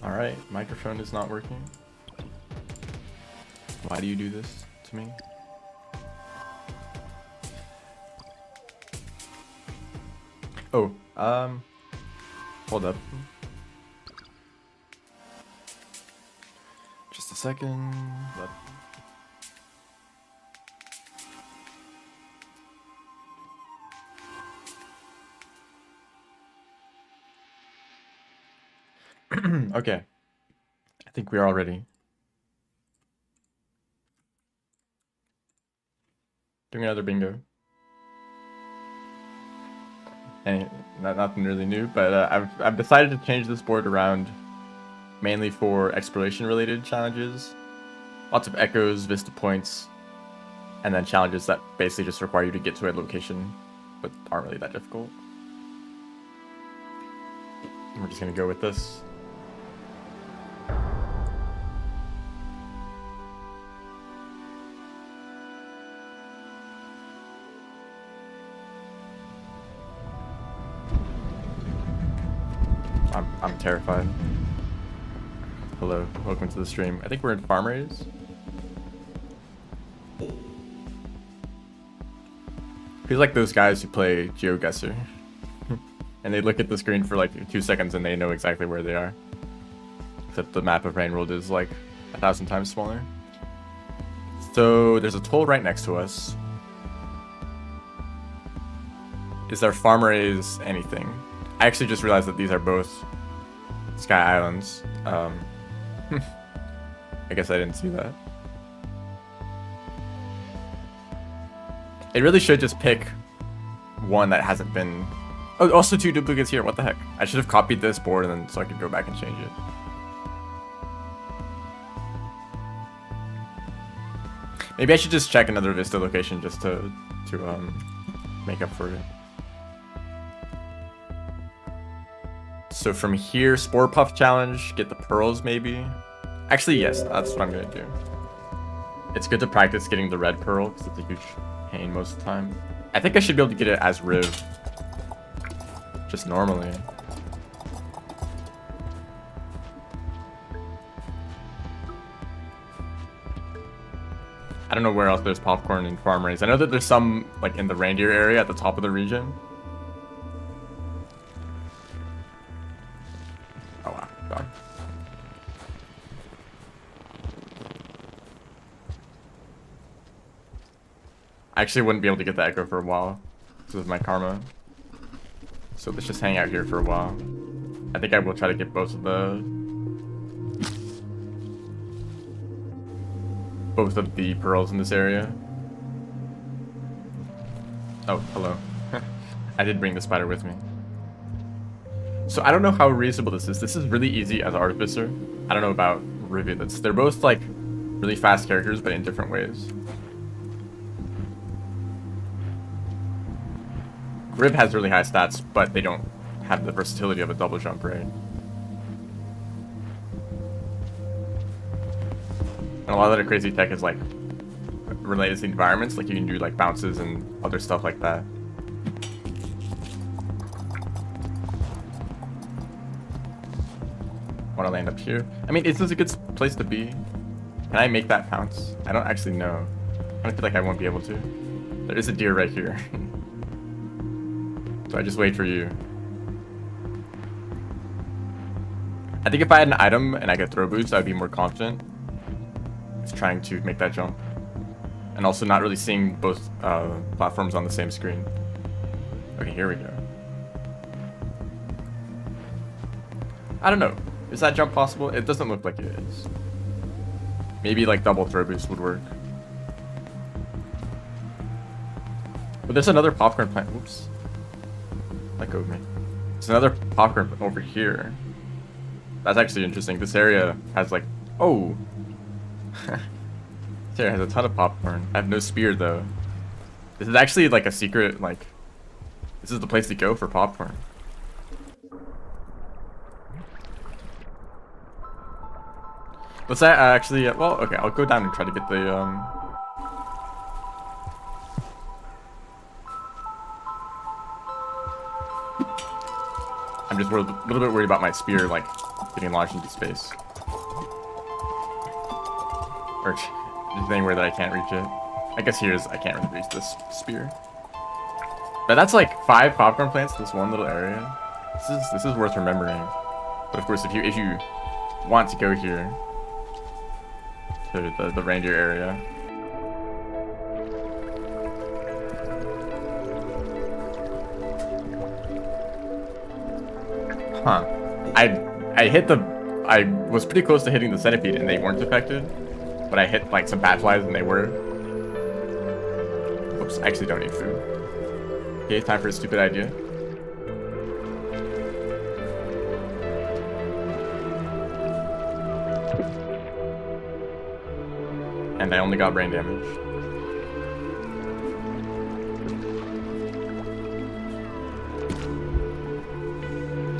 Alright, microphone is not working. Why do you do this to me? Oh, hold up. Just a second. Okay. I think we are all ready. Doing another bingo. And nothing really new, but I've decided to change this board around mainly for exploration related challenges. Lots of echoes, vista points, and then challenges that basically just require you to get to a location but aren't really that difficult. And we're just gonna go with this. I'm terrified. Hello, welcome to the stream. I think we're in farm raise. Feels like those guys who play GeoGuessr. And they look at the screen for like 2 seconds and they know exactly where they are. Except the map of Rainworld is like 1,000 times smaller. So there's a toll right next to us. Is our farm raise anything? I actually just realized that these are both Sky Islands. I guess I didn't see that. It really should just pick one that hasn't been... Oh, also 2 duplicates here. What the heck? I should have copied this board and then so I could go back and change it. Maybe I should just check another Vista location just to make up for it. So from here, Spore Puff challenge, get the pearls maybe. Actually, yes, that's what I'm gonna do. It's good to practice getting the red pearl because it's a huge pain most of the time. I think I should be able to get it as Riv. Just normally. I don't know where else there's popcorn in farm race. I know that there's some like in the reindeer area at the top of the region. Oh wow, God. I actually wouldn't be able to get the echo for a while because of my karma. So let's just hang out here for a while. I think I will try to get both of the pearls in this area. Oh, hello. I did bring the spider with me. So I don't know how reasonable this is. This is really easy as Artificer. I don't know about Rivulets. They're both like really fast characters, but in different ways. Riv has really high stats, but they don't have the versatility of a double jump, right? And a lot of the crazy tech is like related to the environments, like you can do like bounces and other stuff like that. Want to land up here? I mean, is this a good place to be? Can I make that pounce? I don't actually know. I feel like I won't be able to. There is a deer right here. So I just wait for you. I think if I had an item and I could throw boost, I'd be more confident. It's trying to make that jump. And also not really seeing both platforms on the same screen. Okay, here we go. I don't know. Is that jump possible? It doesn't look like it is. Maybe like double throw boost would work. But there's another popcorn plant. Whoops. Let go of me. There's another popcorn over here. That's actually interesting. This area has like... Oh! This area has a ton of popcorn. I have no spear though. This is actually like a secret, like... This is the place to go for popcorn. Let's actually... well, okay, I'll go down and try to get the... I'm just a little bit worried about my spear, like, getting launched into space. Or just anywhere that I can't reach it. I guess I can't really reach this spear. But that's like 5 popcorn plants in this one little area. This is worth remembering. But of course, if you want to go here to the reindeer area. Huh. I was pretty close to hitting the centipede and they weren't affected. But I hit like some bat flies and they were. Oops, I actually don't need food. Okay, time for a stupid idea. And I only got brain damage.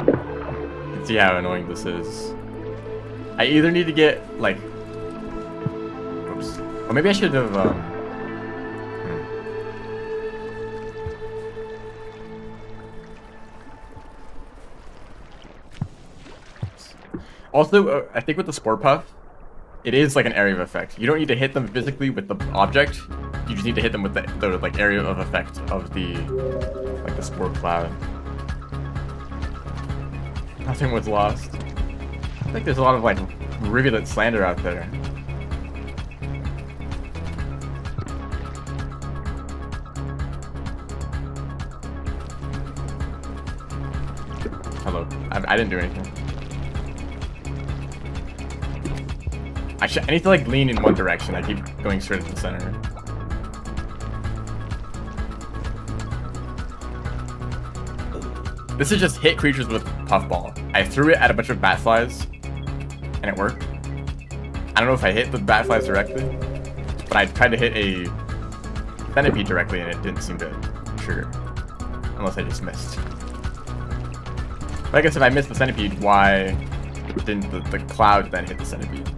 You can see how annoying this is. I either need to get like, oops, or maybe I should have. Also, I think with the Spore Puff, it is like an area of effect. You don't need to hit them physically with the object. You just need to hit them with the like area of effect of the like the spore cloud. Nothing was lost. I think there's a lot of like Rivulet slander out there. Hello. I didn't do anything. I need to like lean in one direction. I keep going straight to the center. This is just hit creatures with puffball. I threw it at a bunch of bat flies, and it worked. I don't know if I hit the bat flies directly, but I tried to hit a centipede directly, and it didn't seem to trigger, unless I just missed. But I guess if I missed the centipede, why didn't the cloud then hit the centipede?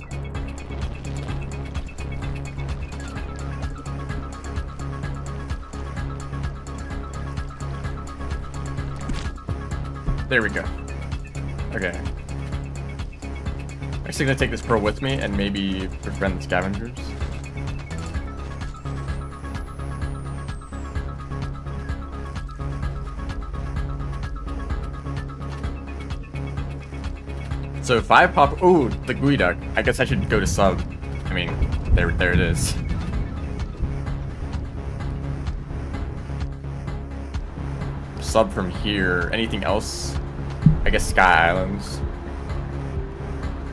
There we go. Okay. I'm actually gonna take this pearl with me and maybe befriend the scavengers. So 5 pop. Ooh, the gooey duck. I guess I should go to sub. I mean, there it is. Sub from here. Anything else? I guess Sky Islands.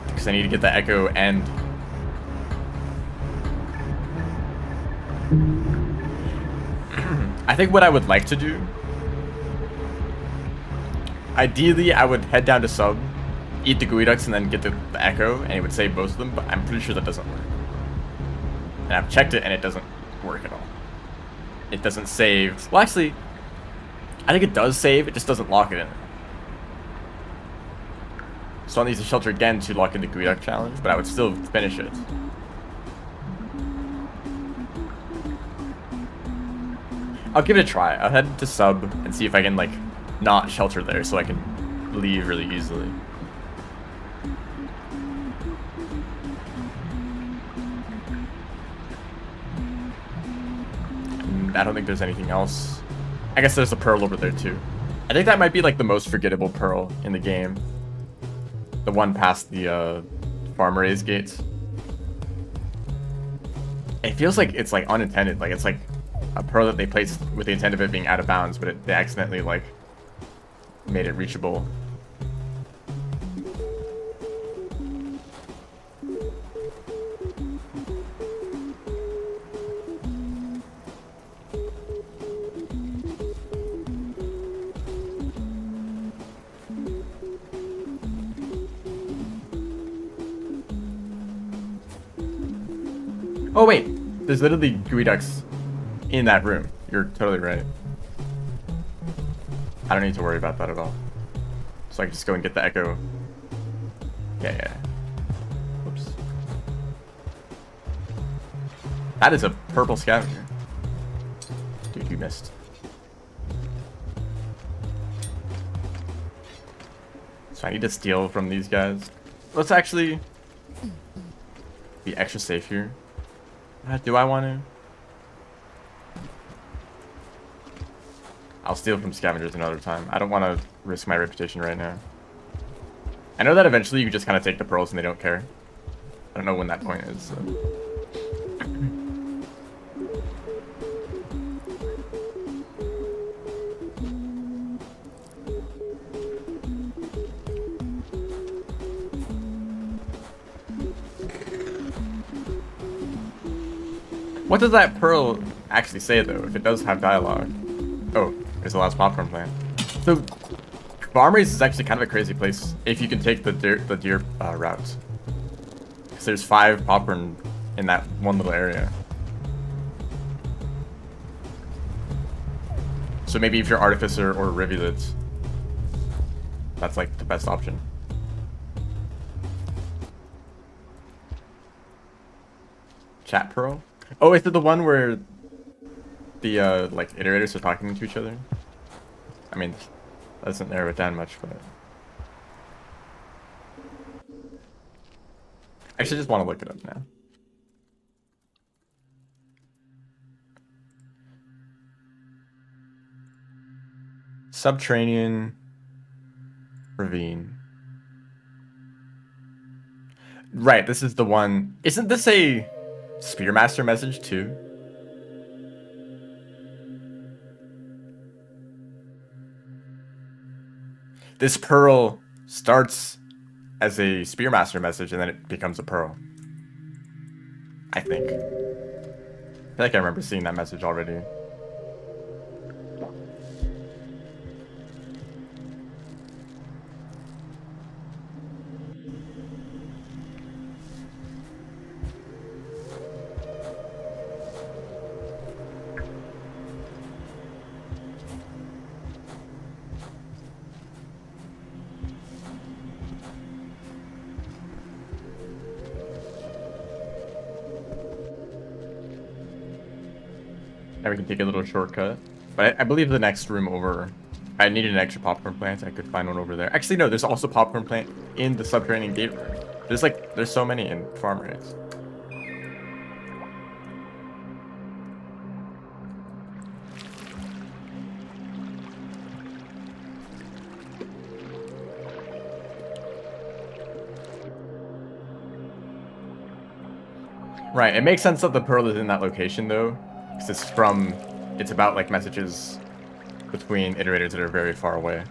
Because I need to get the Echo and... I think what I would like to do... Ideally, I would head down to sub, eat the gooey ducks, and then get the Echo, and it would save both of them, but I'm pretty sure that doesn't work. And I've checked it, and it doesn't work at all. It doesn't save... Well, actually... I think it does save, it just doesn't lock it in. So I need to shelter again to lock in the gooey duck challenge, but I would still finish it. I'll give it a try. I'll head to sub and see if I can like not shelter there so I can leave really easily. And I don't think there's anything else. I guess there's a pearl over there too. I think that might be like the most forgettable pearl in the game. The one past the farm raised gates. It feels like it's like unintended. Like it's like a pearl that they placed with the intent of it being out of bounds, but they accidentally like made it reachable. Oh wait, there's literally gooey ducks in that room. You're totally right. I don't need to worry about that at all. So I can just go and get the Echo. Yeah. Whoops. That is a purple scavenger. Dude, you missed. So I need to steal from these guys. Let's actually be extra safe here. Do I want to? I'll steal from scavengers another time. I don't want to risk my reputation right now. I know that eventually you just kind of take the pearls and they don't care. I don't know when that point is. So. What does that pearl actually say, though, if it does have dialogue? Oh, there's the last popcorn plant. So, farm race is actually kind of a crazy place if you can take the deer route. Because there's 5 popcorn in that one little area. So maybe if you're Artificer or Rivulet, that's like the best option. Chat pearl? Oh, is it the one where the like iterators are talking to each other? I mean, that doesn't narrow it down much, but I actually just want to look it up now. Subterranean ravine. Right, this is the one. Isn't this a Spearmaster message too? This pearl starts as a Spearmaster message and then it becomes a pearl. I think. I feel like I remember seeing that message already. Now we can take a little shortcut. But I believe the next room over, I needed an extra popcorn plant. I could find one over there. Actually, no, there's also popcorn plant in the subterranean gate room. There's so many in farm raids. Right, it makes sense that the pearl is in that location though. Because it's about like messages between iterators that are very far away.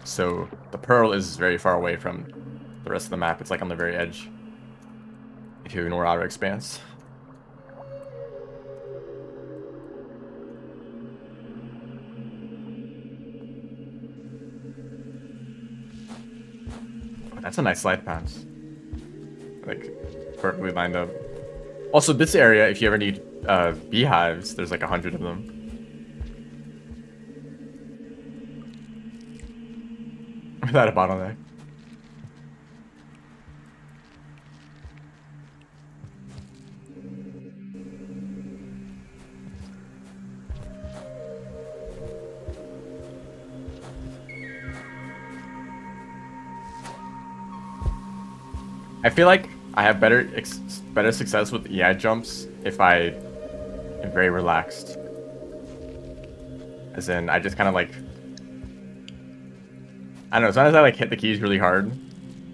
So the pearl is very far away from the rest of the map. It's like on the very edge. If you ignore outer expanse. Oh, that's a nice slide pass. Like perfectly lined up. Also, this area, if you ever need beehives, there's like 100 of them. Without a bottleneck. I feel like I have better success with EI jumps if I am very relaxed. As in, I just kind of like, I don't know, sometimes I like hit the keys really hard,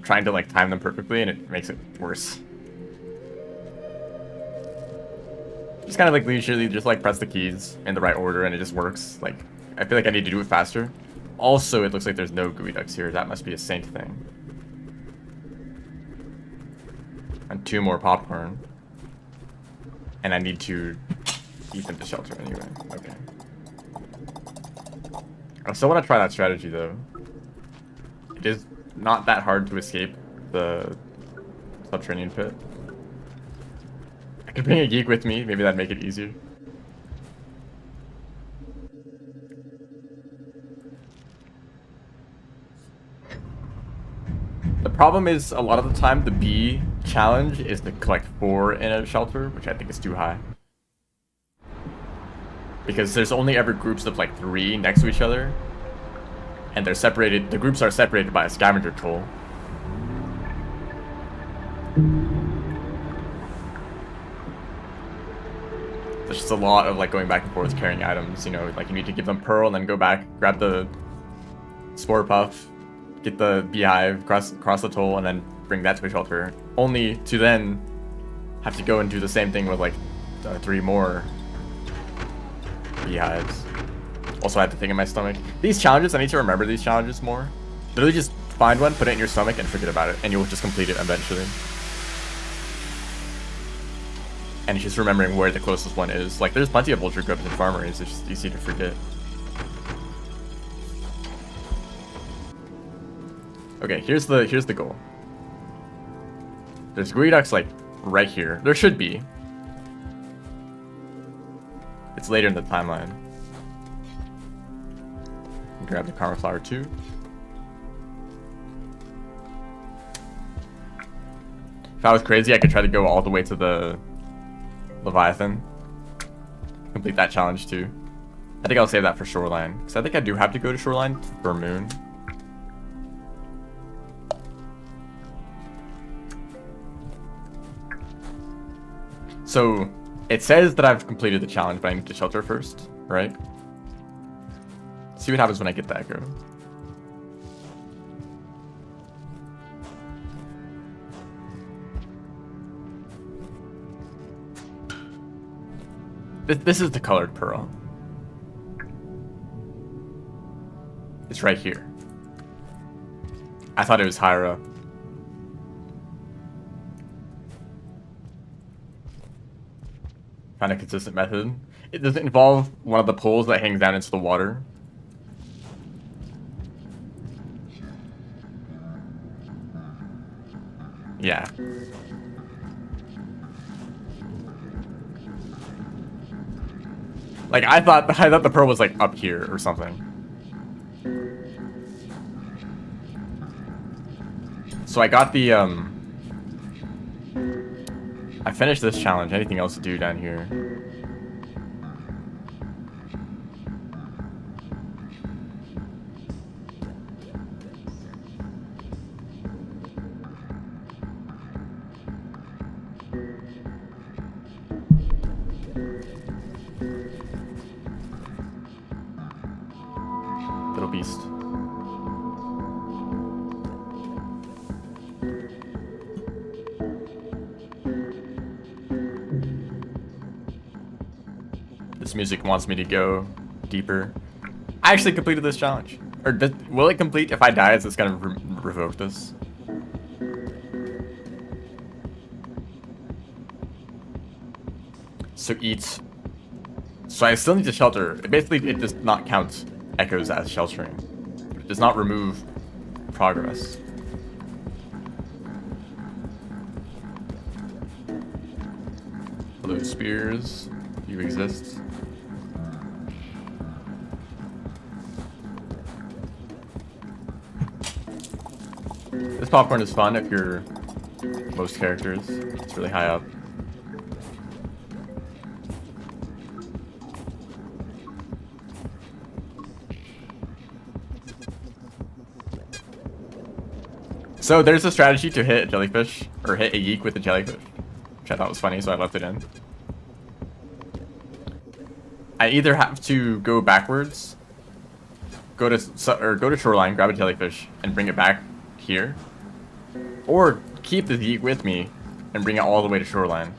trying to like time them perfectly, and it makes it worse. Just kind of like leisurely just like press the keys in the right order and it just works. Like, I feel like I need to do it faster. Also, it looks like there's no gooey ducks here. That must be a saint thing. And 2 more popcorn. And I need to eat them to shelter anyway. Okay. I still want to try that strategy though. It is not that hard to escape the subterranean pit. I could bring a geek with me, maybe that'd make it easier. The problem is, a lot of the time, the bee challenge is to collect 4 in a shelter, which I think is too high. Because there's only ever groups of like 3 next to each other. And they're separated, the groups are separated by a scavenger toll. There's just a lot of like going back and forth carrying items, you know, like you need to give them pearl and then go back, grab the spore puff, get the beehive, cross the toll, and then bring that to a shelter. Only to then have to go and do the same thing with like 3 more beehives. Also, I had the thing in my stomach. These challenges, I need to remember these challenges more. Literally just find one, put it in your stomach, and forget about it, and you'll just complete it eventually. And it's just remembering where the closest one is. Like, there's plenty of vulture grubs and farmeries, it's just easy to forget. Okay, here's the goal. There's geoducks like right here. There should be. It's later in the timeline. Grab the karma flower too. If I was crazy, I could try to go all the way to the Leviathan. Complete that challenge too. I think I'll save that for Shoreline, because I think I do have to go to Shoreline for Moon. So, it says that I've completed the challenge, but I need to shelter first, right? See what happens when I get the echo. This is the colored pearl. It's right here. I thought it was higher up. Find a consistent method. It doesn't involve one of the poles that hangs down into the water. Yeah. Like I thought the pearl was like up here or something. So I got the I finished this challenge. Anything else to do down here? Little beast. This music wants me to go deeper. I actually completed this challenge. Or will it complete if I die? Is this gonna revoke this? So eat. So I still need to shelter. Basically, it does not count echoes as sheltering. It does not remove progress. Hello, spears. You exist. This popcorn is fun if you're most characters. It's really high up. So there's a strategy to hit a jellyfish, or hit a yeek with a jellyfish, which I thought was funny, so I left it in. I either have to go backwards, go to Shoreline, grab a jellyfish, and bring it back here, or keep the yeek with me and bring it all the way to Shoreline,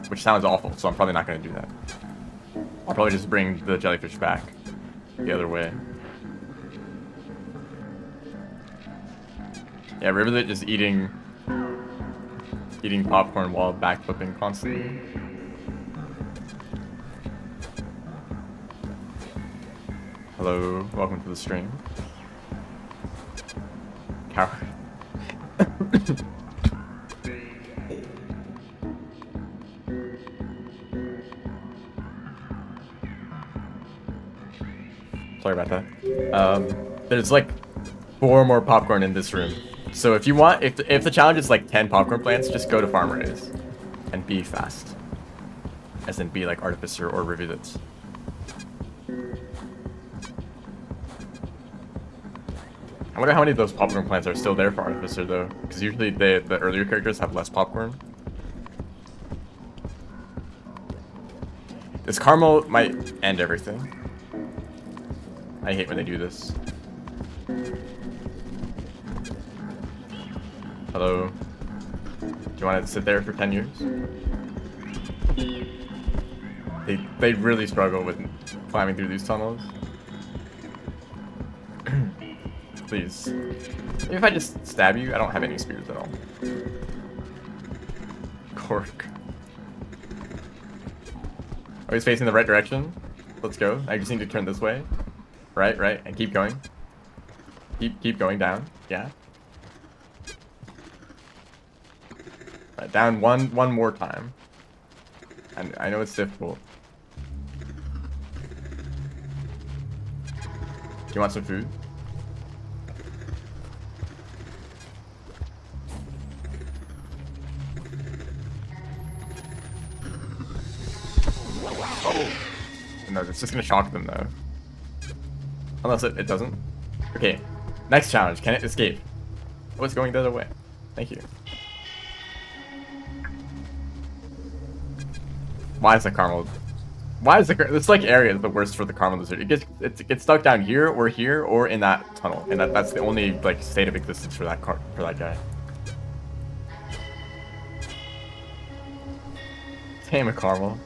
which sounds awful, so I'm probably not going to do that. I'll probably just bring the jellyfish back the other way. Yeah, Rivulet just eating popcorn while backflipping constantly. Hello, welcome to the stream. Cow. Sorry about that. There's like 4 more popcorn in this room. So if you want, if the challenge is like 10 popcorn plants, just go to farmeries and be fast. As in be like Artificer or Rivulet. I wonder how many of those popcorn plants are still there for Artificer though, because usually the earlier characters have less popcorn. This caramel might end everything. I hate when they do this. Hello. Do you want to sit there for 10 years? They really struggle with climbing through these tunnels. Please. Maybe if I just stab you, I don't have any spears at all. Cork. Are we facing the right direction? Let's go. I just need to turn this way. Right, and keep going. Keep going down. Yeah. Right, down one more time. And I know it's difficult. Do you want some food? Oh. No, it's just gonna shock them though. Unless it doesn't. Okay, next challenge. Can it escape? Oh, it's going the other way. Thank you. Why is the caramel? Why is this like area is the worst for the caramel lizard? It gets stuck down here, or in that tunnel, and that's the only like state of existence for that guy. Damn, a caramel.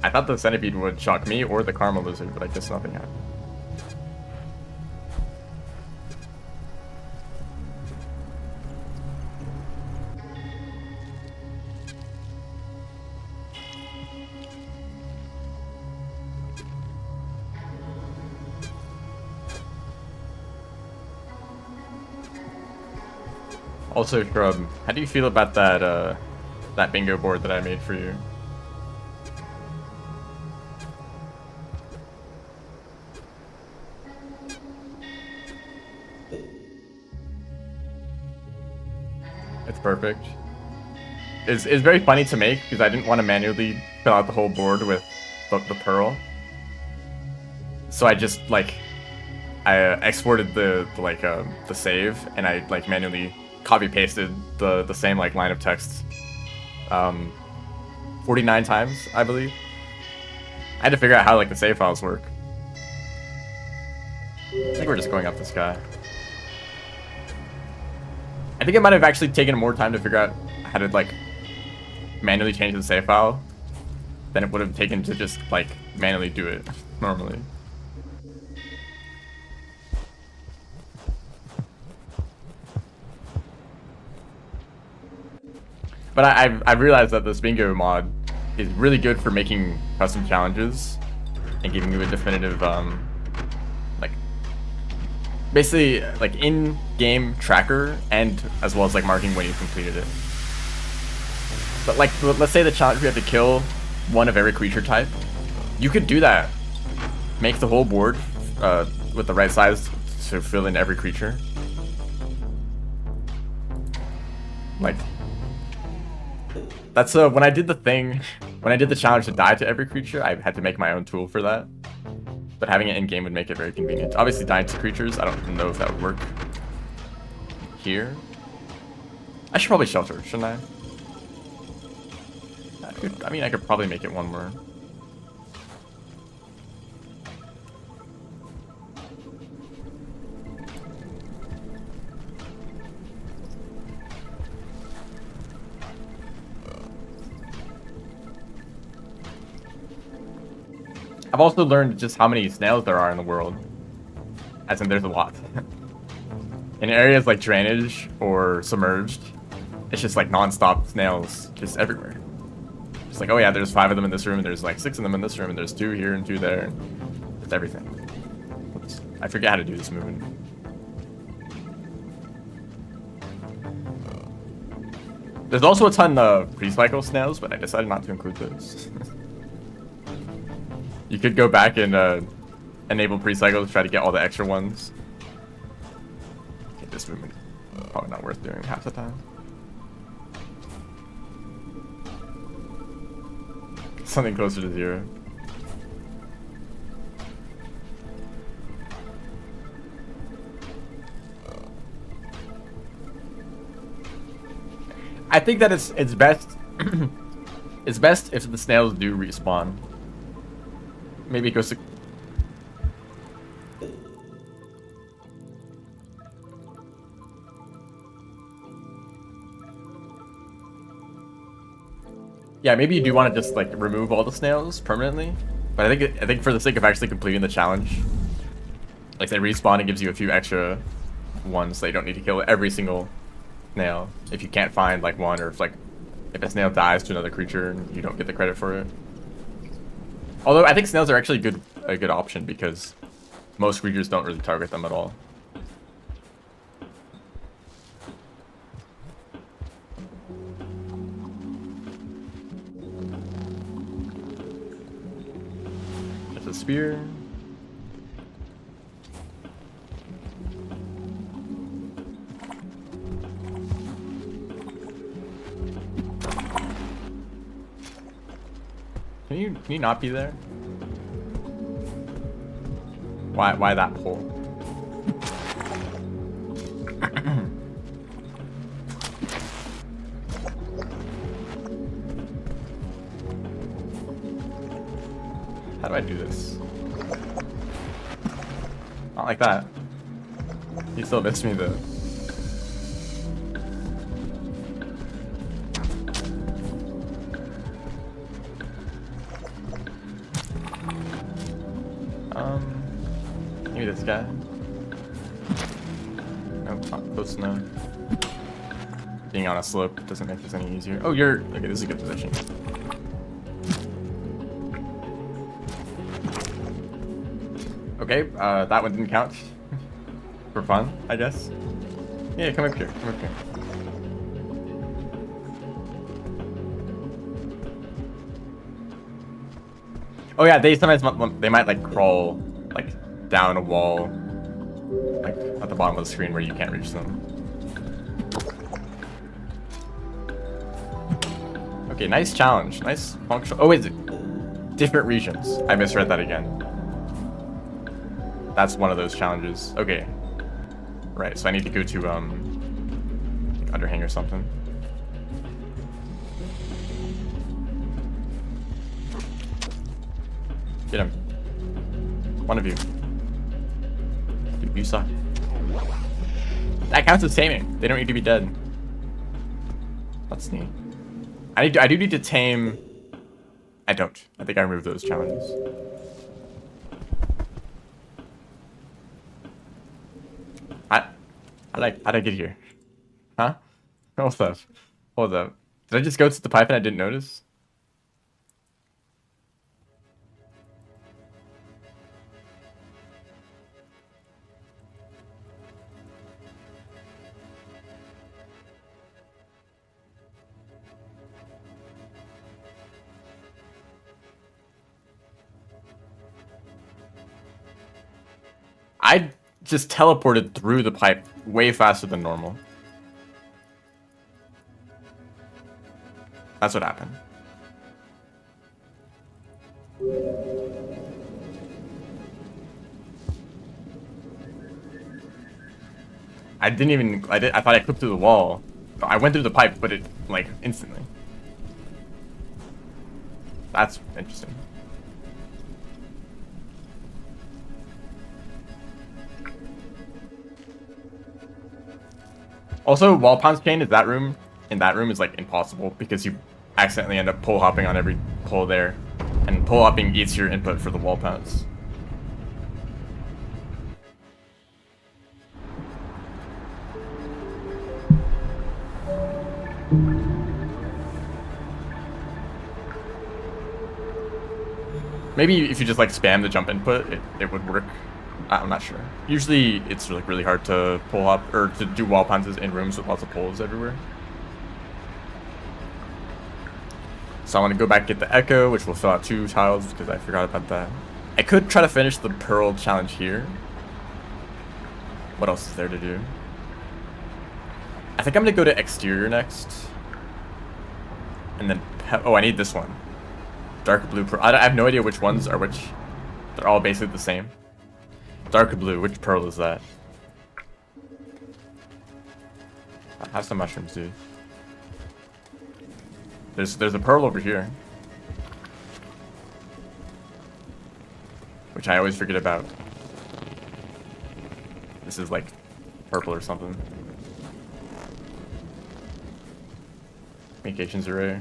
I thought the centipede would shock me or the caramel lizard, but I guess nothing happened. Also, Shrub, how do you feel about that bingo board that I made for you? It's perfect. It's very funny to make because I didn't want to manually fill out the whole board with the pearl. So I just like I exported the save and I like manually copy pasted the same like line of text 49 times, I believe. I had to figure out how like the save files work. I think we're just going up this guy. I think it might have actually taken more time to figure out how to like manually change the save file than it would have taken to just like manually do it normally. But I've realized that this bingo mod is really good for making custom challenges and giving you a definitive like basically like in-game tracker and as well as like marking when you completed it. But like let's say the challenge we have to kill one of every creature type. You could do that. Make the whole board with the right size to fill in every creature. Like that's when I did the challenge to die to every creature, I had to make my own tool for that. But having it in game would make it very convenient. Obviously dying to creatures, I don't know if that would work here. I should probably shelter, shouldn't I? I could probably make it one more. I've also learned just how many snails there are in the world. As in, there's a lot. In areas like drainage or submerged, it's just like non-stop snails just everywhere. It's like, oh yeah, there's 5 of them in this room, and there's like 6 of them in this room, and there's 2 here and 2 there. It's everything. Oops. I forget how to do this movement. There's also a ton of pre-cycle snails, but I decided not to include those. You could go back and enable pre-cycle to try to get all the extra ones. Okay, this movement probably not worth doing half the time. Something closer to 0. I think that it's best. It's best if the snails do respawn. Maybe it goes to. Yeah, maybe you do want to just like remove all the snails permanently, but I think for the sake of actually completing the challenge, like they respawn and gives you a few extra ones, so you don't need to kill every single snail if you can't find like one, or if a snail dies to another creature and you don't get the credit for it. Although I think snails are actually a good option because most creatures don't really target them at all. There's a spear. Can you not be there? Why that hole? How do I do this? Not like that. You still missed me though. Maybe this guy. Nope, not close enough. Being on a slope doesn't make this any easier. Oh, okay, this is a good position. Okay, that one didn't count. For fun, I guess. Yeah, come up here, come up here. Oh yeah, they sometimes they might like crawl like down a wall, like at the bottom of the screen where you can't reach them. Okay, nice challenge, nice functional. Oh wait, different regions. I misread that again. That's one of those challenges. Okay, right. So I need to go to underhang or something. Get him. One of you. Dude, you suck. That counts as taming. They don't need to be dead. That's neat. I do need to tame. I don't. I think I removed those challenges. How'd I get here? Huh? Hold up. Hold up. Did I just go to the pipe and I didn't notice? I just teleported through the pipe way faster than normal. That's what happened. I thought I clipped through the wall. I went through the pipe, but it, like, instantly. That's interesting. Also, wall pounce chain in that room is like impossible because you accidentally end up pole hopping on every pole there, and pole hopping eats your input for the wall pounce. Maybe if you just like spam the jump input, it would work. I'm not sure. Usually it's like really hard to pull up or to do wall pounces in rooms with lots of poles everywhere. So I want to go back and get the echo, which will fill out 2 tiles because I forgot about that. I could try to finish the pearl challenge here. What else is there to do? I think I'm gonna go to exterior next. And then, oh, I need this one. Dark blue pearl. I have no idea which ones are which. They're all basically the same. Dark blue, which pearl is that? Have some mushrooms, dude. There's a pearl over here, which I always forget about. This is like purple or something. Communications array.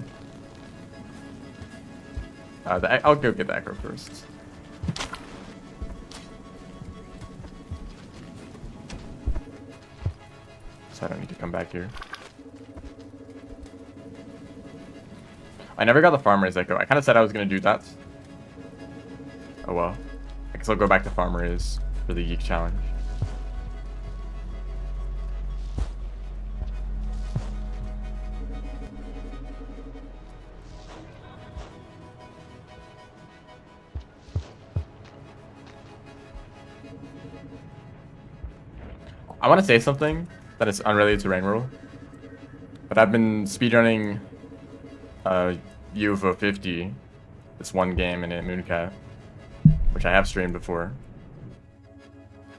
I'll go get the echo first. So I don't need to come back here. I never got the farmer's echo. I kind of said I was going to do that. Oh well. I guess I'll go back to farmer's for the Yeek challenge. I want to say something that is unrelated to Rain World, but I've been speedrunning UFO 50, this one game in it, Mooncat, which I have streamed before.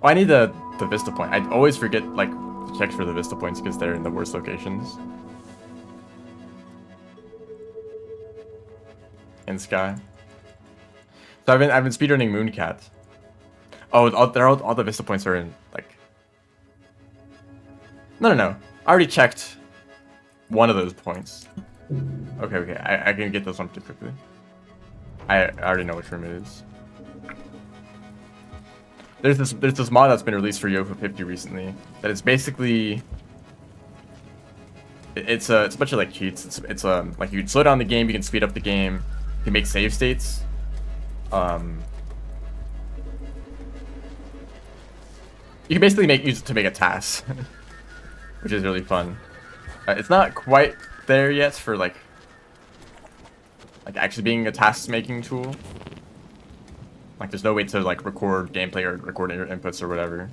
Oh, I need the Vista point. I always forget like to check for the Vista points because they're in the worst locations. In Sky. So I've been speedrunning Mooncat. Oh, all the Vista points are in like. No. I already checked one of those points. Okay. I can get this one pretty quickly. I already know which room it is. There's this mod that's been released for UFO 50 recently that is basically it's a bunch of like cheats. It's like you can slow down the game, you can speed up the game, you can make save states. You can basically use it to make a task. Which is really fun. It's not quite there yet for like actually being a task making tool. Like there's no way to like record gameplay or record your inputs or whatever.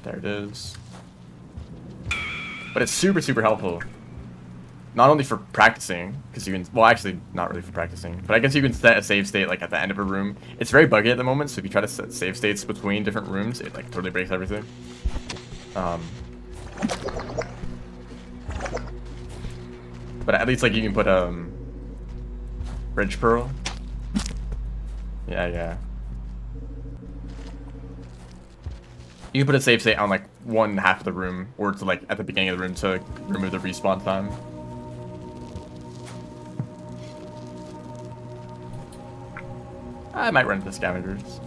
There it is. But it's super helpful. Not only for practicing, because you can, well actually not really for practicing, but I guess you can set a save state like at the end of a room. It's very buggy at the moment, so if you try to set save states between different rooms, it like totally breaks everything. But at least like you can put bridge pearl. Yeah. You can put a save state on like one half of the room, or to like at the beginning of the room to remove the respawn time. I might run into scavengers.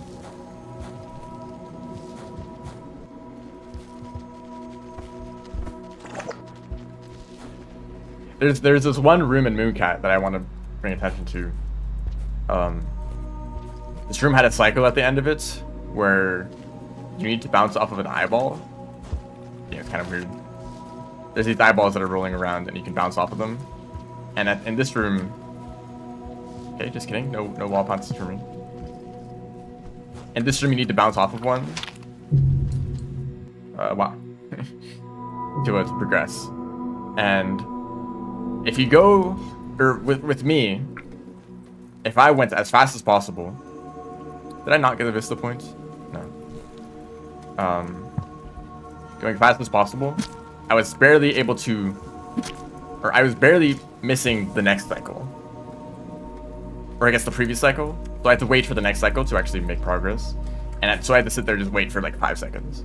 There's this one room in Mooncat that I want to bring attention to. This room had a cycle at the end of it where you need to bounce off of an eyeball. Yeah, it's kind of weird. There's these eyeballs that are rolling around and you can bounce off of them. And in this room, okay, just kidding. No wall bounces for me. In this room, you need to bounce off of one. Wow. to progress. And if you go, or with me, if I went as fast as possible, did I not get a Vista point? No. Going fast as possible, I was barely able to, or I was barely missing the next cycle. Or I guess the previous cycle. So I had to wait for the next cycle to actually make progress. And so I had to sit there and just wait for like 5 seconds.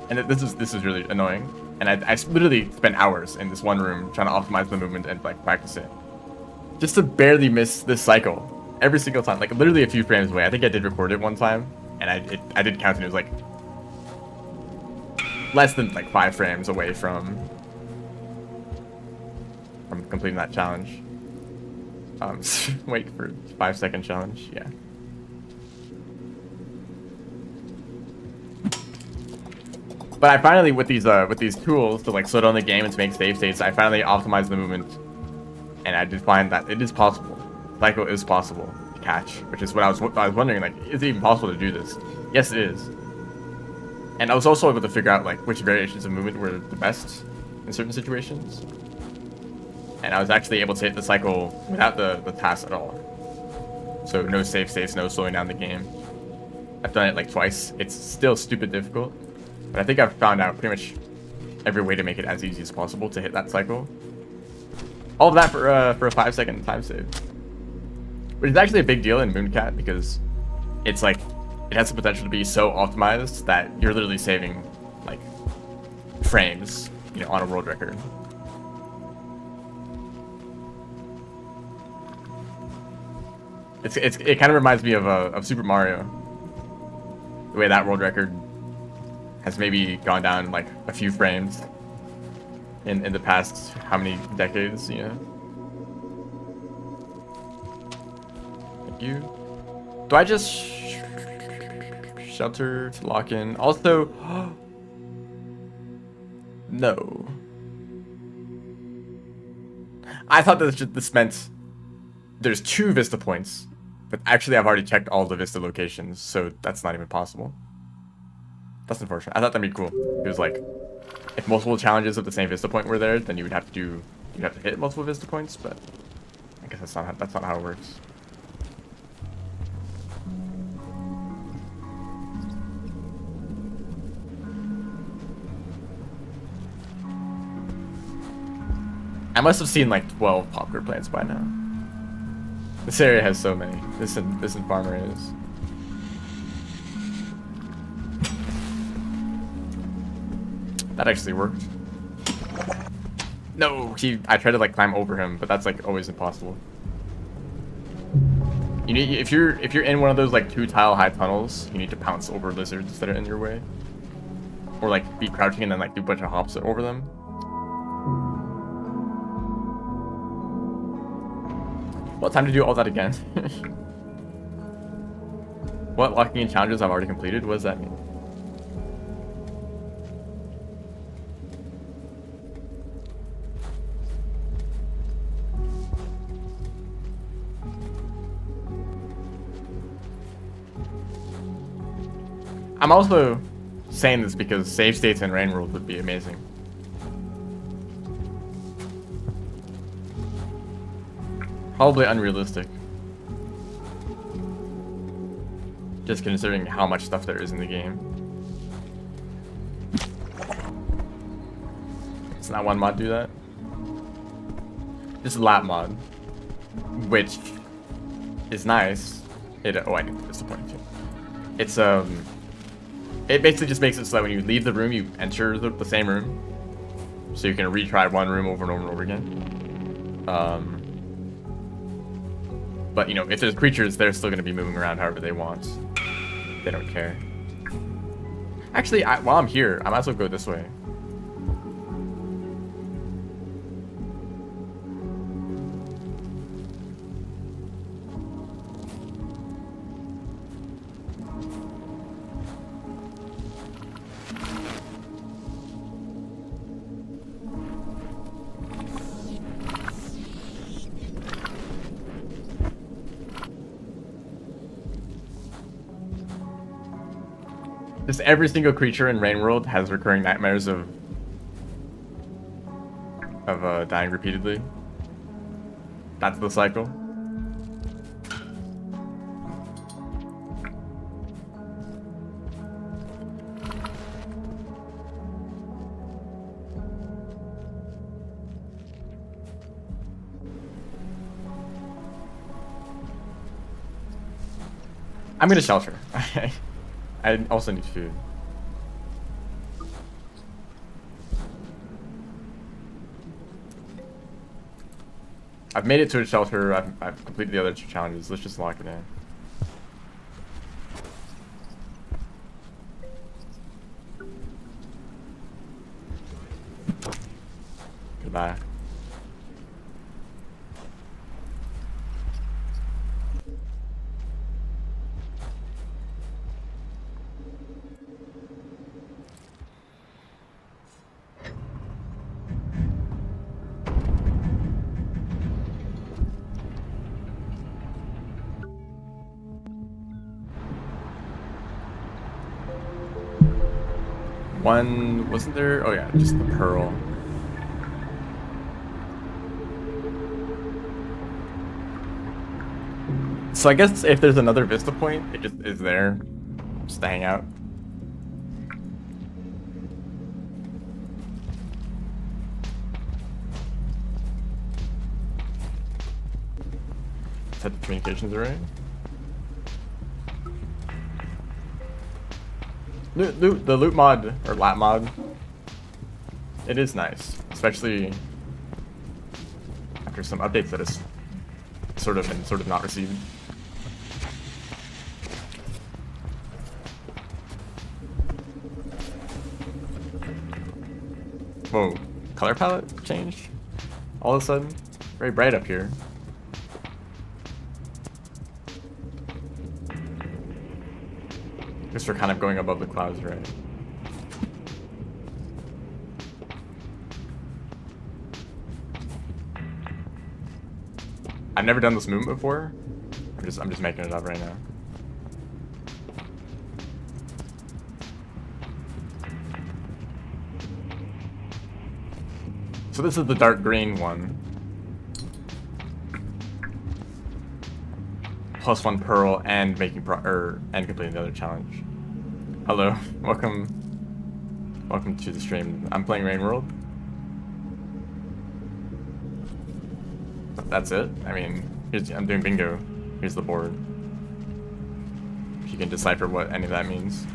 And this is really annoying. And I literally spent hours in this one room trying to optimize the movement and like practice it. Just to barely miss this cycle. Every single time. Like literally a few frames away. I think I did record it one time. And I did count and it was like less than like 5 frames away from completing that challenge. Wait for 5-second challenge, yeah. But I finally, with these tools to like slow down the game and to make save states, I finally optimized the movement, and I did find that it is possible. Cycle is possible to catch, which is what I was wondering, like, is it even possible to do this? Yes, it is. And I was also able to figure out like which variations of movement were the best in certain situations. And I was actually able to hit the cycle without the task at all. So no save states, no slowing down the game. I've done it like twice. It's still stupid difficult. But I think I've found out pretty much every way to make it as easy as possible to hit that cycle. All of that for a 5-second time save. Which is actually a big deal in Mooncat because it's like, it has the potential to be so optimized that you're literally saving like frames, you know, on a world record. It kind of reminds me of Super Mario. The way that world record has maybe gone down like a few frames in the past how many decades, you know? Thank you. Do I just shelter to lock in? Also, no. I thought that this meant there's 2 Vista points, but actually I've already checked all the Vista locations, so that's not even possible. That's unfortunate. I thought that'd be cool. It was like, if multiple challenges of the same Vista point were there, then you'd have to hit multiple Vista points, but I guess that's not how it works. I must have seen like 12 popcorn plants by now. This area has so many. This and farm areas. That actually worked. No, I tried to like climb over him, but that's like always impossible. You need, if you're in one of those like 2 tile high tunnels, you need to pounce over lizards that are in your way, or like be crouching and then like do a bunch of hops over them. Well, time to do all that again. What locking in challenges I've already completed? What does that mean? I'm also saying this because save states in Rain World would be amazing. Probably unrealistic. Just considering how much stuff there is in the game. Does not one mod do that? This is lap mod, which is nice. Oh, I need to disappoint you. It's it basically just makes it so that when you leave the room, you enter the same room, so you can retry one room over and over and over again. But you know, if there's creatures, they're still going to be moving around however they want. They don't care. Actually, while I'm here, I might as well go this way. Just every single creature in Rain World has recurring nightmares of dying repeatedly. That's the cycle. I'm gonna shelter. I also need food. I've made it to a shelter. I've completed the other 2 challenges. Let's just lock it in. Goodbye. One, wasn't there? Oh yeah, just the pearl. So I guess if there's another Vista point, it just is there, just to hang out. set the communications right. The loot mod, or lat mod, it is nice, especially after some updates that is sort of not received. Whoa, color palette changed all of a sudden. Very bright up here. Guess we're kind of going above the clouds, right? I've never done this movement before. I'm just making it up right now. So this is the dark green one. +1 pearl and making and completing the other challenge. Hello, welcome to the stream. I'm playing Rain World. That's it. I mean, I'm doing bingo. Here's the board. If you can decipher what any of that means.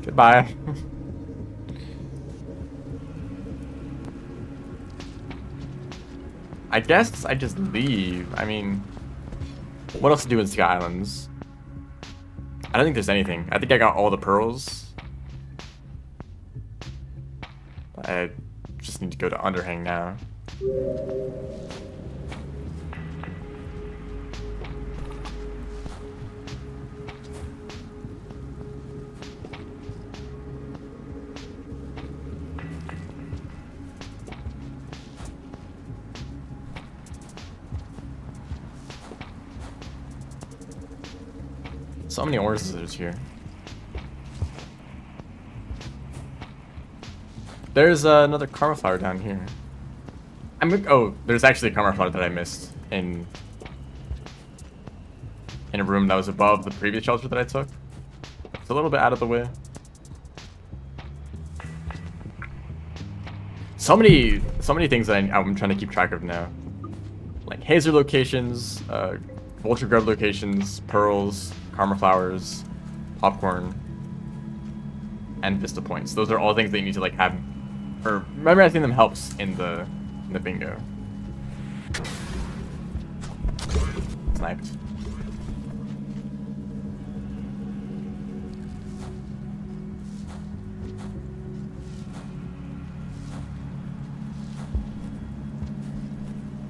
Goodbye. I guess I just leave. I mean, what else to do in Sky Islands? I don't think there's anything. I think I got all the pearls. I just need to go to Underhang now. So many oases here. There's another karma flower down here. Oh, there's actually a karma flower that I missed in a room that was above the previous shelter that I took. It's a little bit out of the way. So many things that I'm trying to keep track of now. Like hazer locations, vulture grub locations, pearls, karma flowers, popcorn, and vista points. Those are all things that you need to like have, or memorizing them helps in the bingo. Sniped.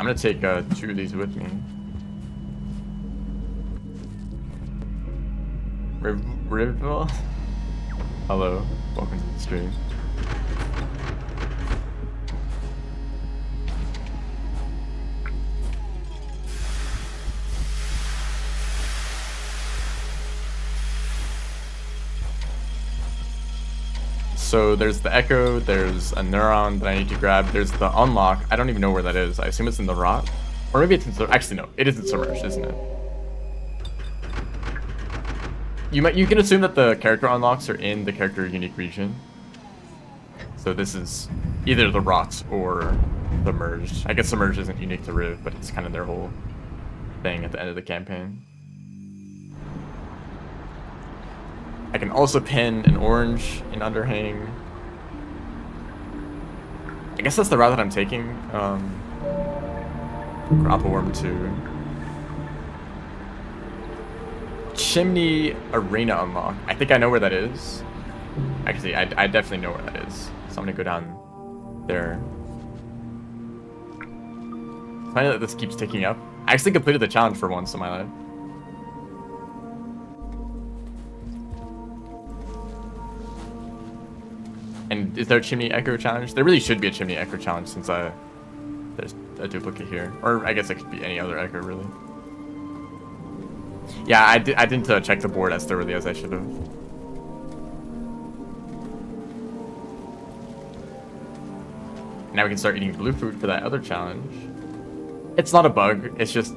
I'm gonna take 2 of these with me. Rivulet? Hello, welcome to the stream. So there's the echo, there's a neuron that I need to grab, there's the unlock. I don't even know where that is. I assume it's in the rot. Or maybe it's in actually no, it isn't submerged, isn't it? You can assume that the character unlocks are in the character unique region. So this is either the rot or submerged. I guess submerged isn't unique to Riv, but it's kind of their whole thing at the end of the campaign. I can also pin an orange in Underhang. I guess that's the route that I'm taking. Grapple Worm 2. Chimney Arena unlock. I think I know where that is. Actually, I definitely know where that is. So I'm gonna go down there. It's funny that this keeps ticking up. I actually completed the challenge for once in my life. And is there a Chimney Echo challenge? There really should be a Chimney Echo challenge since there's a duplicate here. Or I guess it could be any other Echo, really. Yeah, I didn't check the board as thoroughly as I should have. Now we can start eating blue fruit for that other challenge. It's not a bug, it's just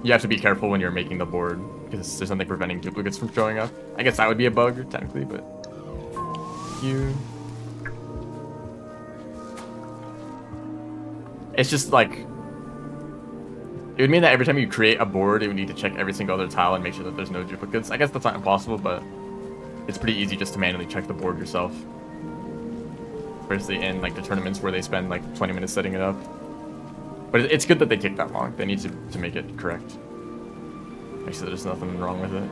you have to be careful when you're making the board because there's something preventing duplicates from showing up. I guess that would be a bug technically, but It's just like, it would mean that every time you create a board, you would need to check every single other tile and make sure that there's no duplicates. I guess that's not impossible, but it's pretty easy just to manually check the board yourself. Especially in like the tournaments where they spend like 20 minutes setting it up. But it's good that they take that long. They need to make it correct. Make sure there's nothing wrong with it.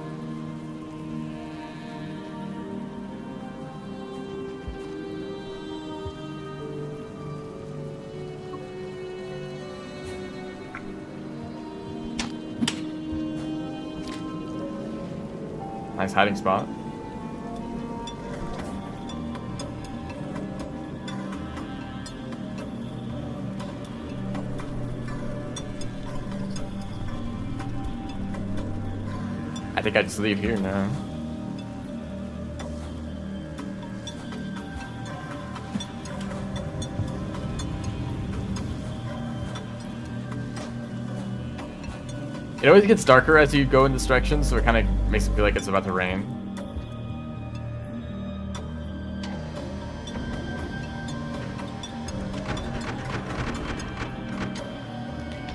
Nice hiding spot. I think I just leave here now. It always gets darker as you go in this direction, so it kind of makes it feel like it's about to rain.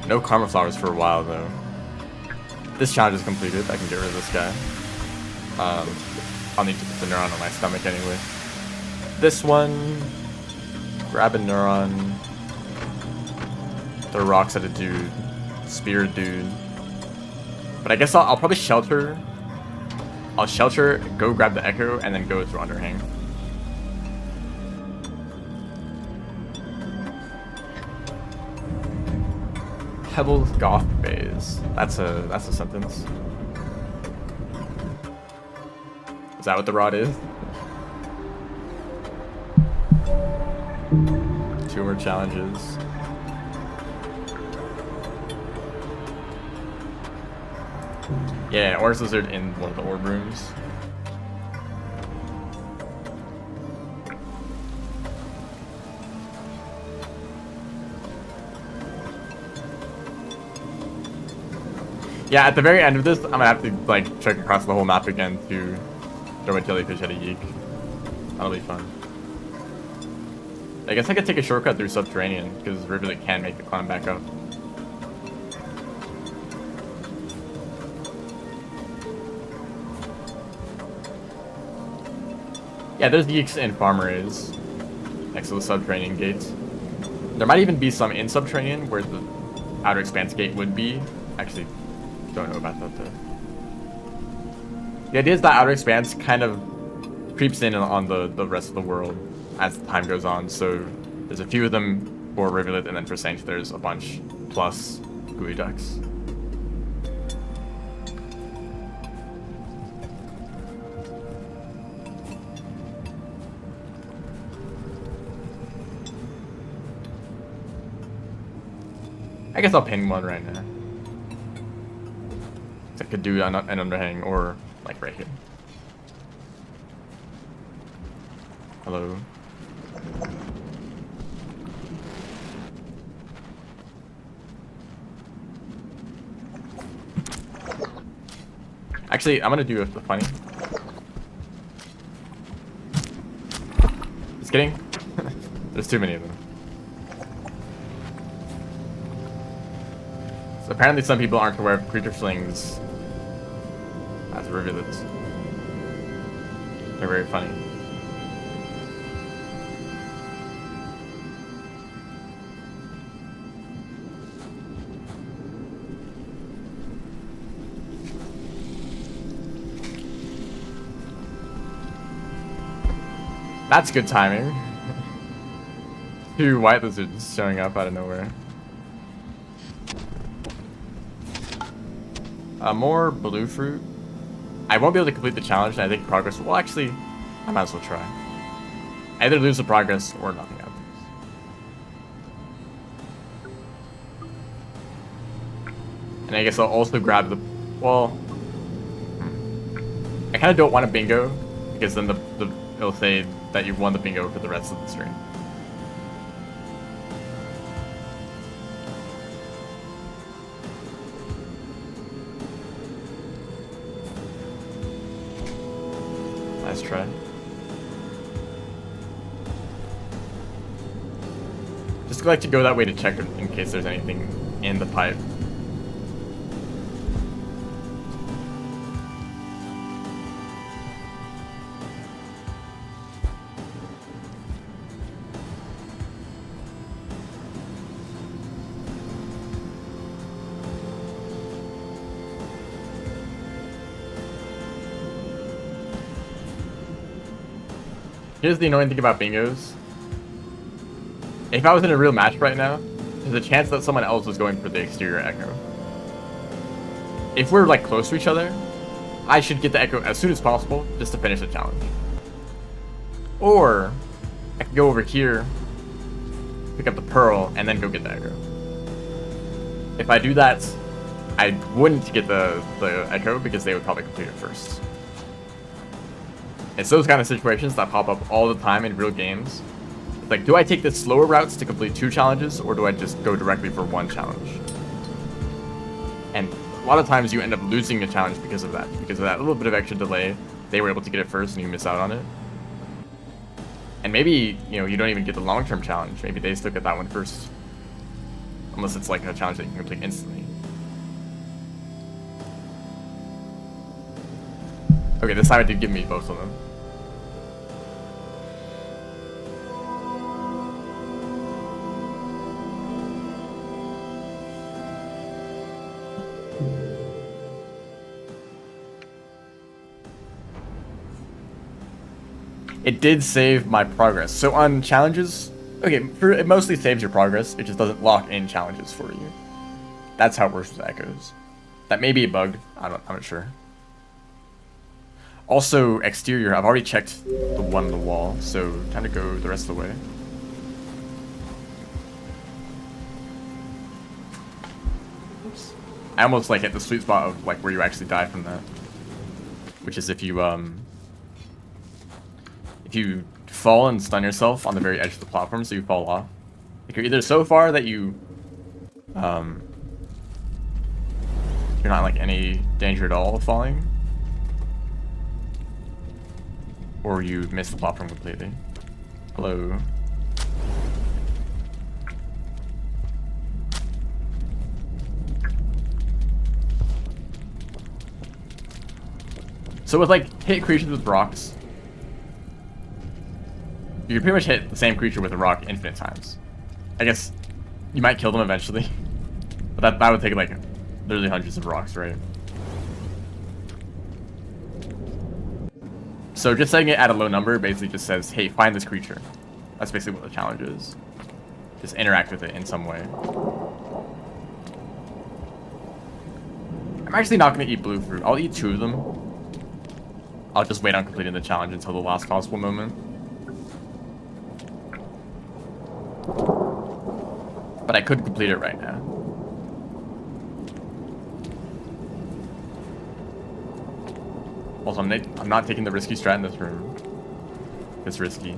No karma flowers for a while though. This challenge is completed. I can get rid of this guy. I'll need to put the neuron on my stomach anyway. This one, grab a neuron. Throw rocks at a dude. Spear a dude. But I guess I'll probably shelter. I'll shelter, go grab the echo, and then go through underhang. Pebbles Goth Bays. That's a sentence. Is that what the rod is? 2 more challenges. Yeah, Orange Lizard in one of the orb rooms. Yeah, at the very end of this, I'm gonna have to like trek across the whole map again to throw a jellyfish at a yeek. That'll be fun. I guess I could take a shortcut through subterranean because Rivulet can make the climb back up. Yeah, there's yeeks in Farmerays next to the subterranean gates. There might even be some in subterranean where the outer expanse gate would be. Actually, don't know about that though. The idea is that outer expanse kind of creeps in on the rest of the world as time goes on. So there's a few of them for Rivulet, and then for Saint there's a bunch plus gooey ducks. I guess I'll ping one right now. I could do an underhang or like right here. Hello. Actually, I'm gonna do the funny. Just kidding. There's too many of them. So apparently some people aren't aware of creature flings as rivulets. They're very funny. That's good timing. 2 white lizards showing up out of nowhere. More blue fruit. I won't be able to complete the challenge, and I think progress. Well, actually, I might as well try. I either lose the progress or nothing happens. And I guess I'll also grab the. Well, I kind of don't want a bingo because then it'll say that you've won the bingo for the rest of the stream. Nice try. Just just like to go that way to check in case there's anything in the pipe. Here's the annoying thing about bingos. If I was in a real match right now, there's a chance that someone else was going for the exterior echo. If we're like close to each other, I should get the echo as soon as possible just to finish the challenge. Or I could go over here, pick up the pearl, and then go get the echo. If I do that, I wouldn't get the echo because they would probably complete it first. It's those kind of situations that pop up all the time in real games. It's like, do I take the slower routes to complete 2 challenges, or do I just go directly for 1 challenge? And a lot of times you end up losing a challenge because of that. Because of that little bit of extra delay, they were able to get it first and you miss out on it. And maybe, you know, you don't even get the long-term challenge. Maybe they still get that one first. Unless it's like a challenge that you can complete instantly. Okay, this time it did give me both of them. It did save my progress. So on challenges, okay, it mostly saves your progress. It just doesn't lock in challenges for you. That's how it works with echoes. That may be a bug. I'm not sure. Also, exterior. I've already checked the one on the wall, so time to go the rest of the way. Oops. I almost like hit the sweet spot of like where you actually die from that, which is if you fall and stun yourself on the very edge of the platform, so you fall off. Like you're either so far that you're not in like any danger at all of falling, or you miss the platform completely. Hello. So with like hit creatures with rocks, you can pretty much hit the same creature with a rock infinite times. I guess you might kill them eventually, but that would take like literally hundreds of rocks, right? So just setting it at a low number basically just says, hey, find this creature. That's basically what the challenge is. Just interact with it in some way. I'm actually not going to eat blue fruit. I'll eat 2 of them. I'll just wait on completing the challenge until the last possible moment. But I could complete it right now. Also, I'm not taking the risky strat in this room. It's risky.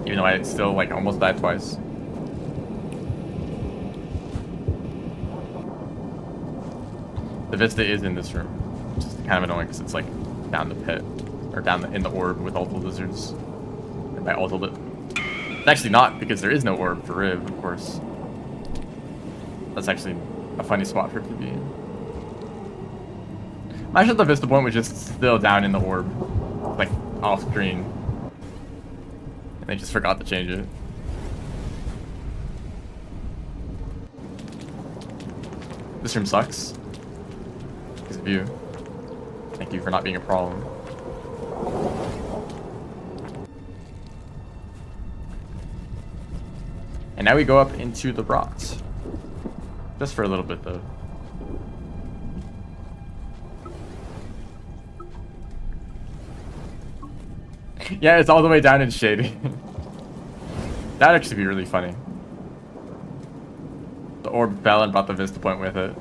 Even though I still like almost died twice. The Vista is in this room, which is kind of annoying because it's like down the pit, or down in the orb with all the lizards. And by all the it's actually not, because there is no orb for Riv, of course. That's actually a funny spot for it to be in. Imagine if the Vista point was just still down in the orb, like off screen, and they just forgot to change it. This room sucks. Because of you. Thank you for not being a problem. And now we go up into the rocks. Just for a little bit though. Yeah, it's all the way down in shady. That'd actually be really funny. The orb fell and brought the Vista point with it.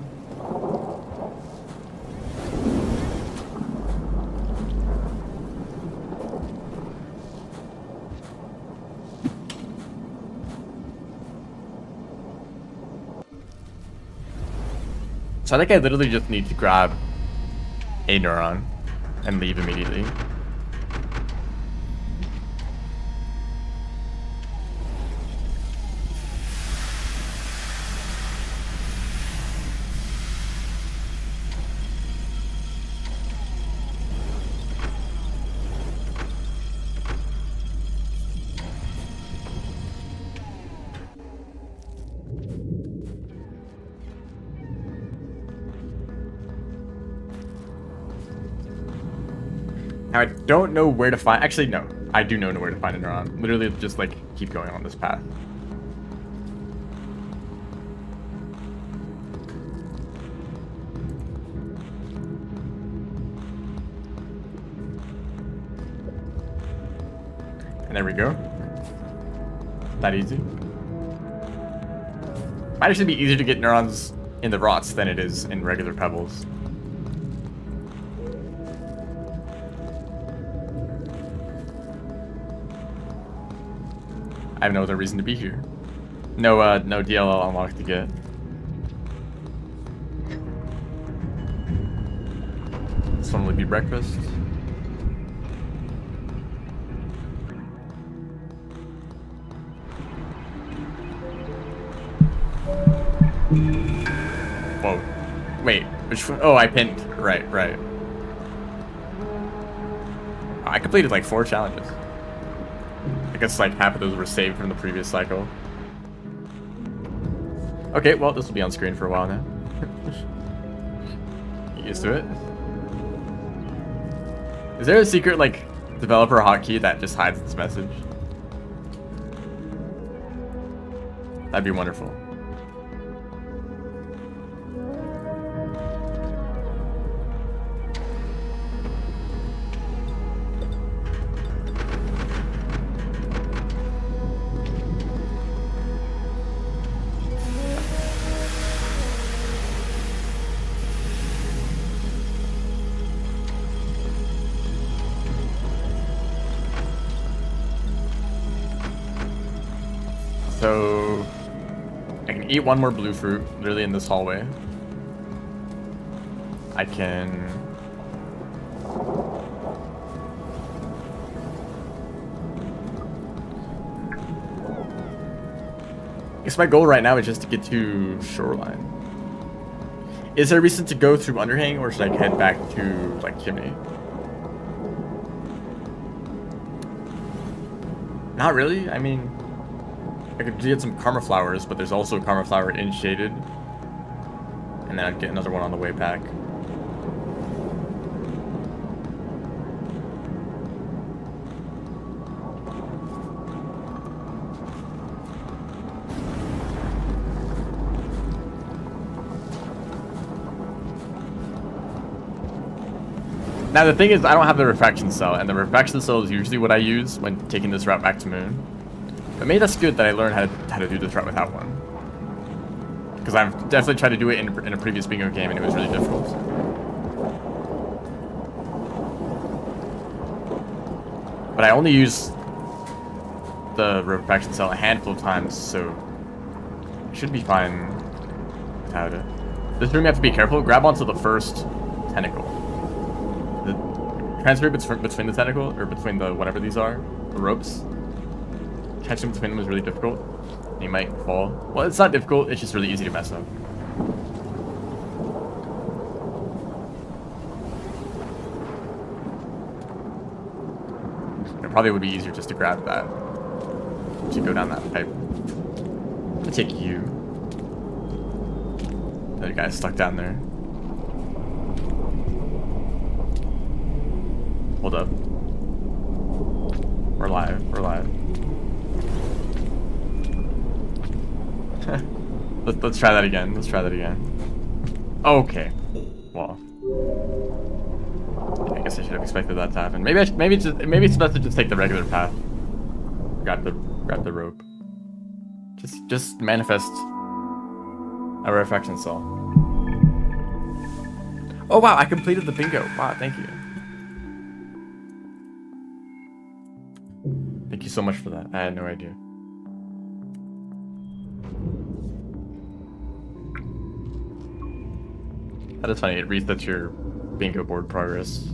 So I think I literally just need to grab a neuron and leave immediately. Now I don't know where to find. Actually, no, I do know where to find a neuron. Literally, just like keep going on this path. And there we go. That easy. Might actually be easier to get neurons in the rots than it is in regular pebbles. I have no other reason to be here. No, no DLL unlocked to get. This one would be breakfast. Whoa. Wait, which one? Oh, I pinned. Right, right. I completed like 4 challenges. I guess like half of those were saved from the previous cycle. Okay, well, this will be on screen for a while now. Get used to it. Is there a secret, like, developer hotkey that just hides this message? That'd be wonderful. So I can eat one more blue fruit, literally in this hallway. I can... I guess my goal right now is just to get to Shoreline. Is there a reason to go through Underhang, or should I head back to, like, Chimney? Not really, I mean... I could get some Karma Flowers, but there's also a Karma Flower in Shaded. And then I'd get another one on the way back. Now the thing is, I don't have the Refraction Cell, and the Refraction Cell is usually what I use when taking this route back to Moon. But maybe that's good that I learned how to do this route without one. Because I've definitely tried to do it in a previous bingo game and it was really difficult. But I only use the Refraction Cell a handful of times, so I should be fine without it. This room you have to be careful. Grab onto the first tentacle. The transfer between the tentacle, or between the whatever these are, the ropes. Catching between them is really difficult. You might fall. Well, it's not difficult, it's just really easy to mess up. It probably would be easier just to grab that. To go down that pipe. I'll take you. The other guy's stuck down there. Hold up. We're live, we're live. Let's try that again. Let's try that again. Okay. Well, I guess I should have expected that to happen. Maybe it's best to just take the regular path. Grab the rope. Just manifest a Refraction Cell. Oh wow! I completed the bingo. Wow! Thank you. Thank you so much for that. I had no idea. That is funny, it resets your bingo board progress.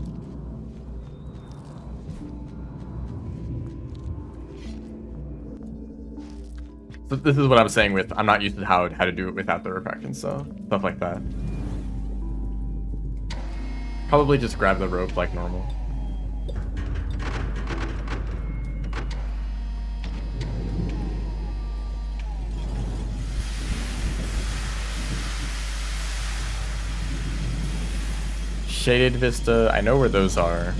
So this is what I'm saying with, I'm not used to how to do it without the refraction, so stuff like that. Probably just grab the rope like normal. Shaded Vista, I know where those are.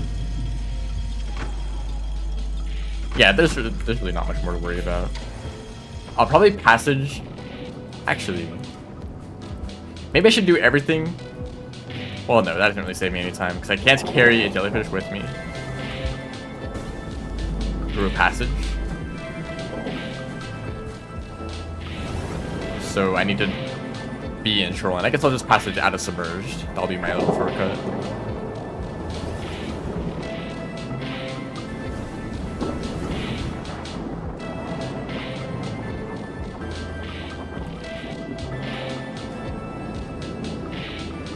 Yeah, there's really not much more to worry about. I'll probably passage. Actually, maybe I should do everything. Well, no, that doesn't really save me any time because I can't carry a jellyfish with me through a passage. So I need to be in shoreline. I guess I'll just passage out of submerged. That'll be my little shortcut.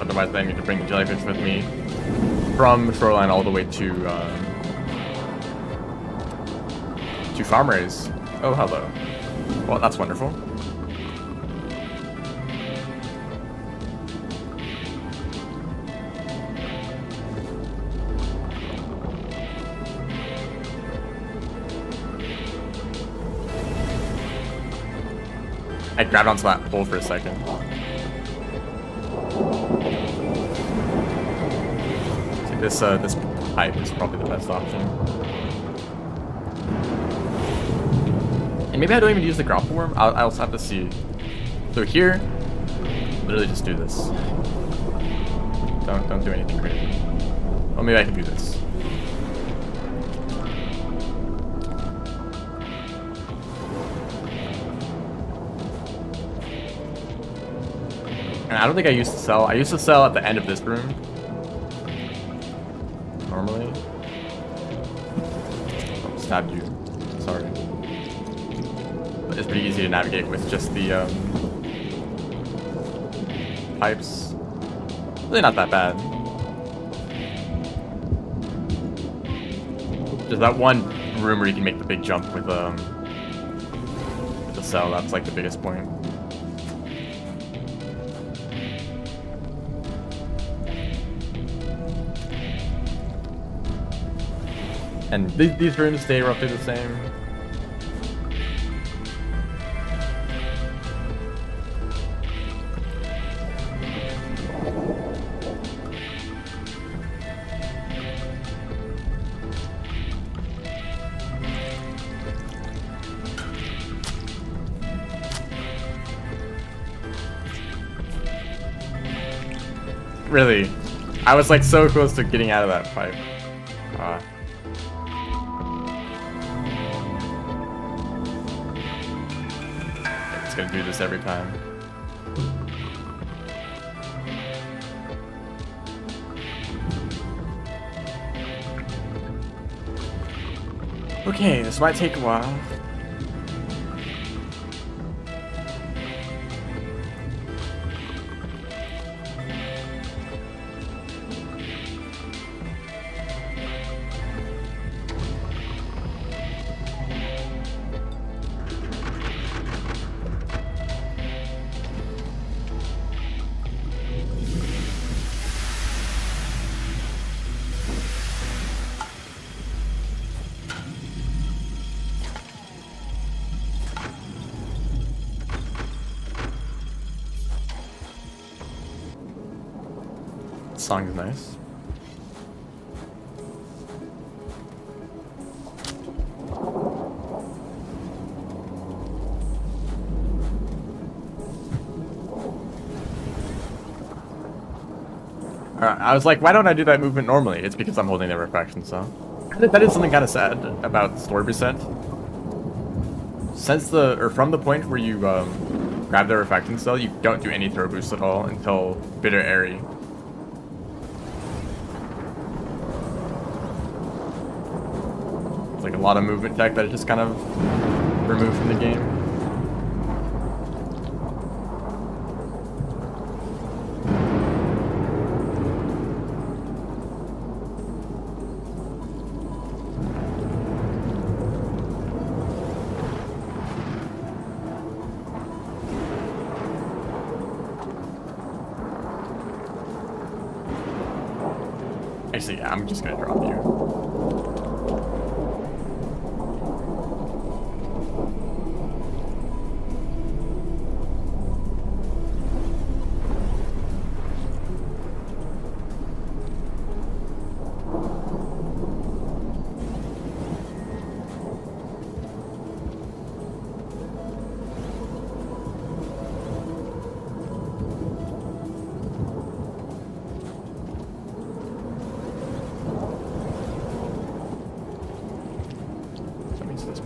Otherwise, I need to bring the jellyfish with me from shoreline all the way to farm raise. Oh, hello. Well, that's wonderful. I grabbed onto that pole for a second. This pipe is probably the best option. And maybe I don't even use the grapple worm. I'll also have to see. So here, literally just do this. Don't do anything crazy. Oh, maybe I can do this. And I don't think I used to sell. I used to sell at the end of this room. Normally. Oh, stabbed you. Sorry. But it's pretty easy to navigate with just the pipes. Really not that bad. There's that one room where you can make the big jump with the cell. That's like the biggest point. And these rooms stay roughly the same. Really, I was like so close to getting out of that pipe. It's gonna do this every time. Okay, this might take a while. Song is nice. Alright, I was like, why don't I do that movement normally? It's because I'm holding the refraction cell. That is something kind of sad about story percent. From the point where you grab the refraction cell, you don't do any throw boost at all until Bitter Airy. Like a lot of movement tech that is just kind of removed from the game. Actually, yeah, I'm just gonna drop you.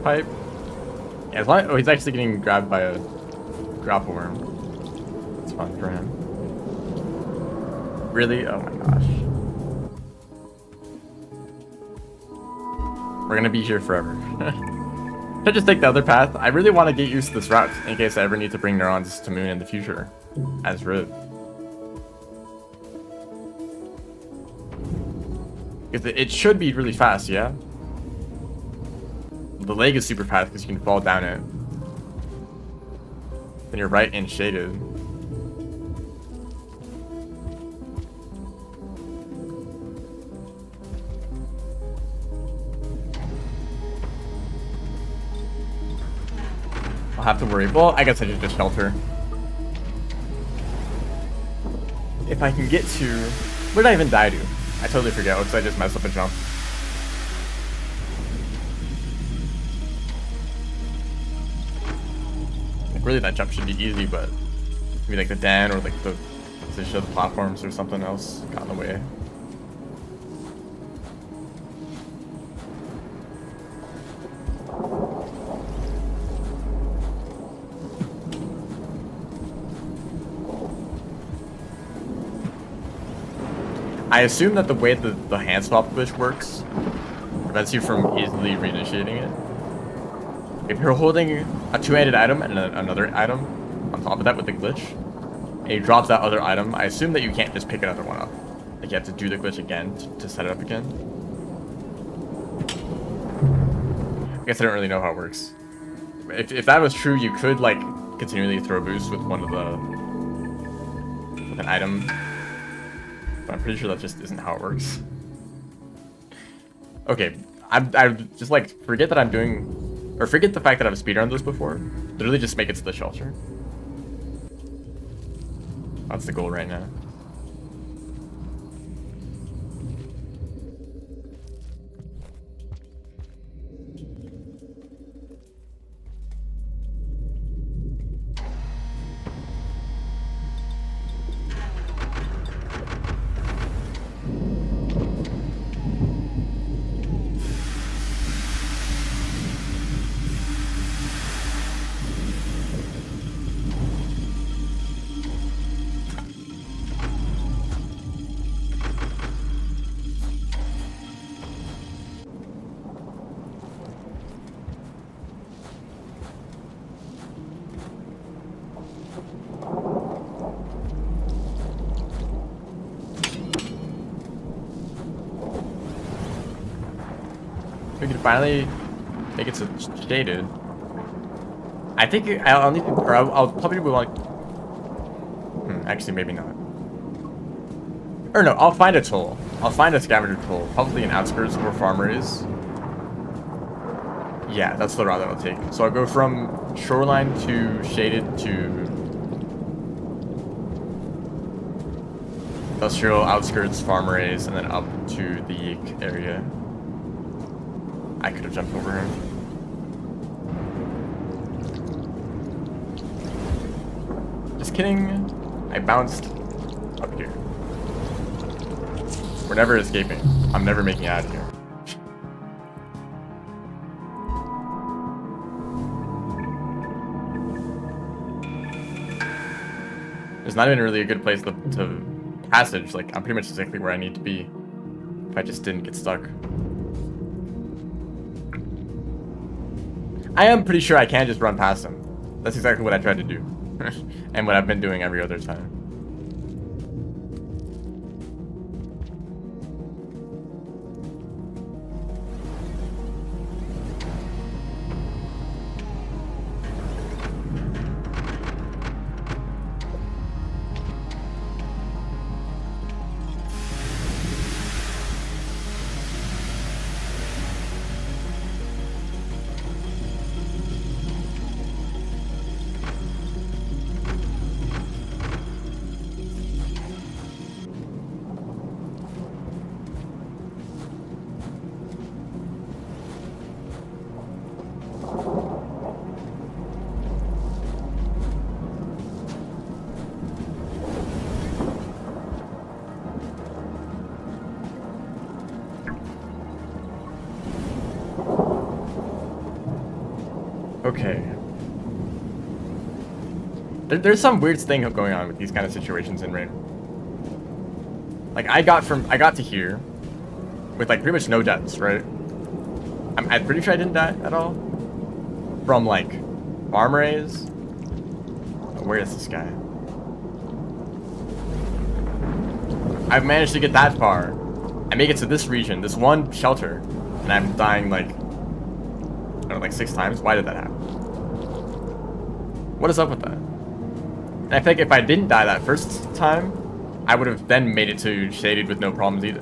pipe. Yeah, as long oh, he's actually getting grabbed by a grapple worm. It's fun for him. Really? Oh my gosh. We're gonna be here forever. Should I just take the other path? I really want to get used to this route in case I ever need to bring neurons to Moon in the future as Riv. It should be really fast, yeah? The leg is super fast because you can fall down it. Then you're right and shaded. I'll have to worry. Well, I guess I should just shelter. If I can get to... Where did I even die to? I totally forget because I just messed up a jump. Like, really, that jump should be easy, but maybe like the den or like the position of the platforms or something else got in the way. I assume that the way the hand swap glitch works prevents you from easily reinitiating it. If you're holding a two-handed item and another item on top of that with the glitch, and you drop that other item, I assume that you can't just pick another one up. Like you have to do the glitch again to set it up again. I guess I don't really know how it works. If that was true, you could like continually throw boosts with one of with an item. But I'm pretty sure that just isn't how it works. Okay, I just like forget that I'm doing, or forget the fact that I've speedrun this before. Literally just make it to the shelter. That's the goal right now. We can finally make it so shaded. I think I'll need to, or I'll probably want. Actually, maybe not. Or no, I'll find a toll. I'll find a scavenger toll, probably in outskirts where farmer is. Yeah, that's the route that I'll take. So I'll go from shoreline to shaded to industrial outskirts, farmer is, and then up to the area. I could have jumped over him. Just kidding. I bounced up here. We're never escaping. I'm never making it out of here. There's not even really a good place to passage. Like, I'm pretty much exactly where I need to be if I just didn't get stuck. I am pretty sure I can just run past him. That's exactly what I tried to do. And what I've been doing every other time. Okay. There's some weird thing going on with these kind of situations in Rain. Like I got to here with like pretty much no deaths, right? I'm pretty sure I didn't die at all from like farm rays. Where is this guy? I've managed to get that far. I make it to this region, this one shelter, and I'm dying like, I don't know, like 6 times. Why did that happen? What is up with that? And I think if I didn't die that first time, I would have then made it to Shaded with no problems either.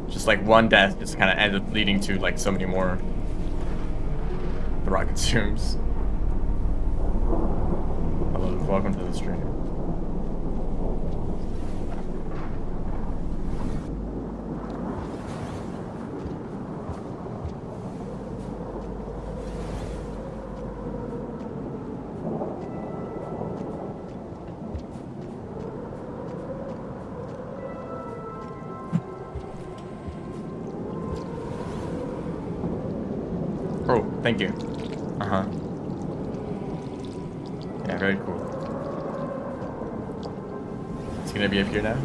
Just like one death just kind of ended up leading to like so many more. The rock consumes. Hello, welcome to the stream. Oh, thank you. Uh-huh. Yeah, very cool. It's gonna be up here now?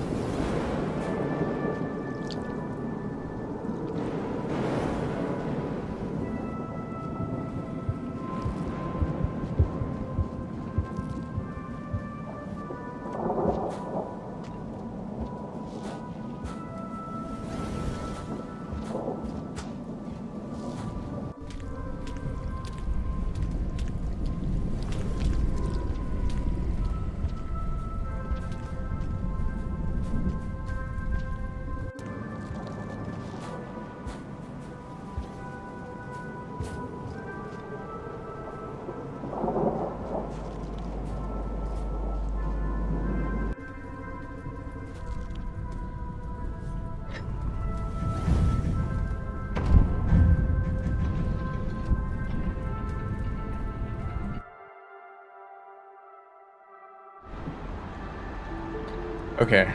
Okay.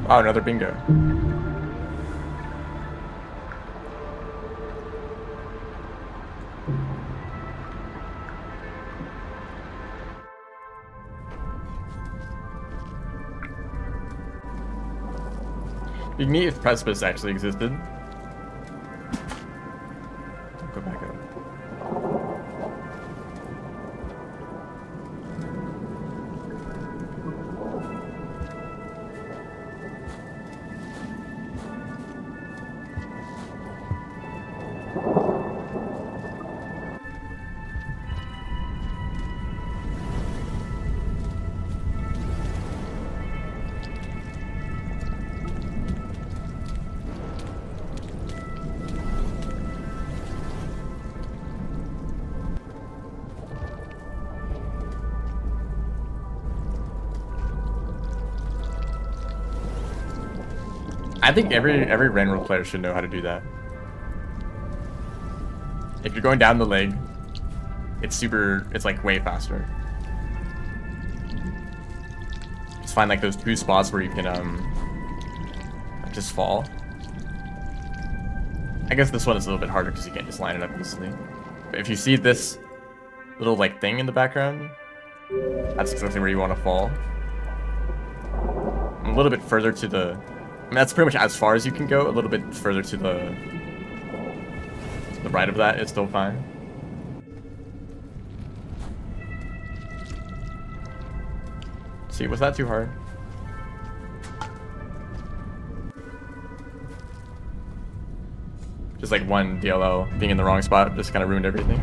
Wow, another bingo. It'd be neat if Precipice actually existed. Go back up. I think every Rain World player should know how to do that. If you're going down the leg, it's like way faster. Just find like those 2 spots where you can just fall. I guess this one is a little bit harder because you can't just line it up easily. But if you see this little like thing in the background, that's exactly where you want to fall. A little bit further to the, I mean, that's pretty much as far as you can go. A little bit further to the right of that is still fine. See, was that too hard? Just like one DLL being in the wrong spot just kind of ruined everything.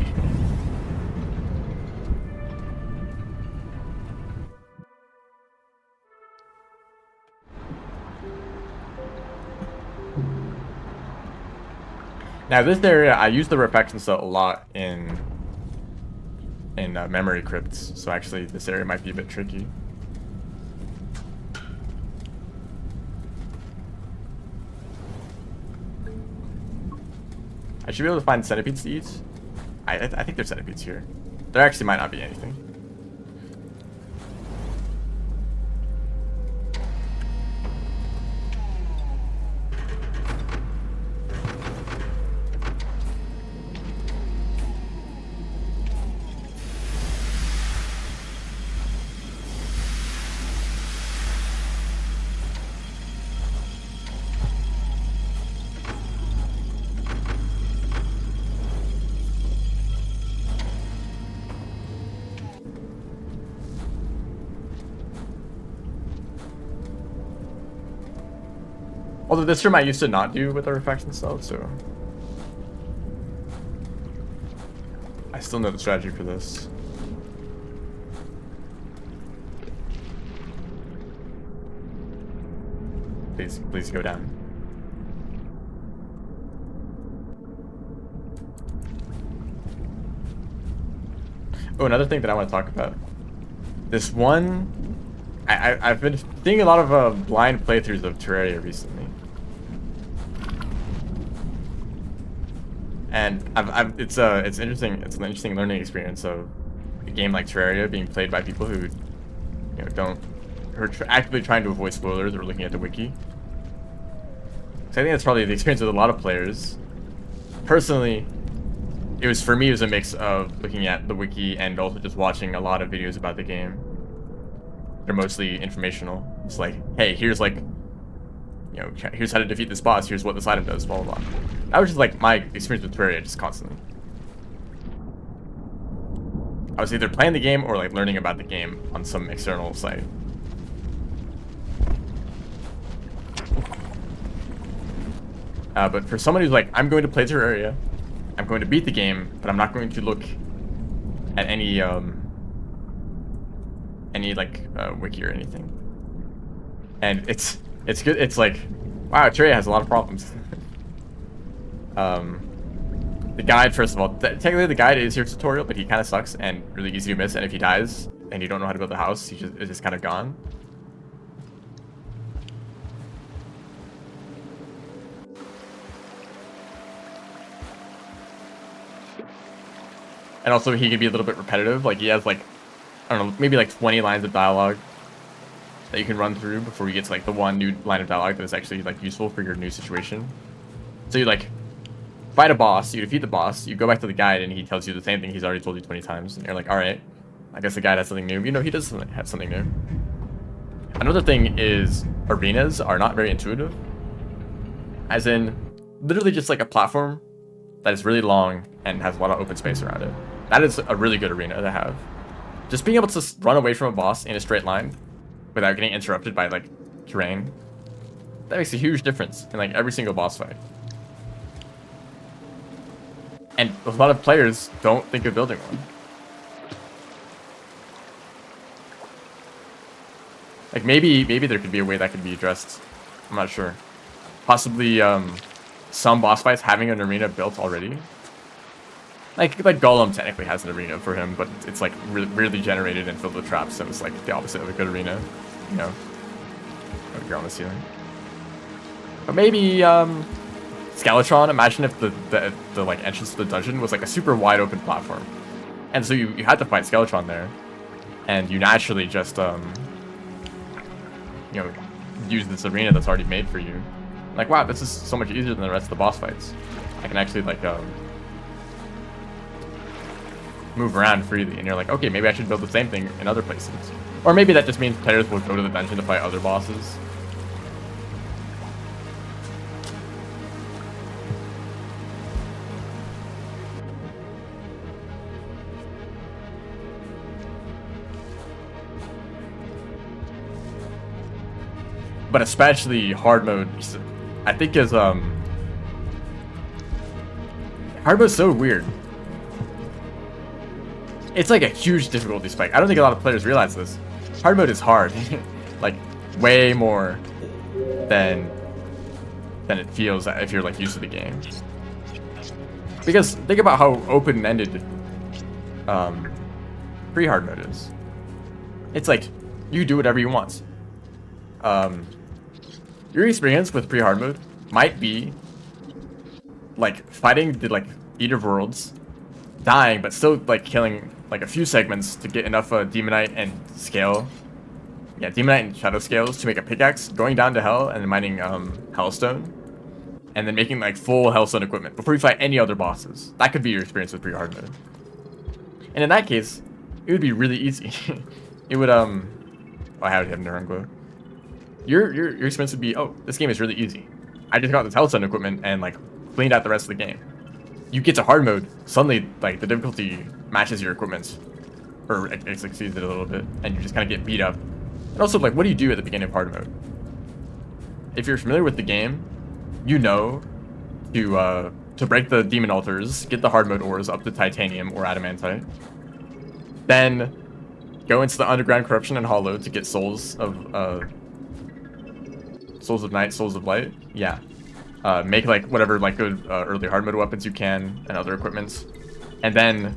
Now this area, I use the reflection set a lot in memory crypts, so actually this area might be a bit tricky. I should be able to find centipedes to eat. I think there's centipedes here. There actually might not be anything. Although this room I used to not do with artifacts and stuff, so I still know the strategy for this. Please go down. Oh, another thing that I want to talk about. This one, I've been seeing a lot of blind playthroughs of Terraria recently, and it's interesting. It's an interesting learning experience of a game like Terraria being played by people who, who are actively trying to avoid spoilers or looking at the wiki. So I think that's probably the experience with a lot of players. Personally, for me, it was a mix of looking at the wiki and also just watching a lot of videos about the game. They're mostly informational. It's like, hey, here's like, here's how to defeat this boss, here's what this item does, blah, blah, blah. That was just like my experience with Terraria, just constantly. I was either playing the game or like learning about the game on some external site. But for someone who's like, I'm going to play Terraria, I'm going to beat the game, but I'm not going to look at any wiki or anything. And it's good. It's like, wow, Terraria has a lot of problems. The guide, first of all, technically the guide is your tutorial, but he kind of sucks and really easy to miss. And if he dies and you don't know how to build the house, it's just kind of gone. And also he can be a little bit repetitive. Like he has like, I don't know, maybe like 20 lines of dialogue that you can run through before you get to like the one new line of dialogue that is actually like useful for your new situation. So you like fight a boss, you defeat the boss, you go back to the guide and he tells you the same thing he's already told you 20 times. And you're like, all right, I guess the guide has something new. He does have something new. Another thing is arenas are not very intuitive. As in, literally just like a platform that is really long and has a lot of open space around it. That is a really good arena to have. Just being able to run away from a boss in a straight line without getting interrupted by like terrain, that makes a huge difference in like every single boss fight. And a lot of players don't think of building one. Like maybe there could be a way that could be addressed. I'm not sure. Possibly some boss fights having an arena built already. Like Golem technically has an arena for him, but it's like weirdly generated and filled with traps, so it's like the opposite of a good arena. You're on the ceiling. But maybe Skeletron. Imagine if the like entrance to the dungeon was like a super wide open platform, and so you had to fight Skeletron there, and you naturally just use this arena that's already made for you. Like, wow, this is so much easier than the rest of the boss fights. I can actually like move around freely, and you're like, okay, maybe I should build the same thing in other places. Or maybe that just means players will go to the dungeon to fight other bosses. But especially hard mode, I think is hard mode's so weird. It's like a huge difficulty spike. I don't think a lot of players realize this. Hard mode is hard, like way more than it feels if you're like used to the game. Because think about how open-ended pre-hard mode is. It's like you do whatever you want. Your experience with pre-hard mode might be like fighting the like Eater of Worlds, dying but still like killing like a few segments to get enough Demonite and scale. Yeah, Demonite and Shadow scales to make a pickaxe, going down to Hell and mining Hellstone, and then making like full Hellstone equipment before you fight any other bosses. That could be your experience with pre-hard mode. And in that case, it would be really easy. It would oh, I have Neuron Glow. Your experience would be, oh, this game is really easy. I just got this Hellstone equipment and like cleaned out the rest of the game. You get to hard mode, suddenly like the difficulty matches your equipment, or it exceeds it a little bit, and you just kind of get beat up. And also, like, what do you do at the beginning of hard mode? if you're familiar with the game, you know to break the demon altars, get the hard mode ores up to titanium or adamantite, then go into the underground corruption and hollow to get souls of night, souls of light. Yeah. Make like whatever like good early hard mode weapons you can and other equipments, and then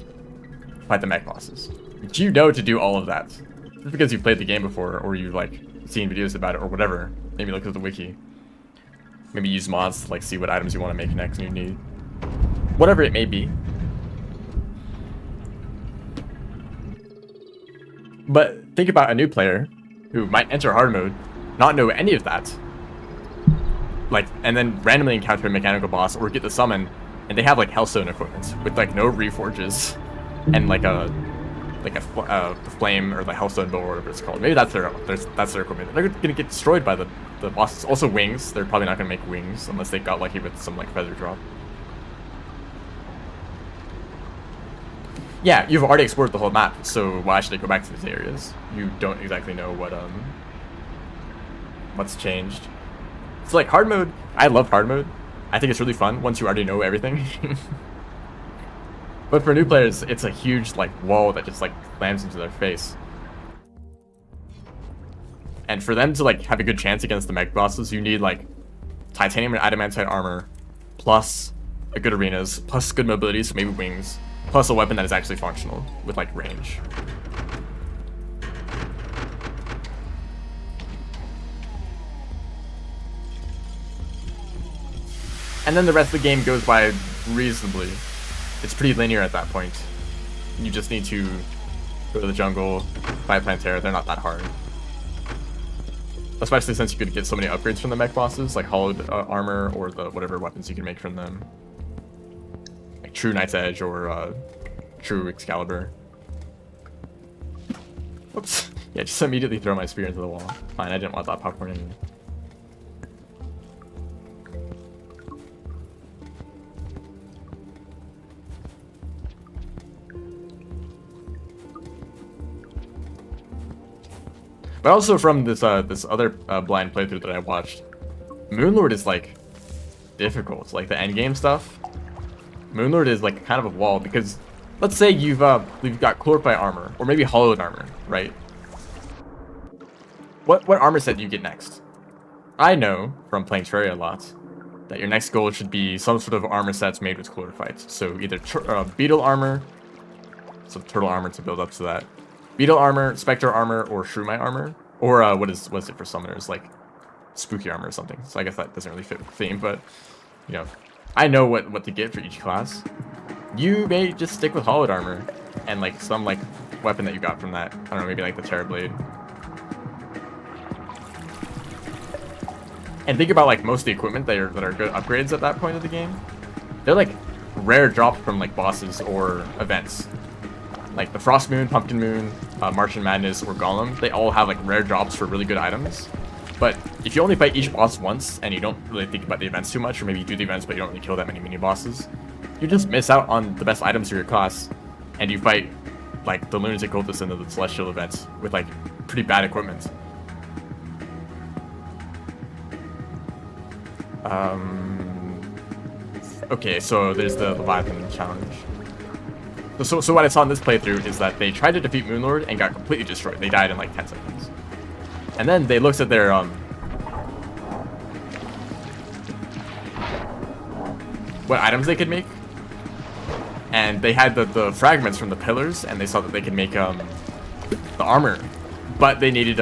fight the mech bosses. But you know to do all of that just because you played the game before, or you've like seen videos about it or whatever. Maybe look at the wiki. Maybe use mods to like see what items you want to make next and you need. Whatever it may be. But think about a new player who might enter hard mode, not know any of that, like, and then randomly encounter a mechanical boss or get the summon, and they have like Hellstone equipment with like no reforges and like a flame or the Hellstone bow or whatever it's called. Maybe that's their equipment. They're gonna get destroyed by the bosses. Also wings. They're probably not gonna make wings unless they got lucky with some like feather drop. Yeah, you've already explored the whole map, so why should I go back to these areas? You don't exactly know what's changed. So like hard mode, I love hard mode. I think it's really fun once you already know everything. But for new players, it's a huge like wall that just like slams into their face. And for them to like have a good chance against the mech bosses, you need like titanium and adamantite armor, plus a good arenas, plus good mobility, so maybe wings, plus a weapon that is actually functional with like range. And then the rest of the game goes by reasonably. It's pretty linear at that point. You just need to go to the jungle, fight Plantera. They're not that hard. Especially since you could get so many upgrades from the mech bosses, like hollowed armor or the whatever weapons you can make from them. Like true Knight's Edge or true Excalibur. Whoops. Yeah, just immediately throw my spear into the wall. Fine, I didn't want that popcorn anyway. But also from this this other blind playthrough that I watched, Moonlord is like difficult. Like the end game stuff, Moonlord is like kind of a wall because let's say you've got Chlorpite armor or maybe hollowed armor, right? What armor set do you get next? I know from playing Terraria a lot that your next goal should be some sort of armor sets made with Chlorpite. So either beetle armor, some turtle armor to build up to that. Beetle armor, Spectre armor, or Shrumite armor, or what is it for summoners, like spooky armor or something. So I guess that doesn't really fit the theme, but you know, I know what to get for each class. You may just stick with hollowed armor and like some like weapon that you got from that. I don't know, maybe like the Terra Blade. And think about like most of the equipment that are good upgrades at that point of the game. They're like rare drops from like bosses or events. Like the Frost Moon, Pumpkin Moon, Martian Madness, or Golem, they all have like rare drops for really good items. But if you only fight each boss once and you don't really think about the events too much, or maybe you do the events but you don't really kill that many mini bosses, you just miss out on the best items for your class, and you fight like the Lunatic Cultists into the Celestial events with like pretty bad equipment. Okay, so there's the Leviathan challenge. So what I saw in this playthrough is that they tried to defeat Moonlord and got completely destroyed. They died in like 10 seconds. And then they looked at their what items they could make. And they had the fragments from the pillars, and they saw that they could make the armor. But they needed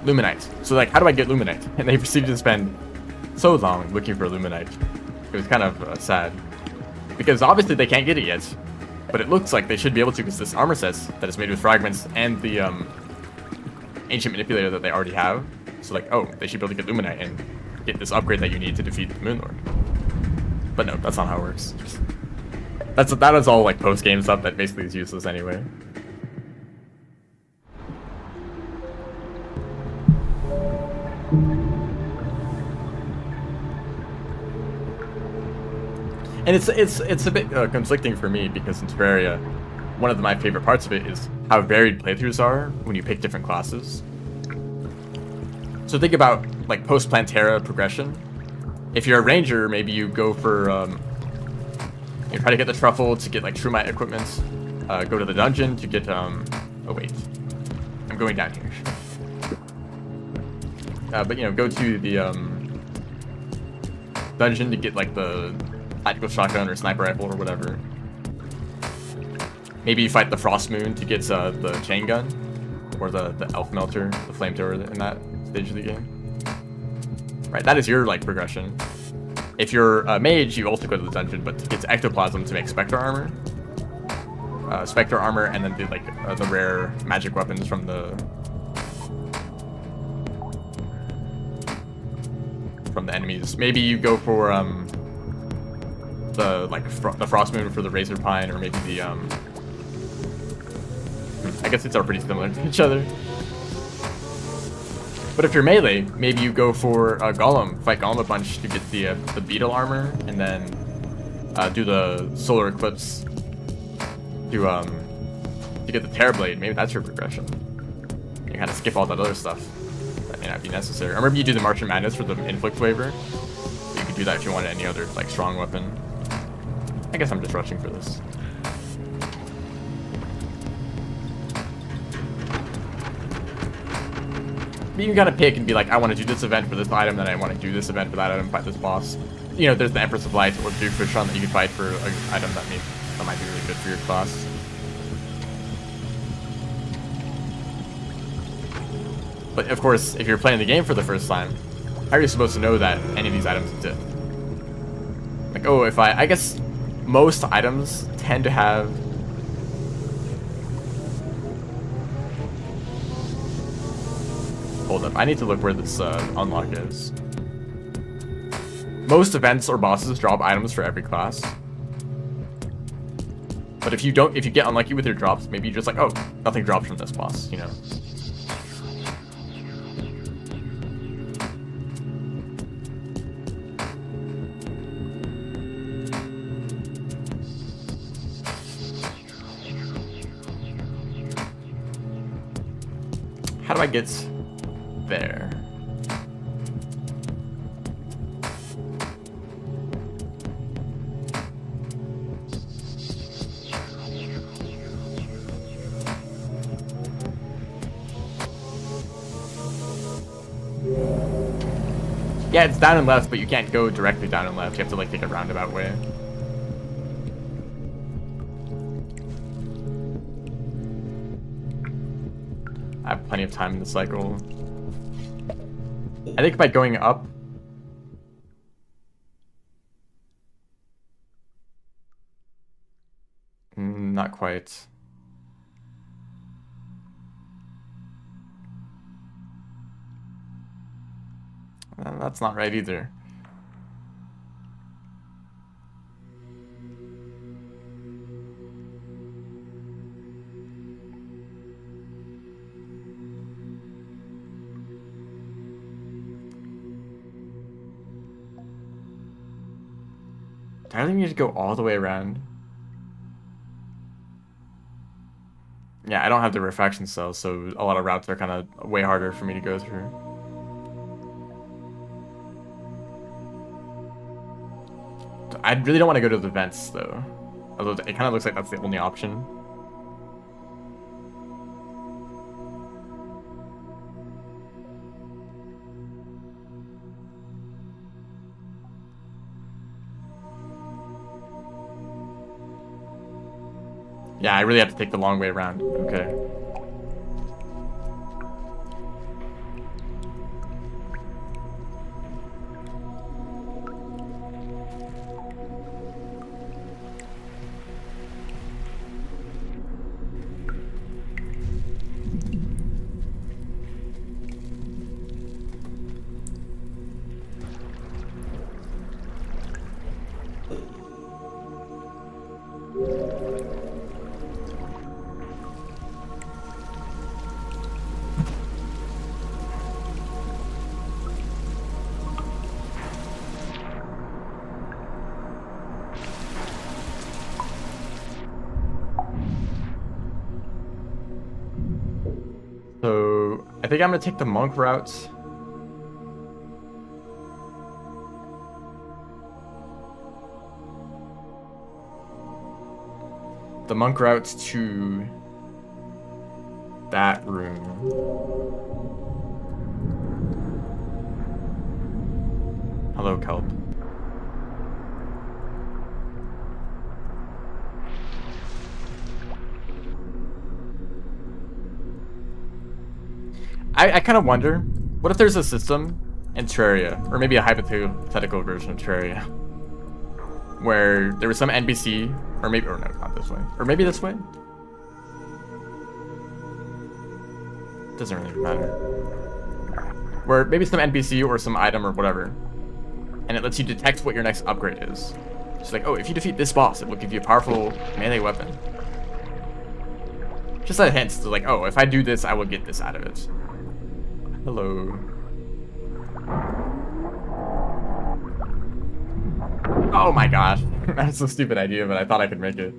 Luminite. So like, how do I get Luminite? And they proceeded to spend so long looking for Luminite. It was kind of sad. Because obviously they can't get it yet, but it looks like they should be able to because this armor set that is made with fragments and the ancient manipulator that they already have. So like, oh, they should be able to get Luminite and get this upgrade that you need to defeat the Moonlord. But no, that's not how it works. That is all like post-game stuff that basically is useless anyway. And it's a bit conflicting for me because in Terraria, one of my favorite parts of it is how varied playthroughs are when you pick different classes. So think about like post Plantera progression. If you're a ranger, maybe you go for you try to get the truffle to get like Trumite equipment. Go to the dungeon to get oh wait, I'm going down here. But you know, go to the dungeon to get like the tactical shotgun or sniper rifle or whatever. Maybe you fight the Frost Moon to get the chain gun or the elf melter, the flamethrower in that stage of the game. Right, that is your like progression. If you're a mage, you also go to the dungeon, but to get to ectoplasm to make spectre armor. Spectre armor, and then do like the rare magic weapons from the enemies. Maybe you go for the Frost Moon for the Razor Pine, or maybe the I guess it's all pretty similar to each other. But if you're melee, maybe you go for a Golem, fight Golem a bunch to get the Beetle armor, and then do the Solar Eclipse to get the Terrorblade. Maybe that's your progression. You kind of skip all that other stuff that may not be necessary. Or maybe you do the March of Madness for the Inflict waiver. You could do that if you wanted any other like strong weapon. I guess I'm just rushing for this. You can kind of pick and be like, I want to do this event for this item, then I want to do this event for that item, fight this boss. You know, there's the Empress of Light or Duke Fishon that you can fight for an item that might be really good for your class. But of course, if you're playing the game for the first time, how are you supposed to know that any of these items exist? Like, oh, I guess most items tend to have hold up, I need to look where this unlock is. Most events or bosses drop items for every class. But if you get unlucky with your drops, maybe you're just like, oh, nothing drops from this boss, you know. How do I get there? Yeah, it's down and left, but you can't go directly down and left. You have to like take a roundabout way. I have plenty of time in the cycle. I think by going up, not quite. That's not right either. Do I really need to go all the way around? Yeah, I don't have the refraction cells, so a lot of routes are kind of way harder for me to go through. I really don't want to go to the vents, though. Although it kind of looks like that's the only option. Yeah, I really have to take the long way around. Okay. So I think I'm gonna take the monk route the monk route to that room. Hello, Kelp. I kind of wonder, what if there's a system in Terraria, or maybe a hypothetical version of Terraria, where there was some NPC, or maybe, or no, not this way, or maybe this way? Doesn't really matter. Where maybe some NPC or some item or whatever, and it lets you detect what your next upgrade is. It's like, oh, if you defeat this boss, it will give you a powerful melee weapon. Just a hint to like, oh, if I do this, I will get this out of it. Hello. Oh my gosh. That's a stupid idea, but I thought I could make it.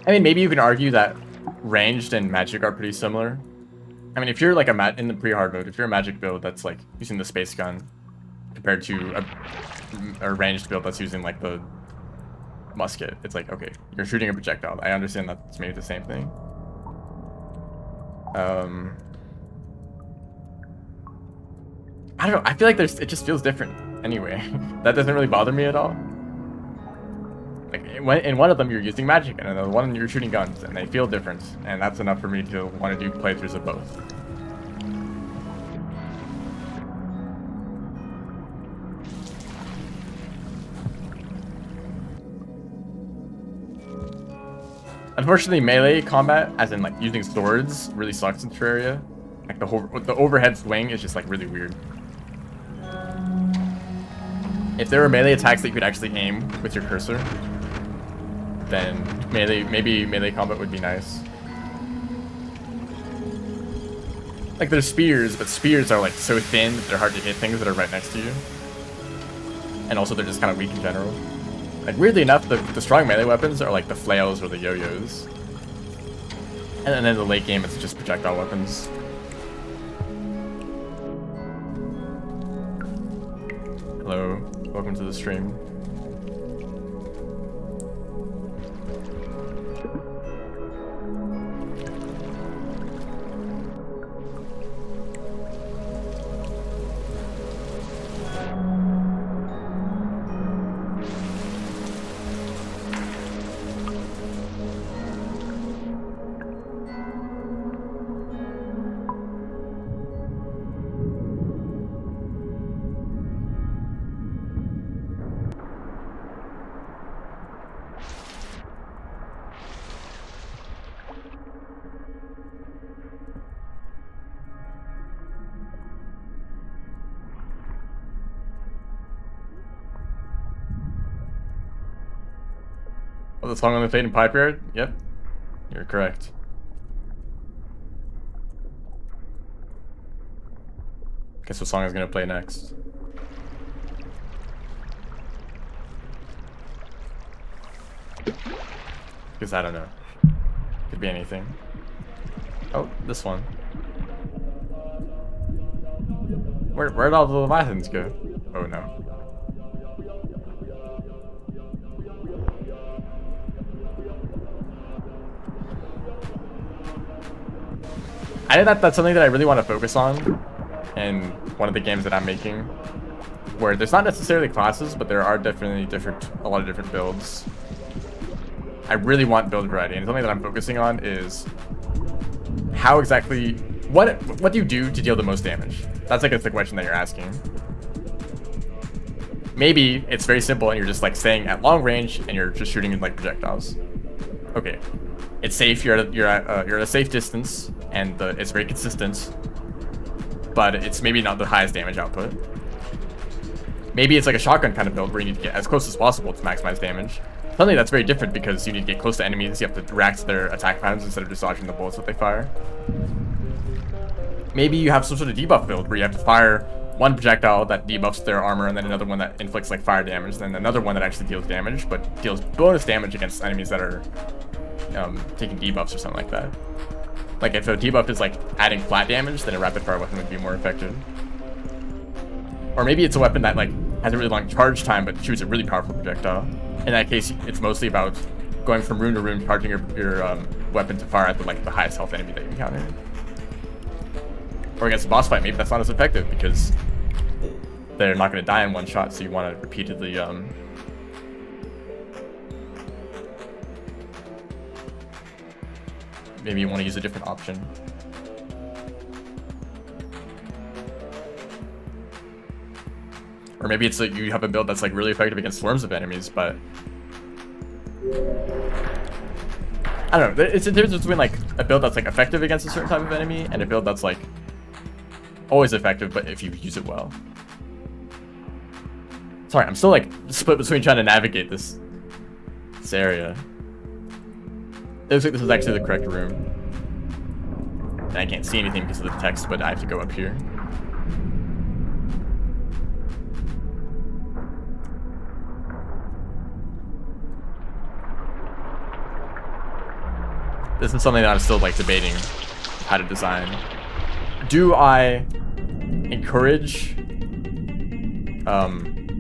I mean, maybe you can argue that ranged and magic are pretty similar. I mean, if you're like in the pre-hard mode, if you're a magic build that's like using the space gun compared to a ranged build that's using like the musket, it's like, okay, you're shooting a projectile. I understand that's maybe the same thing. I don't know. I feel like it just feels different anyway. That doesn't really bother me at all. Like in one of them you're using magic, and in the one you're shooting guns, and they feel different, and that's enough for me to want to do playthroughs of both. Unfortunately, melee combat, as in like using swords, really sucks in Terraria. Like the overhead swing is just like really weird. If there were melee attacks that you could actually aim with your cursor, then maybe melee combat would be nice. Like there's spears, but spears are like so thin that they're hard to hit things that are right next to you. And also they're just kind of weak in general. Like weirdly enough, the strong melee weapons are like the flails or the yo-yos. And then in the late game it's just projectile weapons. Hello, welcome to the stream. Oh, the song on the Fade and Pipe Yard? Yep, you're correct. Guess what song is gonna play next? Because I don't know. Could be anything. Oh, this one. Where'd all the Leviathans go? Oh no. I think that's something that I really want to focus on in one of the games that I'm making, where there's not necessarily classes, but there are definitely a lot of different builds. I really want build variety, and something that I'm focusing on is how exactly, what do you do to deal the most damage? That's like the question that you're asking. Maybe it's very simple and you're just like staying at long range and you're just shooting like projectiles. Okay, it's safe, you're at a safe distance, and it's very consistent, but it's maybe not the highest damage output. Maybe it's like a shotgun kind of build where you need to get as close as possible to maximize damage. Suddenly that's very different because you need to get close to enemies, you have to react to their attack patterns instead of just dodging the bullets that they fire. Maybe you have some sort of debuff build where you have to fire one projectile that debuffs their armor, and then another one that inflicts like fire damage, and then another one that actually deals damage, but deals bonus damage against enemies that are taking debuffs or something like that. Like if a debuff is like adding flat damage, then a rapid fire weapon would be more effective. Or maybe it's a weapon that like has a really long charge time but shoots a really powerful projectile. In that case, it's mostly about going from room to room, charging your weapon to fire at the highest health enemy that you encounter. Or against a boss fight, maybe that's not as effective because they're not going to die in one shot, so you want to repeatedly maybe you want to use a different option. Or maybe it's like you have a build that's like really effective against swarms of enemies, but I don't know. It's a difference between like a build that's like effective against a certain type of enemy and a build that's like always effective, but if you use it well. Sorry, I'm still like split between trying to navigate this area. It looks like this is actually the correct room. And I can't see anything because of the text, but I have to go up here. This is something that I'm still like debating how to design. Do I encourage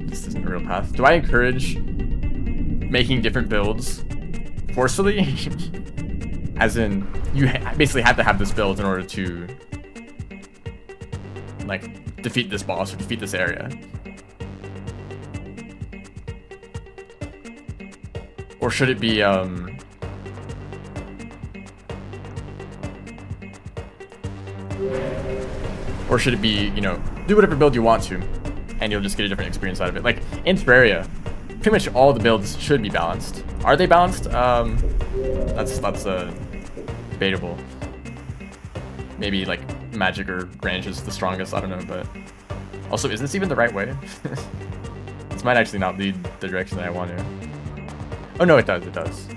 this isn't a real path. Do I encourage making different builds forcefully? As in, you basically have to have this build in order to like defeat this boss or defeat this area. Or should it be or should it be, you know, do whatever build you want to, and you'll just get a different experience out of it. Like, in Terraria, pretty much all the builds should be balanced. Are they balanced? That's debatable. Maybe, like, magic or range is the strongest, I don't know, but... Also, is this even the right way? This might actually not lead the direction that I want to. Oh, no, it does, it does.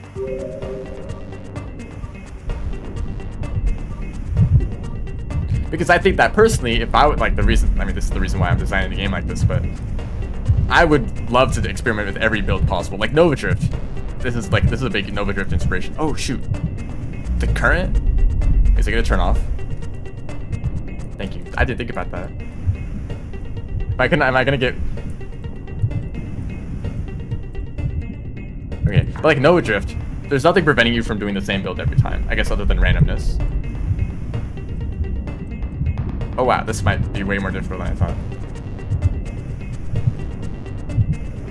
Because I think that personally, if I would like this is the reason why I'm designing the game like this, but I would love to experiment with every build possible. Like Nova Drift. This is a big Nova Drift inspiration. Oh shoot. The current? Is it gonna turn off? Thank you. I didn't think about that. Am I gonna get okay, but like Nova Drift, there's nothing preventing you from doing the same build every time, I guess, other than randomness. Oh wow, this might be way more difficult than I thought.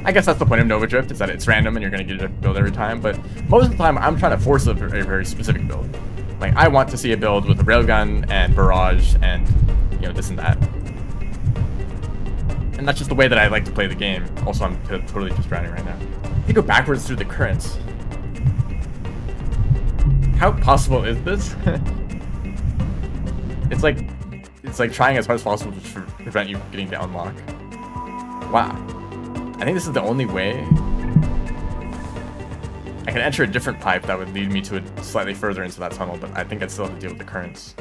I guess that's the point of Nova Drift, is that it's random and you're going to get a different build every time, but most of the time I'm trying to force a very specific build. Like, I want to see a build with a railgun and barrage and, you know, this and that. And that's just the way that I like to play the game. Also, I'm totally just drowning right now. You go backwards through the currents. How possible is this? It's like trying as hard as possible to prevent you getting to unlock. Wow. I think this is the only way. I can enter a different pipe that would lead me to it slightly further into that tunnel, but I think I'd still have to deal with the currents.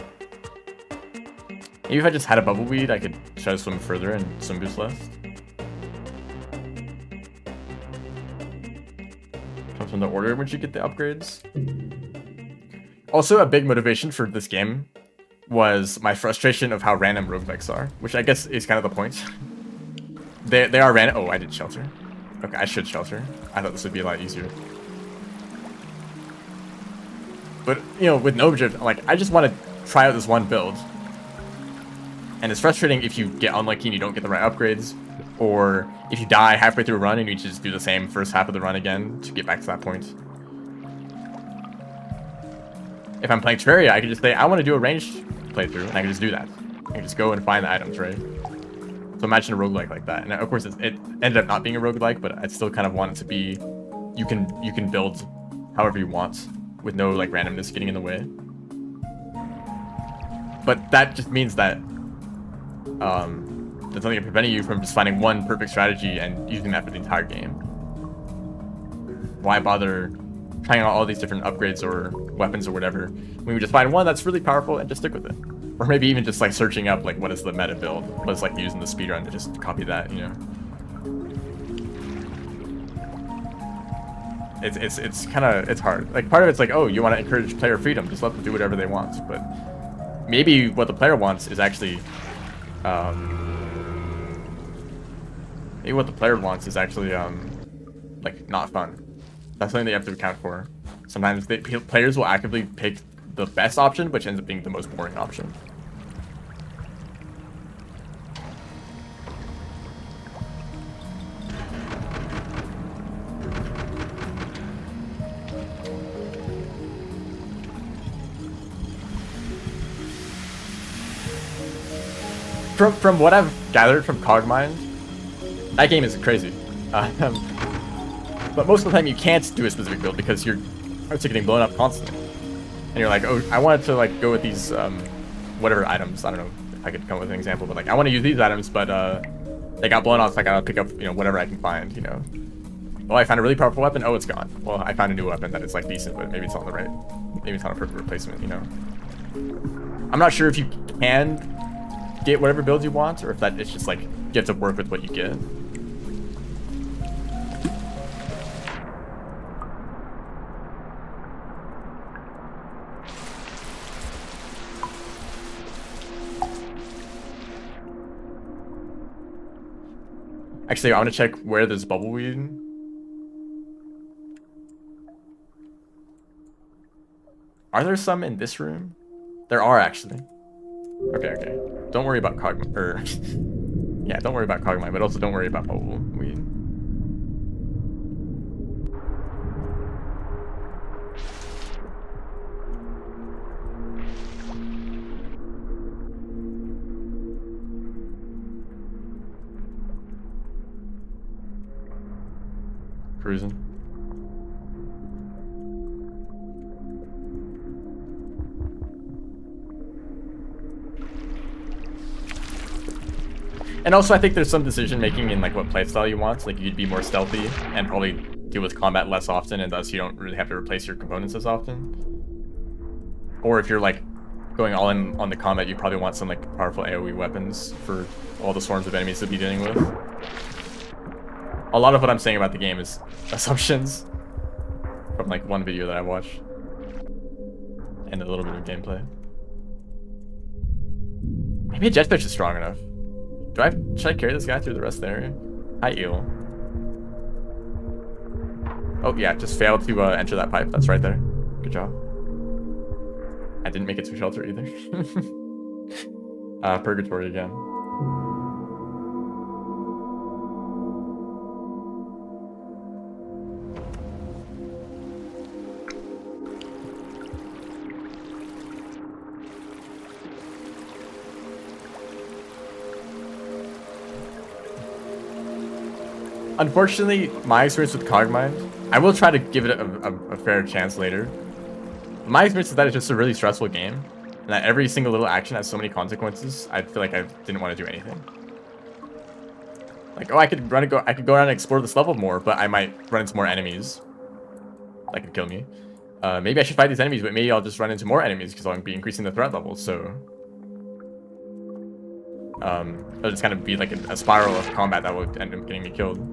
Maybe if I just had a bubble weed, I could try to swim further and swim boost left. Comes from the order in which you get the upgrades. Also, a big motivation for this game was my frustration of how random roguelikes are, which I guess is kind of the point. They are random. Oh, I did shelter. Okay, I should shelter. I thought this would be a lot easier. But, you know, with Nova Drift, like, I just want to try out this one build. And it's frustrating if you get unlucky and you don't get the right upgrades, or if you die halfway through a run and you just do the same first half of the run again to get back to that point. If I'm playing Terraria, I can just say, I want to do a ranged playthrough, and I can just do that. I can just go and find the items, right? So imagine a roguelike like that. And of course, it ended up not being a roguelike, but I still kind of want it to be, you can build however you want with no like randomness getting in the way. But that just means that there's nothing preventing you from just finding one perfect strategy and using that for the entire game. Why bother trying out all these different upgrades or weapons or whatever when we just find one that's really powerful and just stick with it? Or maybe even just like searching up like what is the meta build, what is like using the speedrun to just copy that, you know? It's kind of, it's hard. Like part of it's like, oh, you want to encourage player freedom, just let them do whatever they want. But maybe what the player wants is actually, maybe what the player wants is actually like not fun. That's something that you have to account for. Sometimes players will actively pick the best option, which ends up being the most boring option. From what I've gathered from Cogmind, that game is crazy. But most of the time you can't do a specific build because you're getting blown up constantly. And you're like, oh, I wanted to like go with these whatever items. I don't know if I could come up with an example, but like I want to use these items, but they got blown off, so I gotta pick up, you know, whatever I can find, you know. Oh, I found a really powerful weapon. Oh, it's gone. Well, I found a new weapon that is like decent, but maybe it's not the right, maybe it's not a perfect replacement, you know. I'm not sure if you can get whatever builds you want, or if that it's just like you have to work with what you get. Actually, I want to check where there's bubbleweed. Are there some in this room? There are actually. Okay. Don't worry about yeah, don't worry about Cogmind, but also don't worry about bubbleweed. Cruising. And also, I think there's some decision making in like what playstyle you want. Like you'd be more stealthy and probably deal with combat less often, and thus you don't really have to replace your components as often. Or if you're like going all in on the combat, you probably want some like powerful AoE weapons for all the swarms of enemies to be dealing with. A lot of what I'm saying about the game is assumptions from like one video that I watched and a little bit of gameplay. Maybe a jet fish is strong enough. Should I carry this guy through the rest of the area? Hi, eel. Oh yeah, just failed to enter that pipe. That's right there. Good job. I didn't make it to shelter either. Purgatory again. Unfortunately, my experience with Cogmind, I will try to give it a fair chance later. My experience is that it's just a really stressful game, and that every single little action has so many consequences. I feel like I didn't want to do anything. Like, oh, I could go around and explore this level more, but I might run into more enemies that could kill me. Maybe I should fight these enemies, but maybe I'll just run into more enemies because I'll be increasing the threat level. So it'll just kind of be like a spiral of combat that will end up getting me killed.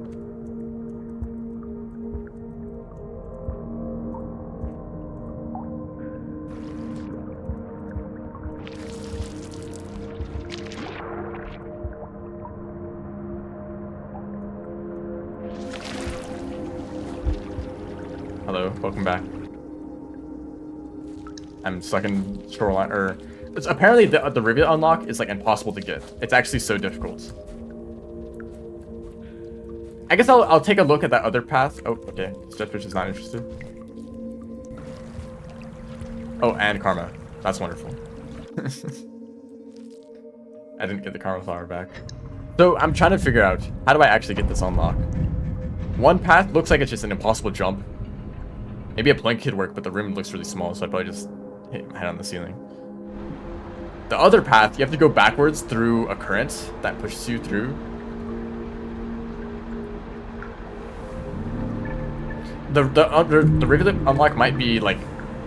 Hello, welcome back. I'm stuck in shoreline, or it's apparently the Rivulet unlock is like impossible to get. It's actually so difficult. I guess I'll take a look at that other path. Oh, okay. Jetfish is not interested. Oh, and Karma. That's wonderful. I didn't get the Karma flower back. So I'm trying to figure out, how do I actually get this unlock? One path looks like it's just an impossible jump. Maybe a plank could work, but the room looks really small, so I'd probably just hit my head on the ceiling. The other path, you have to go backwards through a current that pushes you through. The Rivulet unlock might be like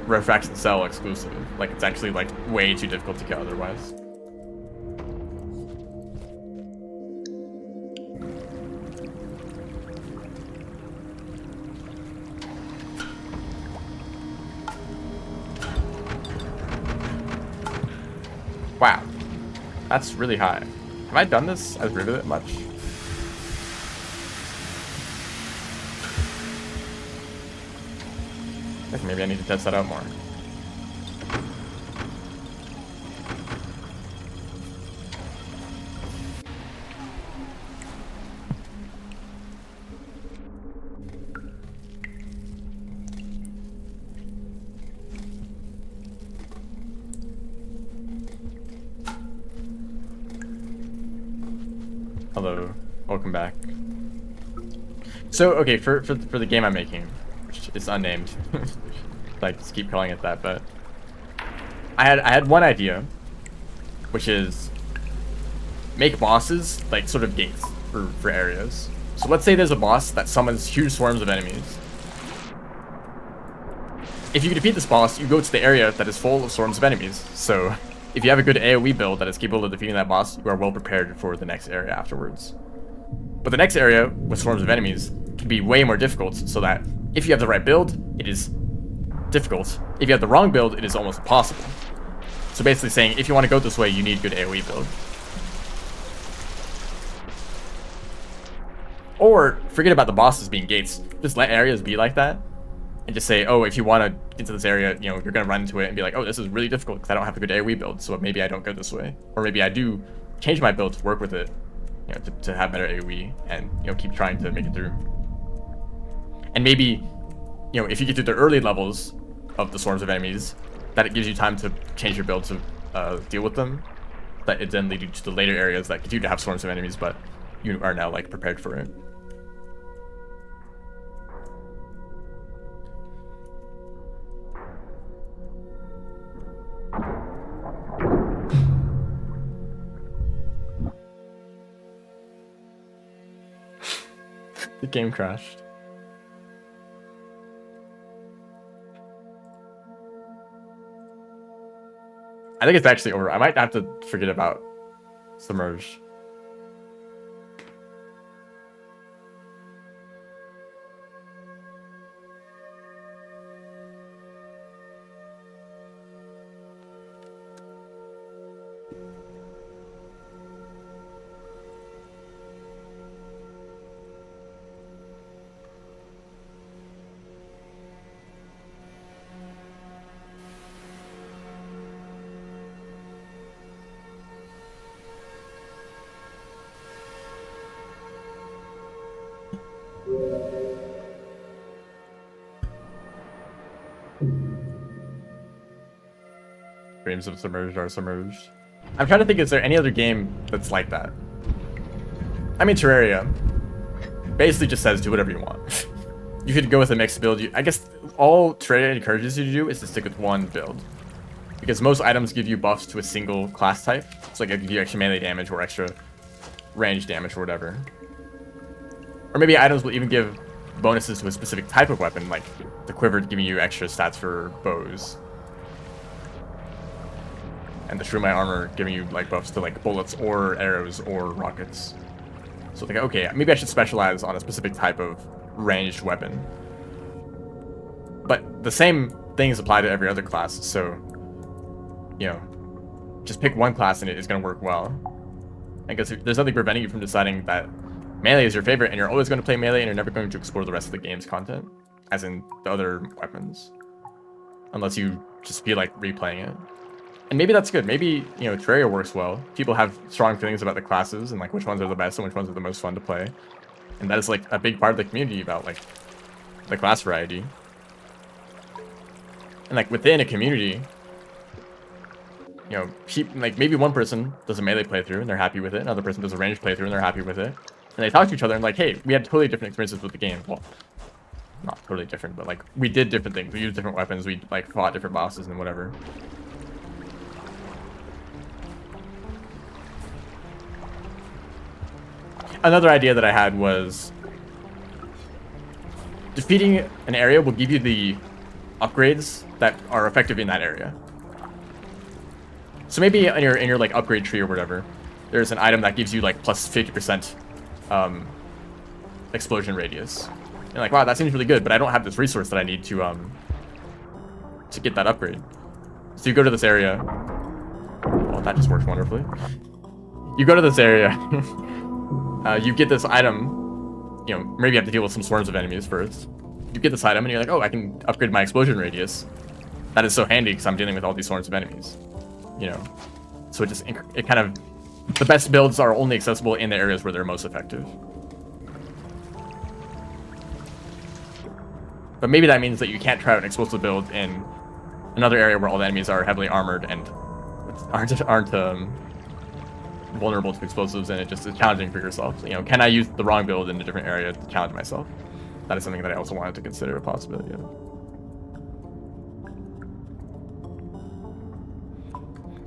Refraction Cell exclusive. Like it's actually like way too difficult to get otherwise. Wow, that's really high. Have I done this as Rivulet much? I think maybe I need to test that out more. Hello, welcome back. So, okay, for the game I'm making, which is unnamed, like just keep calling it that, but I had one idea, which is make bosses like sort of gates for areas. So let's say there's a boss that summons huge swarms of enemies. If you defeat this boss, you go to the area that is full of swarms of enemies. So if you have a good AoE build that is capable of defeating that boss, you are well prepared for the next area afterwards. But the next area with swarms of enemies can be way more difficult, so that if you have the right build, it is difficult. If you have the wrong build, it is almost impossible. So basically saying, if you want to go this way, you need good AoE build. Or forget about the bosses being gates. Just let areas be like that. And just say, oh, if you want to get into this area, you know, you're going to run into it and be like, oh, this is really difficult because I don't have a good AoE build, so maybe I don't go this way. Or maybe I do change my build to work with it, you know, to have better AoE and, you know, keep trying to make it through. And maybe, you know, if you get through the early levels of the swarms of enemies, that it gives you time to change your build to deal with them. That it then leads you to the later areas that continue to have swarms of enemies, but you are now, like, prepared for it. The game crashed. I think it's actually over. I might have to forget about Submerge. Dreams of Submerged are submerged. I'm trying to think, is there any other game that's like that? I mean, Terraria basically just says do whatever you want. You could go with a mixed build. I guess all Terraria encourages you to do is to stick with one build. Because most items give you buffs to a single class type. So like, it give you extra melee damage or extra range damage or whatever. Or maybe items will even give bonuses to a specific type of weapon, like the quiver giving you extra stats for bows. And the Shroomite armor giving you like buffs to like bullets or arrows or rockets. So think, okay, maybe I should specialize on a specific type of ranged weapon. But the same things apply to every other class, so, you know, just pick one class and it is going to work well. I guess there's nothing preventing you from deciding that melee is your favorite and you're always going to play melee and you're never going to explore the rest of the game's content, as in the other weapons. Unless you just feel like replaying it. And maybe that's good. Maybe, you know, Terraria works well. People have strong feelings about the classes and like which ones are the best and which ones are the most fun to play. And that is like a big part of the community about like the class variety. And like within a community, you know, like maybe one person does a melee playthrough and they're happy with it. Another person does a ranged playthrough and they're happy with it. And they talk to each other and like, hey, we had totally different experiences with the game. Well, not totally different, but like we did different things. We used different weapons. We like fought different bosses and whatever. Another idea that I had was defeating an area will give you the upgrades that are effective in that area. So maybe in your like upgrade tree or whatever, there's an item that gives you like plus 50% explosion radius. You're like, wow, that seems really good, but I don't have this resource that I need to get that upgrade. So you go to this area. Well, that just works wonderfully. You go to this area. You get this item. You know, maybe you have to deal with some swarms of enemies first. You get this item and you're like, oh, I can upgrade my explosion radius. That is so handy because I'm dealing with all these swarms of enemies. You know, so it kind of, the best builds are only accessible in the areas where they're most effective. But maybe that means that you can't try out an explosive build in another area where all the enemies are heavily armored and aren't vulnerable to explosives, and it just is challenging for yourself. So, you know, can I use the wrong build in a different area to challenge myself? That is something that I also wanted to consider a possibility of.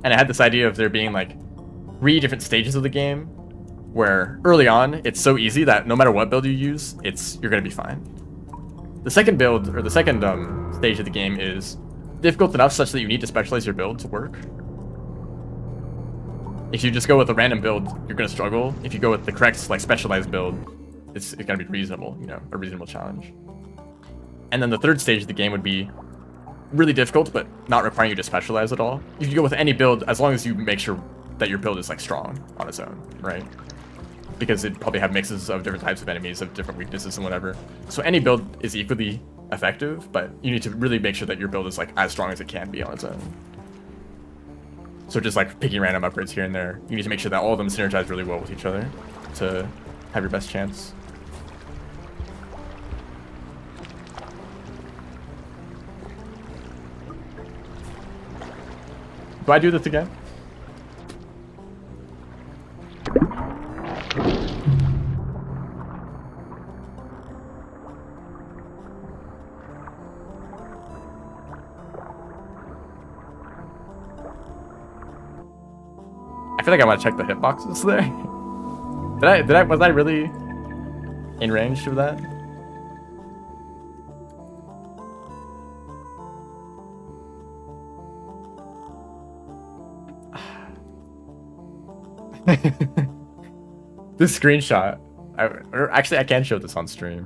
And I had this idea of there being like 3 different stages of the game where early on it's so easy that no matter what build you use, you're gonna be fine. The second build, or the second stage of the game, is difficult enough such that you need to specialize your build to work. If you just go with a random build, you're gonna struggle. If you go with the correct, like, specialized build, it's gonna be reasonable, you know, a reasonable challenge. And then the third stage of the game would be really difficult, but not requiring you to specialize at all. You can go with any build as long as you make sure that your build is like strong on its own, right? Because it'd probably have mixes of different types of enemies, of different weaknesses and whatever. So any build is equally effective, but you need to really make sure that your build is like as strong as it can be on its own. So just like picking random upgrades here and there, you need to make sure that all of them synergize really well with each other to have your best chance. Do I do this again? I feel like I want to check the hitboxes there. Was I really in range of that? This screenshot. Actually, I can show this on stream.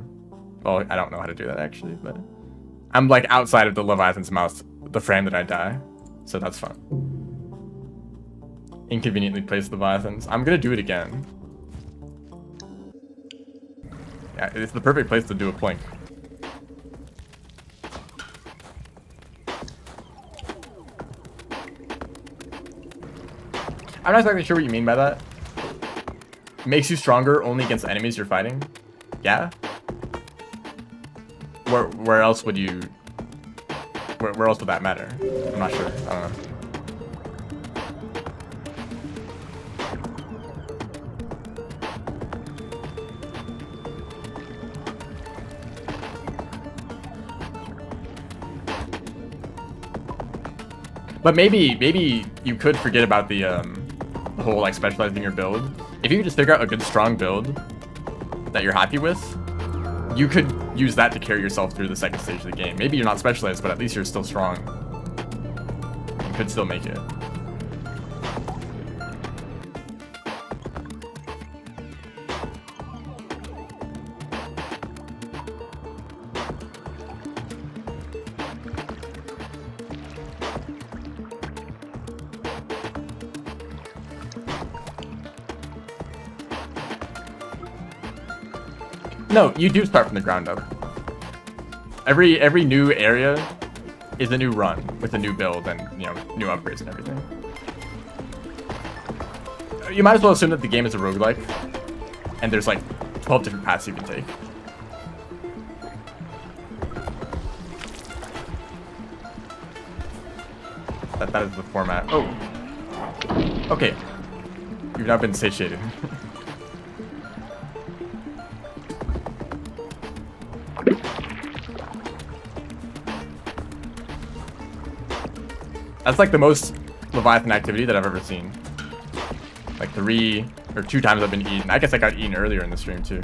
Well, I don't know how to do that actually, but I'm like outside of the Leviathan's mouth, the frame that I die, so that's fun. Inconveniently placed Leviathans. I'm gonna do it again. Yeah, it's the perfect place to do a plank. I'm not exactly sure what you mean by that. Makes you stronger only against enemies you're fighting? Yeah? Where else would you... Where else would that matter? I'm not sure. I don't know. But maybe you could forget about the whole like specializing your build. If you could just figure out a good strong build that you're happy with, you could use that to carry yourself through the second stage of the game. Maybe you're not specialized, but at least you're still strong. You could still make it. No, you do start from the ground up. Every new area is a new run with a new build and, you know, new upgrades and everything. You might as well assume that the game is a roguelike and there's like 12 different paths you can take. That is the format. Oh. Okay. You've now been satiated. That's like the most Leviathan activity that I've ever seen. Like 3 Or 2 times I've been eaten. I guess I got eaten earlier in the stream too.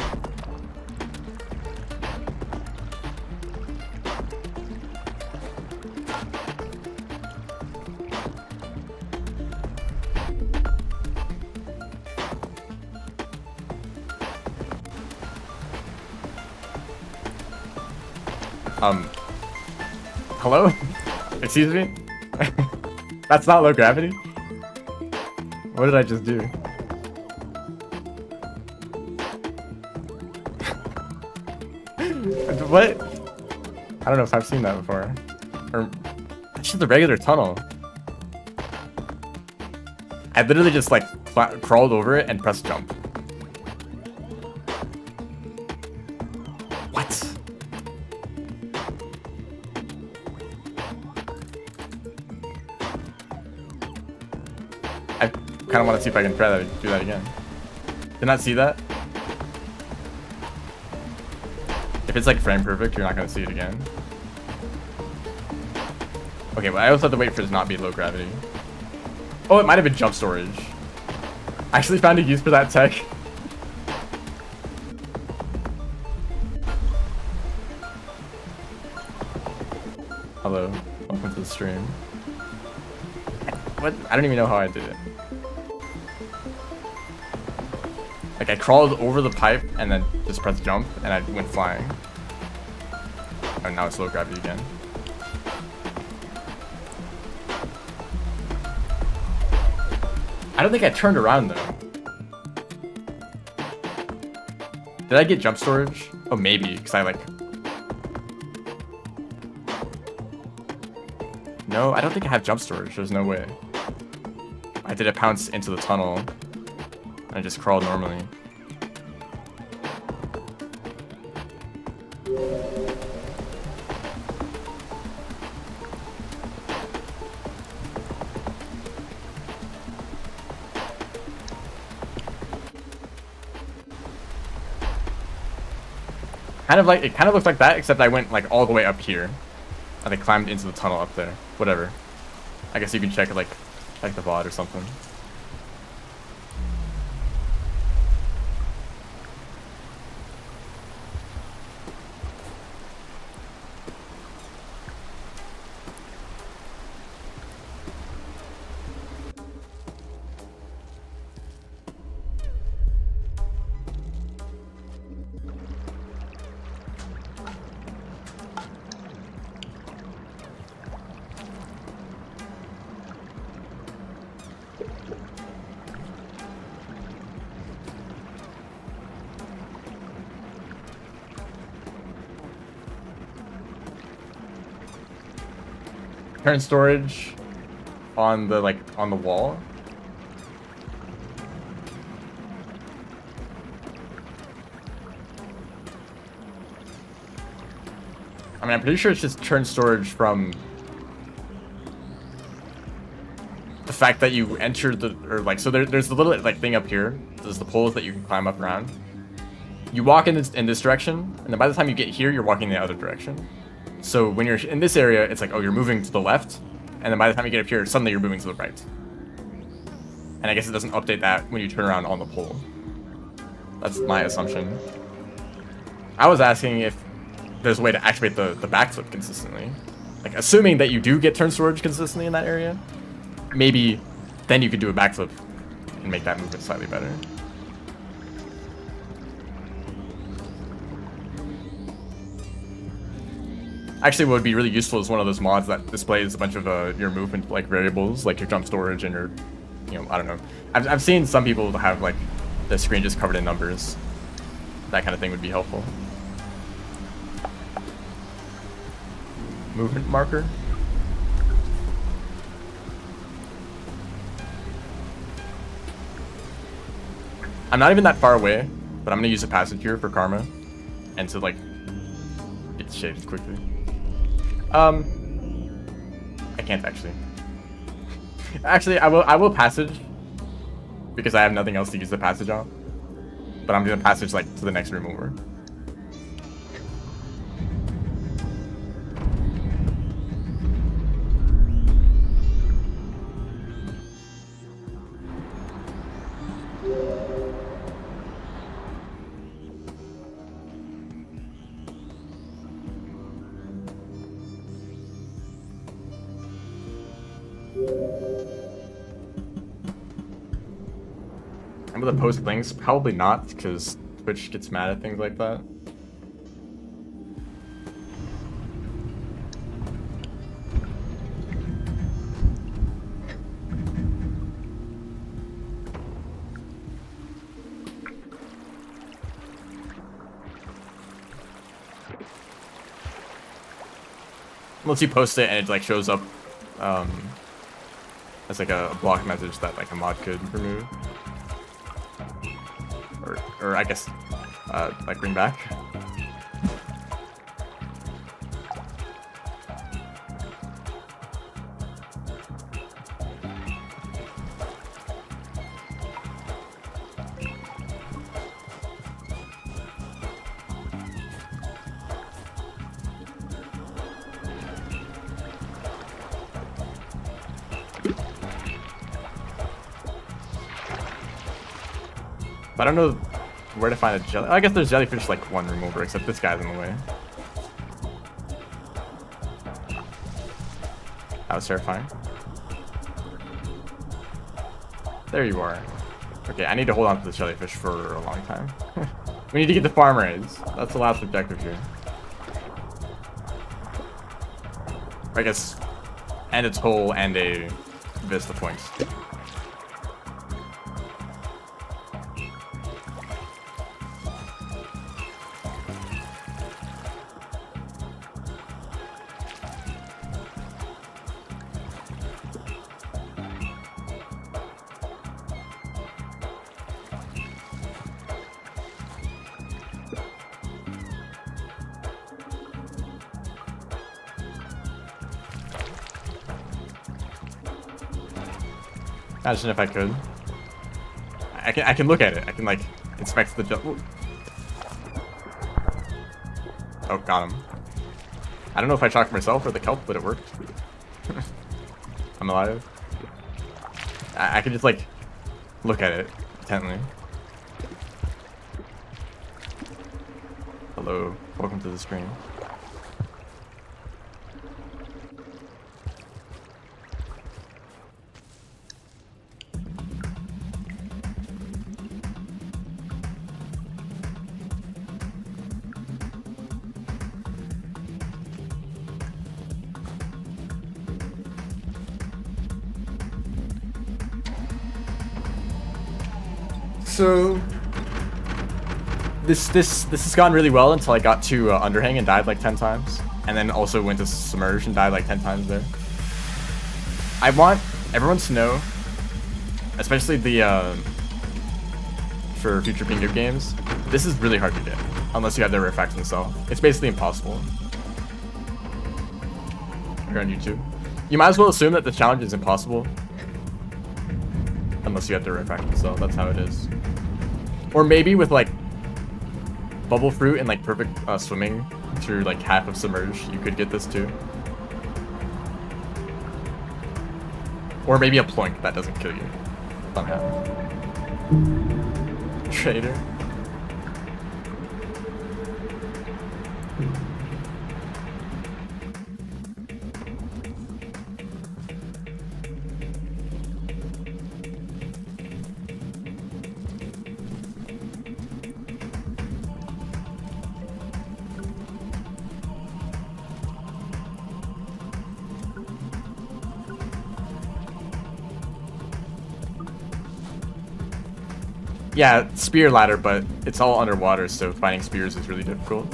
Hello? Excuse me? That's not low gravity? What did I just do? What? I don't know if I've seen that before. Or, that's just the regular tunnel. I literally just like crawled over it and pressed jump. What? I kind of want to see if I can try that, do that again. Did not see that? If it's like frame perfect, you're not going to see it again. Okay, but I also have to wait for it to not be low gravity. Oh, it might have been jump storage. I actually found a use for that tech. Hello, welcome to the stream. What? I don't even know how I did it. Like I crawled over the pipe and then just pressed jump and I went flying. And now it's low gravity again. I don't think I turned around though. Did I get jump storage? Oh, maybe, because I like... No, I don't think I have jump storage. There's no way. I did a pounce into the tunnel. And I just crawled normally. It kind of looks like that, except I went like all the way up here. And I climbed into the tunnel up there. Whatever. I guess you can check like the VOD or something. Turn storage on the on the wall. I mean, I'm pretty sure it's just turn storage from the fact that you enter the, or like, so there's the little like thing up here. There's the poles that you can climb up around. You walk in this direction, and then by the time you get here, you're walking the other direction. So when you're in this area, it's like, oh, you're moving to the left, and then by the time you get up here, suddenly you're moving to the right. And I guess it doesn't update that when you turn around on the pole. That's my assumption. I was asking if there's a way to activate the backflip consistently. Like, assuming that you do get turn storage consistently in that area, maybe then you could do a backflip and make that movement slightly better. Actually, what would be really useful is one of those mods that displays a bunch of your movement like variables, like your jump storage and your, I don't know. I've seen some people have like the screen just covered in numbers. That kind of thing would be helpful. Movement marker. I'm not even that far away, but I'm gonna use a passage here for karma, and to like get shaded quickly. I can't actually. Actually, I will passage because I have nothing else to use the passage on. But I'm gonna passage like to the next room over. And with the post links, probably not, because Twitch gets mad at things like that. Unless you post it and it like shows up as like a block message that like a mod could remove, or I guess like bring back. But I don't know where to find a jelly. I guess there's jellyfish like one room over, except this guy's in the way. That was terrifying. There you are. Okay, I need to hold on to the jellyfish for a long time. We need to get the farm raised. That's the last objective here. I guess, and its hole and a vista point. Imagine if I could. I can look at it. I can like inspect the jump. Oh, got him. I don't know if I shocked myself or the kelp, but it worked. I'm alive. I can just like look at it intently. Hello, welcome to the screen. So this has gone really well until I got to underhang and died like 10 times, and then also went to submerge and died like 10 times there. I want everyone to know, especially the for future bingo games, this is really hard to get unless you have the rare facts themselves. It's basically impossible. You're on YouTube. You might as well assume that the challenge is impossible unless you have the rare facts themselves. That's how it is. Or maybe with like bubble fruit and like perfect swimming through like half of submerge, you could get this too. Or maybe a ploink that doesn't kill you somehow. Trader. Yeah, spear ladder, but it's all underwater, so finding spears is really difficult.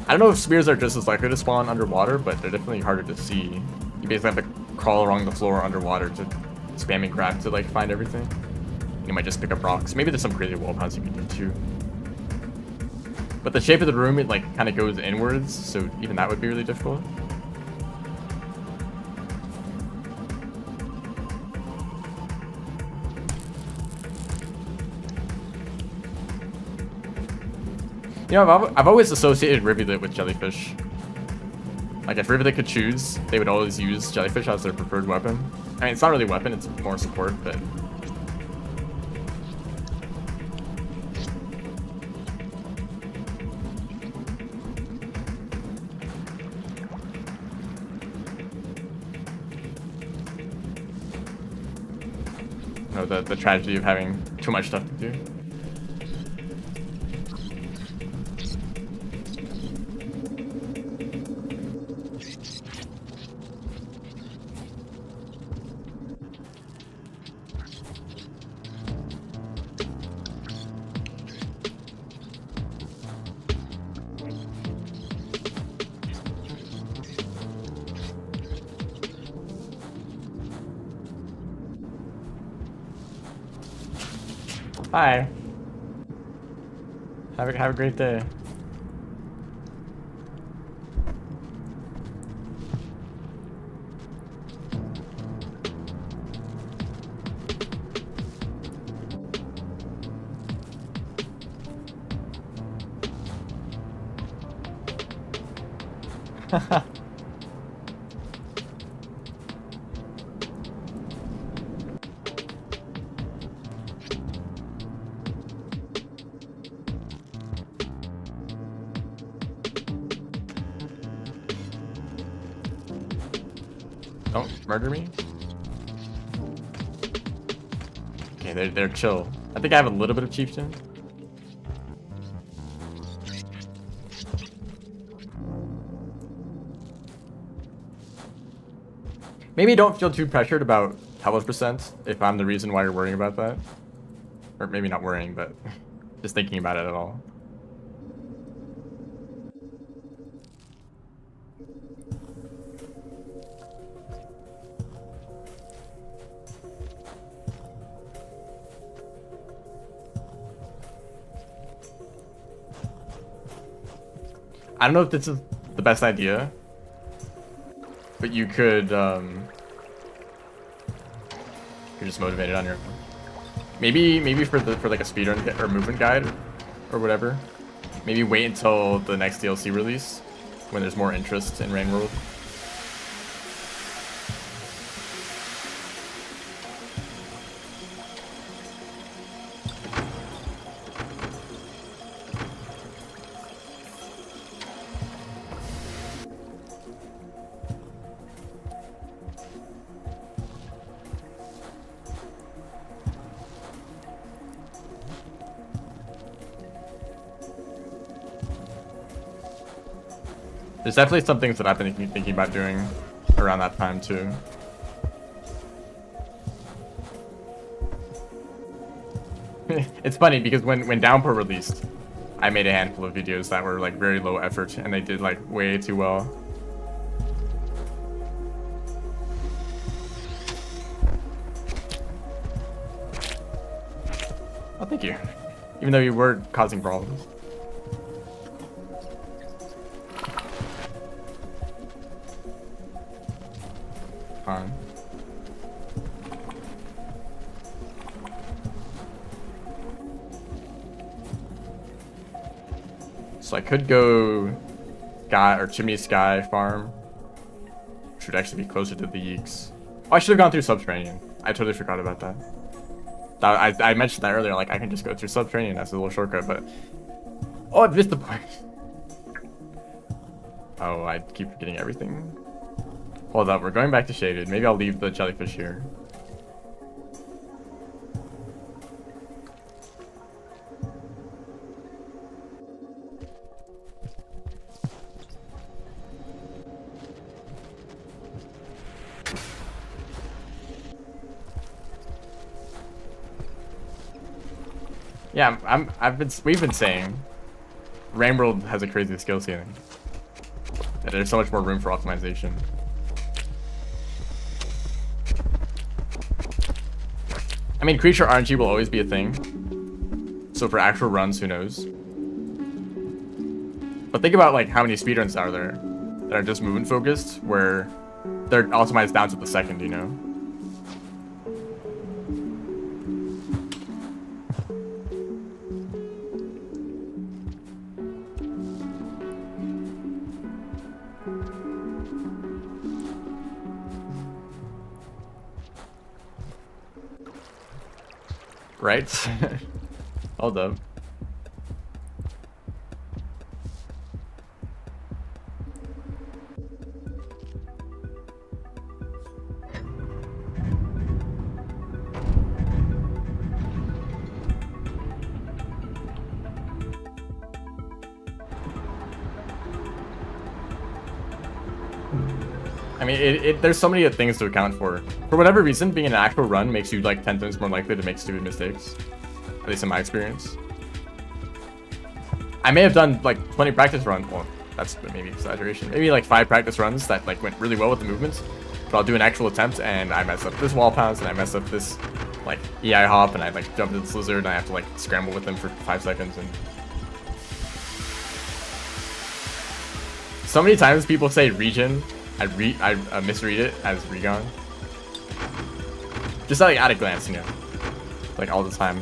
I don't know if spears are just as likely to spawn underwater, but they're definitely harder to see. You basically have to crawl along the floor underwater to spam and grab to like find everything. You might just pick up rocks. Maybe there's some crazy wall bounce you can do too. But the shape of the room, it like kind of goes inwards, so even that would be really difficult. You know, I've always associated Rivulet with jellyfish. Like, if Rivulet could choose, they would always use jellyfish as their preferred weapon. I mean, it's not really a weapon, it's more support, but... You know, the tragedy of having too much stuff to do. Hi. Have a great day. Don't murder me. Okay, they're chill. I think I have a little bit of chieftain. Maybe don't feel too pressured about health percent if I'm the reason why you're worrying about that. Or maybe not worrying, but just thinking about it at all. I don't know if this is the best idea, but you could, you're just motivated on your own. Maybe for like a speedrun or movement guide or whatever. Maybe wait until the next DLC release when there's more interest in Rain World. There's definitely some things that I've been thinking about doing around that time too. It's funny because when Downpour released, I made a handful of videos that were like very low effort and they did like way too well. Oh, thank you. Even though you were causing problems. On. So I could go Chimney Sky farm, which would actually be closer to the Yeeks. Oh, I should have gone through Subterranean. I totally forgot about that. I mentioned that earlier, like I can just go through Subterranean as a little shortcut, but oh, I missed the point. Oh, I keep forgetting everything. Hold up, we're going back to Shaded. Maybe I'll leave the jellyfish here. Yeah, we've been saying Rain World has a crazy skill ceiling. That there's so much more room for optimization. I mean, creature RNG will always be a thing. So for actual runs, who knows? But think about like how many speedruns are there that are just movement focused, where they're optimized down to the second, you know? Right? Hold up. mean, there's so many things to account for. For whatever reason, being an actual run makes you like 10 times more likely to make stupid mistakes. At least in my experience. I may have done like 20 practice runs. Well, that's maybe exaggeration. Maybe like 5 practice runs that like went really well with the movements. But I'll do an actual attempt and I mess up this wall pounce and I mess up this like EI hop and I like jump into this lizard and I have to like scramble with them for 5 seconds and so many times people say regen. I misread it as Regon. Just like at a glance, you know. Like all the time.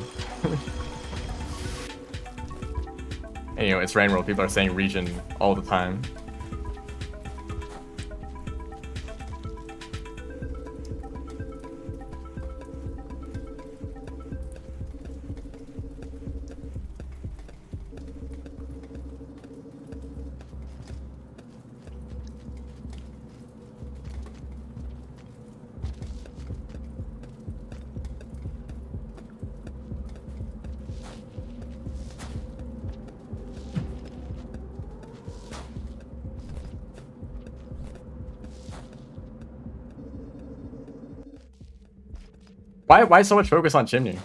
And, you know, it's Rain World. People are saying regen all the time. Why so much focus on chimney?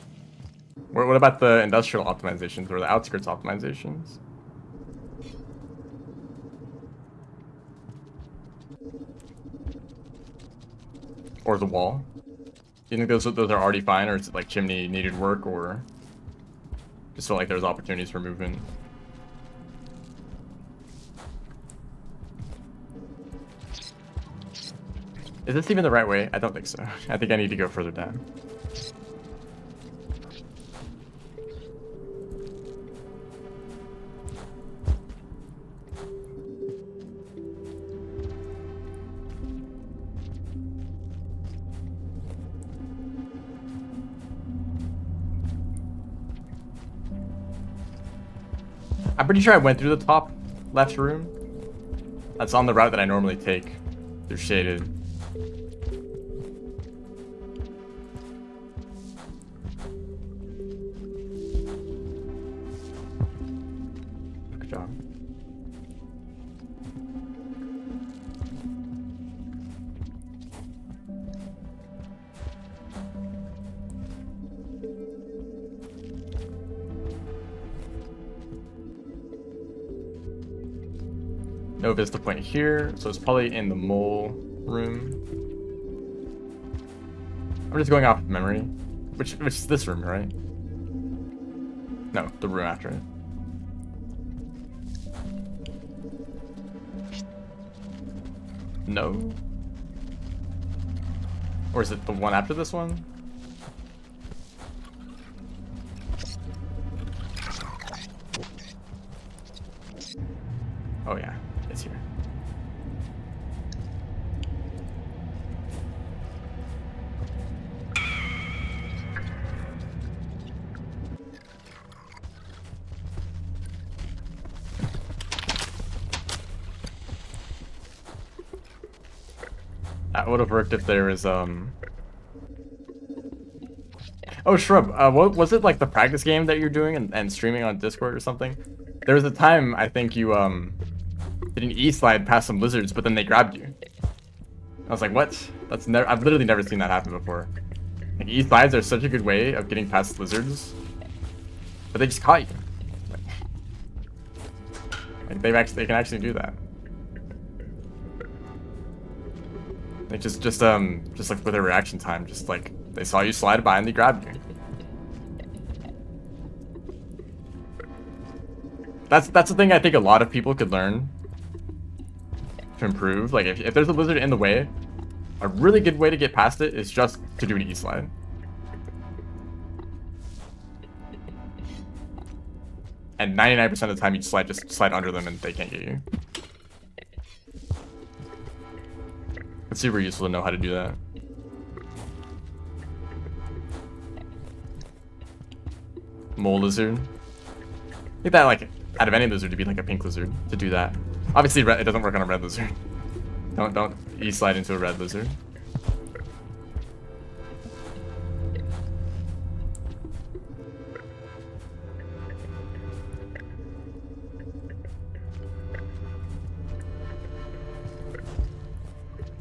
What about the industrial optimizations or the outskirts optimizations? Or the wall? Do you think those are already fine, or is it like chimney needed work, or just felt like there's opportunities for movement? Is this even the right way? I don't think so. I think I need to go further down. I'm pretty sure I went through the top left room. That's on the route that I normally take through shaded. Good job. No vista point here, so it's probably in the mole room. I'm just going off of memory. Which is this room, right? No, the room after it. No? Or is it the one after this one? Oh yeah, it's here. That would have worked if there was Oh, Shrub, what was it, like the practice game that you're doing and streaming on Discord or something? There was a time I think you did an E-slide past some lizards, but then they grabbed you. I was like, what? That's never. I've literally never seen that happen before. Like E-slides are such a good way of getting past lizards, but they just caught you. Like they can actually do that. Like just like with their reaction time, just like they saw you slide by and they grabbed you. That's the thing I think a lot of people could learn to improve. Like if there's a lizard in the way, a really good way to get past it is just to do an E-slide. And 99% of the time you just slide under them and they can't get you. It's super useful to know how to do that. Mole lizard. I think that like out of any lizard to be like a pink lizard to do that. Obviously it doesn't work on a red lizard. Don't E-slide into a red lizard.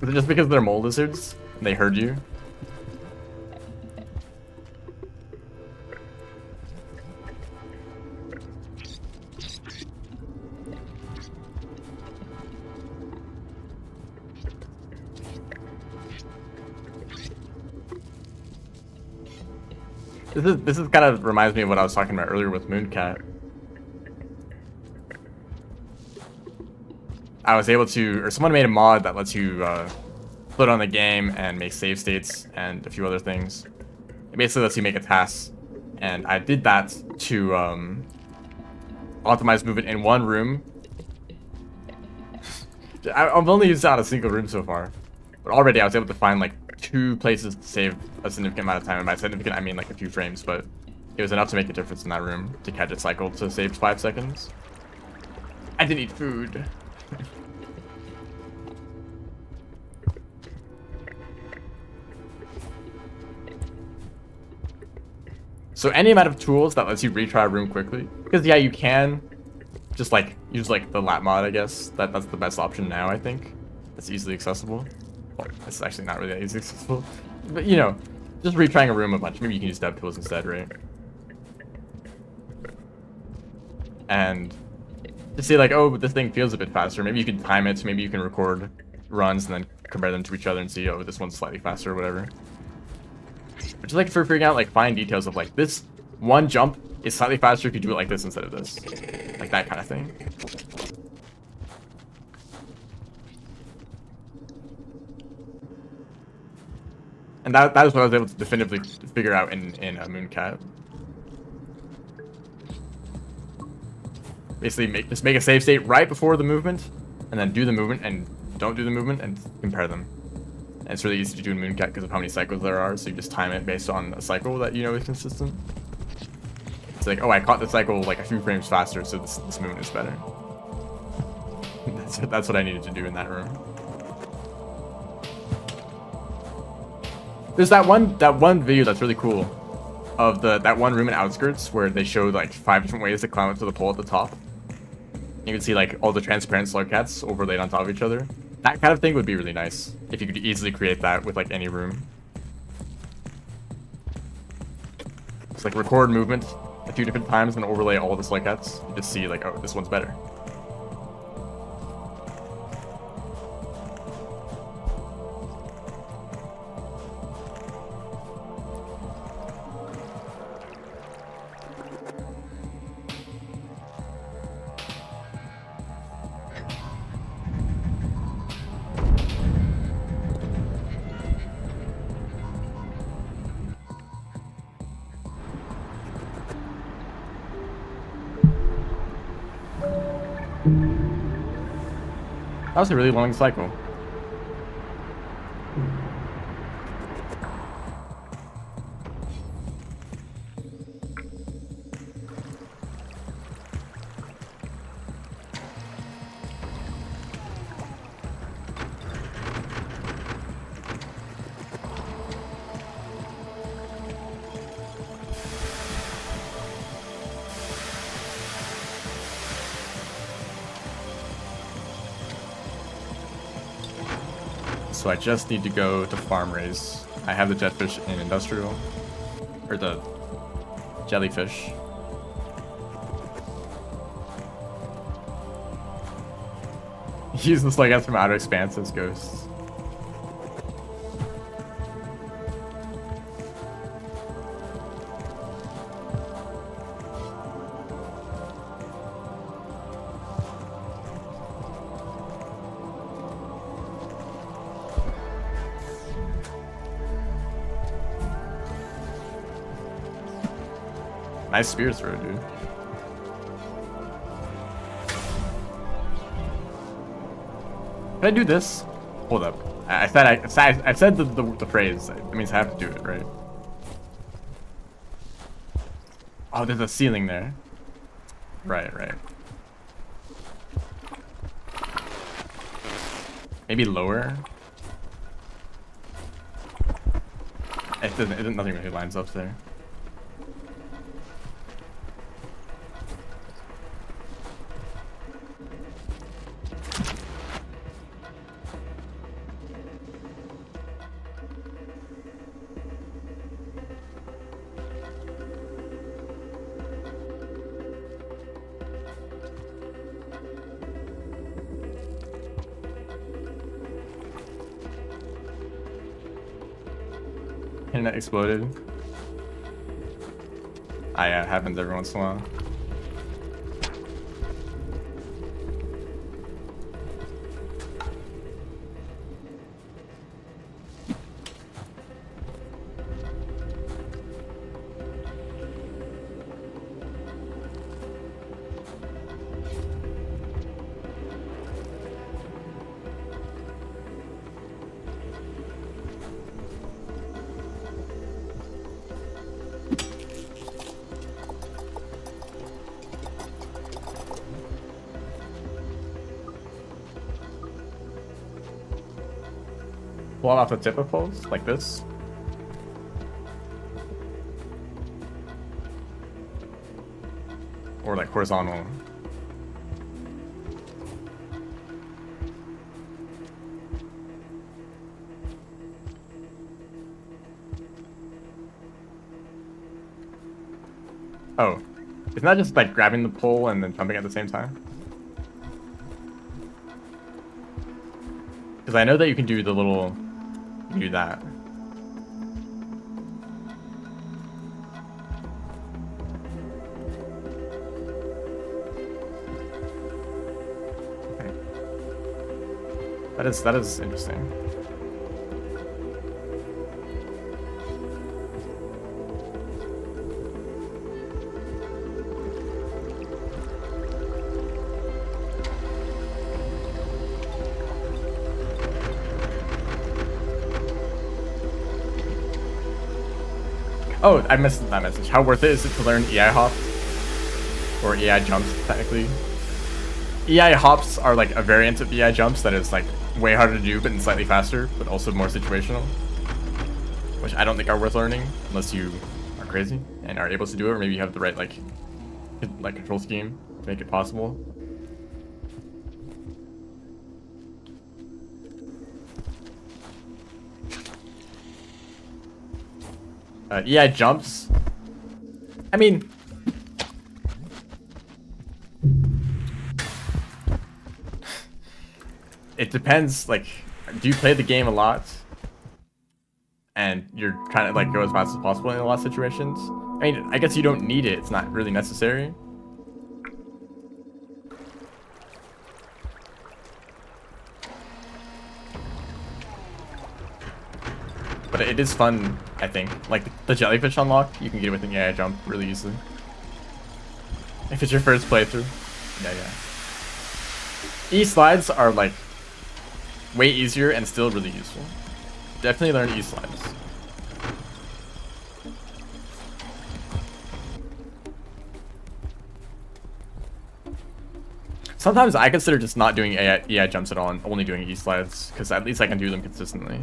Is it just because they're mole lizards? And they heard you? This is kind of reminds me of what I was talking about earlier with Mooncat. I was able to, or someone made a mod that lets you put on the game and make save states and a few other things. It basically lets you make a task, and I did that to optimize movement in one room. I've only used it on a single room so far, but already I was able to find like 2 places to save a significant amount of time, and by significant I mean like a few frames, but it was enough to make a difference in that room to catch a cycle to save 5 seconds. I didn't eat food. So any amount of tools that lets you retry a room quickly, because yeah, you can just like use like the lap mod, I guess. That's the best option now, I think. It's easily accessible. Well, it's actually not really that easily accessible, but you know, just retrying a room a bunch. Maybe you can use dev tools instead, right? And to see like, oh, this thing feels a bit faster. Maybe you can time it. Maybe you can record runs and then compare them to each other and see, oh, this one's slightly faster or whatever. Which is like for figuring out like fine details of like this one jump is slightly faster if you do it like this instead of this. Like that kind of thing. And that is what I was able to definitively figure out in Mooncat. Basically, just make a save state right before the movement, and then do the movement and don't do the movement and compare them. And it's really easy to do in Mooncat because of how many cycles there are, so you just time it based on a cycle that you know is consistent. It's like, oh, I caught the cycle like a few frames faster, so this movement is better. That's what I needed to do in that room. There's that one video that's really cool of that one room in Outskirts where they showed like 5 different ways to climb up to the pole at the top. You can see like all the transparent slug cats overlaid on top of each other. That kind of thing would be really nice if you could easily create that with like any room. It's like record movement a few different times and overlay all the slug cats. You just see like, oh, this one's better. That was a really long cycle. So I just need to go to farm raise. I have the jetfish in industrial, or the jellyfish. Use this like as from Outer Expanse as ghosts. Nice spear throw, dude. Can I do this? Hold up. I said the phrase. That means I have to do it, right? Oh, there's a ceiling there. Right. Maybe lower. Nothing really lines up there. Internet exploded. Ah, yeah, it happens every once in a while. Pull it off the tip of poles, like this. Or like horizontal. Oh, isn't that just like grabbing the pole and then jumping at the same time? Because I know that you can do the little, you can do that. Okay. That is interesting. Oh, I missed that message. How worth it is it to learn EI hop? Or EI jumps, technically. EI hops are like a variant of EI jumps that is like way harder to do, but slightly faster, but also more situational. Which I don't think are worth learning, unless you are crazy and are able to do it, or maybe you have the right like control scheme to make it possible. EI jumps. I mean, it depends. Like, do you play the game a lot? And you're trying to like go as fast as possible in a lot of situations? I mean, I guess you don't need it. It's not really necessary. But it is fun, I think. Like the jellyfish unlock, you can get it with an AI jump really easily. If it's your first playthrough. Yeah. E-slides are like way easier and still really useful. Definitely learn E-slides. Sometimes I consider just not doing EI jumps at all and only doing E-slides, because at least I can do them consistently.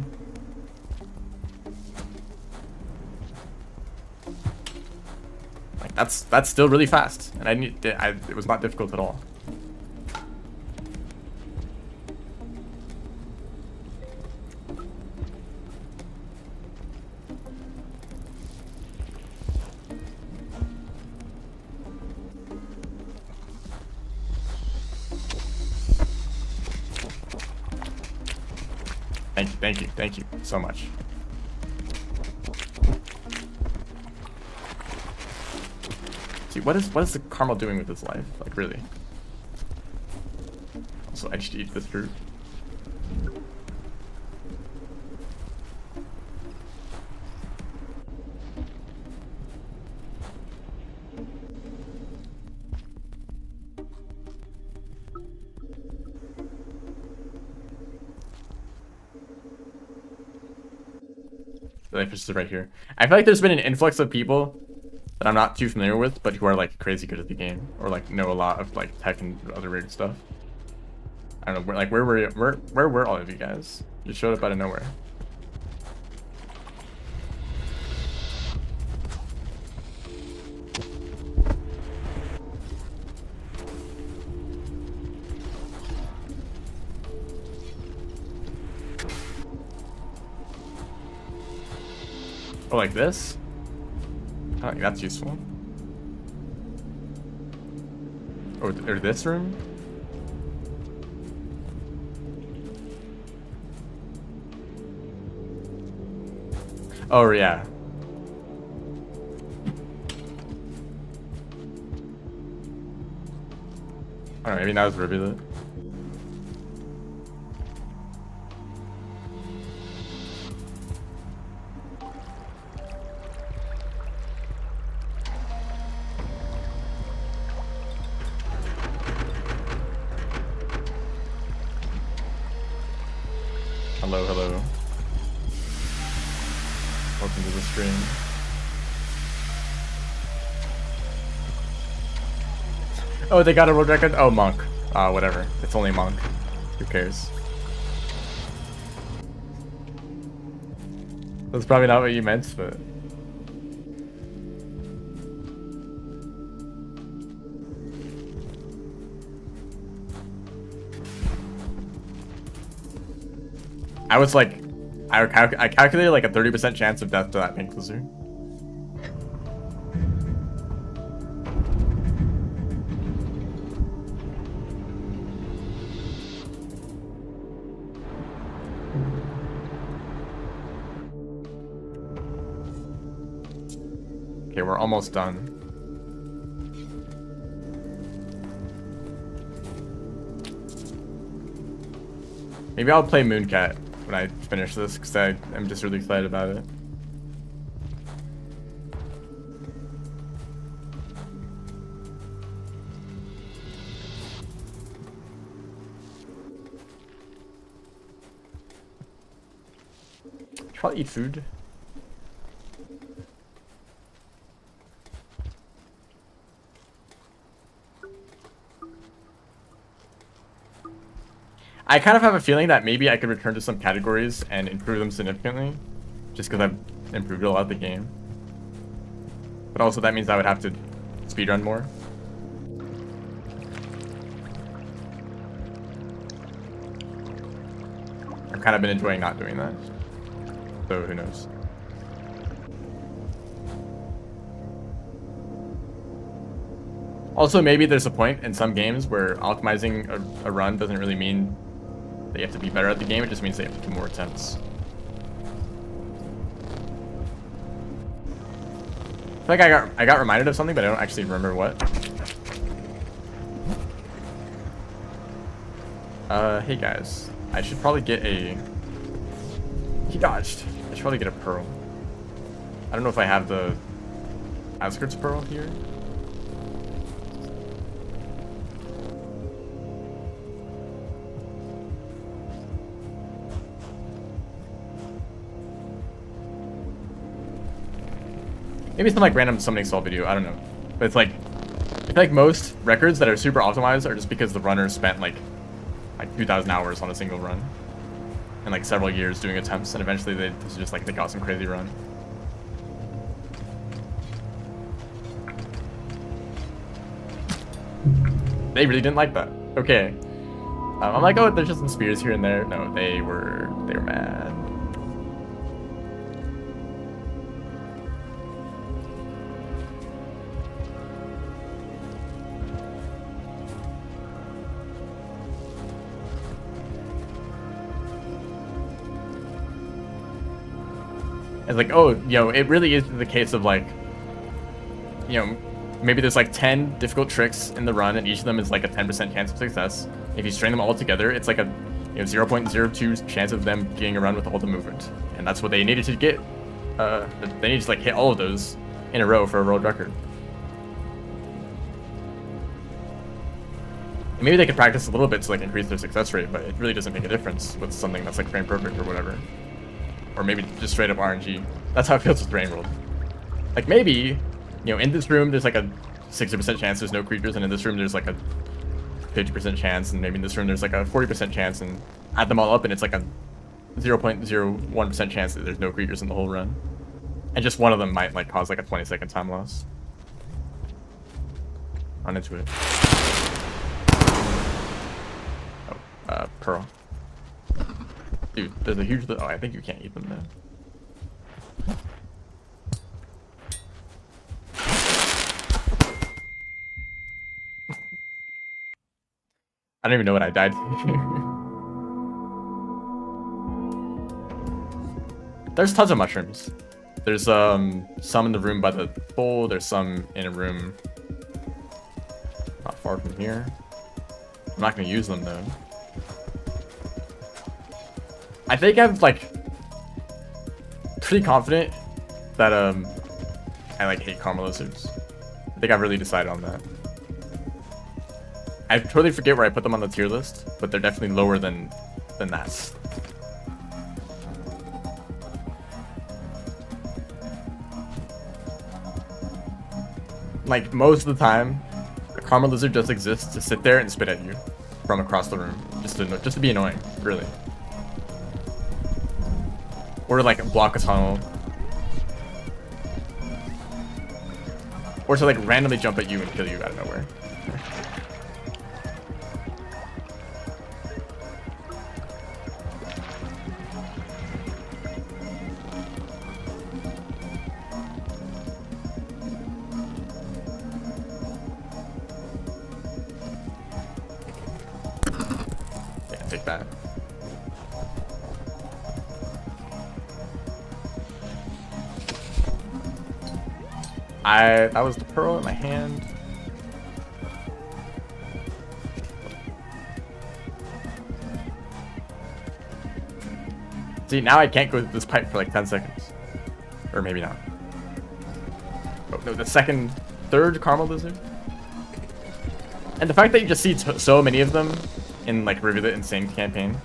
Like that's still really fast, and it was not difficult at all. Thank you so much. See, what is the caramel doing with his life? Like, really? Also, I just eat this fruit. The fish is right here. I feel like there's been an influx of people that I'm not too familiar with, but who are like crazy good at the game, or like know a lot of like tech and other weird stuff. I don't know, where were all of you guys? Just showed up out of nowhere. Oh, like this? I don't think that's useful. Or this room? Oh, yeah. I don't know, maybe that was Rivulet. Hello, hello. Welcome to the stream. Oh, they got a world record? Oh, Monk. Whatever. It's only Monk. Who cares? That's probably not what you meant, but... I was like... I calculated like a 30% chance of death to that pink lizard. Okay, we're almost done. Maybe I'll play Mooncat when I finish this, because I'm just really excited about it. Should probably eat food. I kind of have a feeling that maybe I could return to some categories and improve them significantly, just because I've improved a lot of the game. But also that means I would have to speedrun more. I've kind of been enjoying not doing that, so who knows. Also, maybe there's a point in some games where alchemizing a run doesn't really mean they have to be better at the game, it just means they have to do more attempts. I feel like I got reminded of something, but I don't actually remember what. Hey guys. I should probably get a... He dodged. I should probably get a pearl. I don't know if I have the outskirts pearl here. Maybe some like random summoning stall video, I don't know. But it's like, I feel like most records that are super optimized are just because the runners spent like 2,000 hours on a single run. And like several years doing attempts, and eventually they got some crazy run. They really didn't like that. Okay. I'm like, oh, there's just some spears here and there. No, they were mad. It's like, oh, it really is the case of like, maybe there's like 10 difficult tricks in the run, and each of them is like a 10% chance of success. If you string them all together, it's like a 0.02 chance of them getting a run with all the movement, and that's what they needed to get. They needed to like hit all of those in a row for a world record. And maybe they could practice a little bit to like increase their success rate, but it really doesn't make a difference with something that's like frame perfect or whatever. Or maybe just straight up RNG. That's how it feels with Rain World. Like maybe, in this room there's like a 60% chance there's no creatures, and in this room there's like a 50% chance, and maybe in this room there's like a 40% chance, and add them all up and it's like a 0.01% chance that there's no creatures in the whole run. And just one of them might like cause like a 20-second time loss. On into it. Oh, Pearl. Dude, there's a huge... Oh, I think you can't eat them now. I don't even know what I died to. There's tons of mushrooms. There's some in the room by the pool. There's some in a room not far from here. I'm not gonna use them though. I think I'm like pretty confident that I like hate karma lizards. I think I've really decided on that. I totally forget where I put them on the tier list, but they're definitely lower than that. Like most of the time, a karma lizard just exists to sit there and spit at you from across the room, just to be annoying, really. Or like block a tunnel. Or to like randomly jump at you and kill you out of nowhere. Yeah, take that. That was the pearl in my hand. See, now I can't go through this pipe for like 10 seconds. Or maybe not. Oh, no, the third karma lizard. And the fact that you just see so many of them in like Rivulet Insane campaign.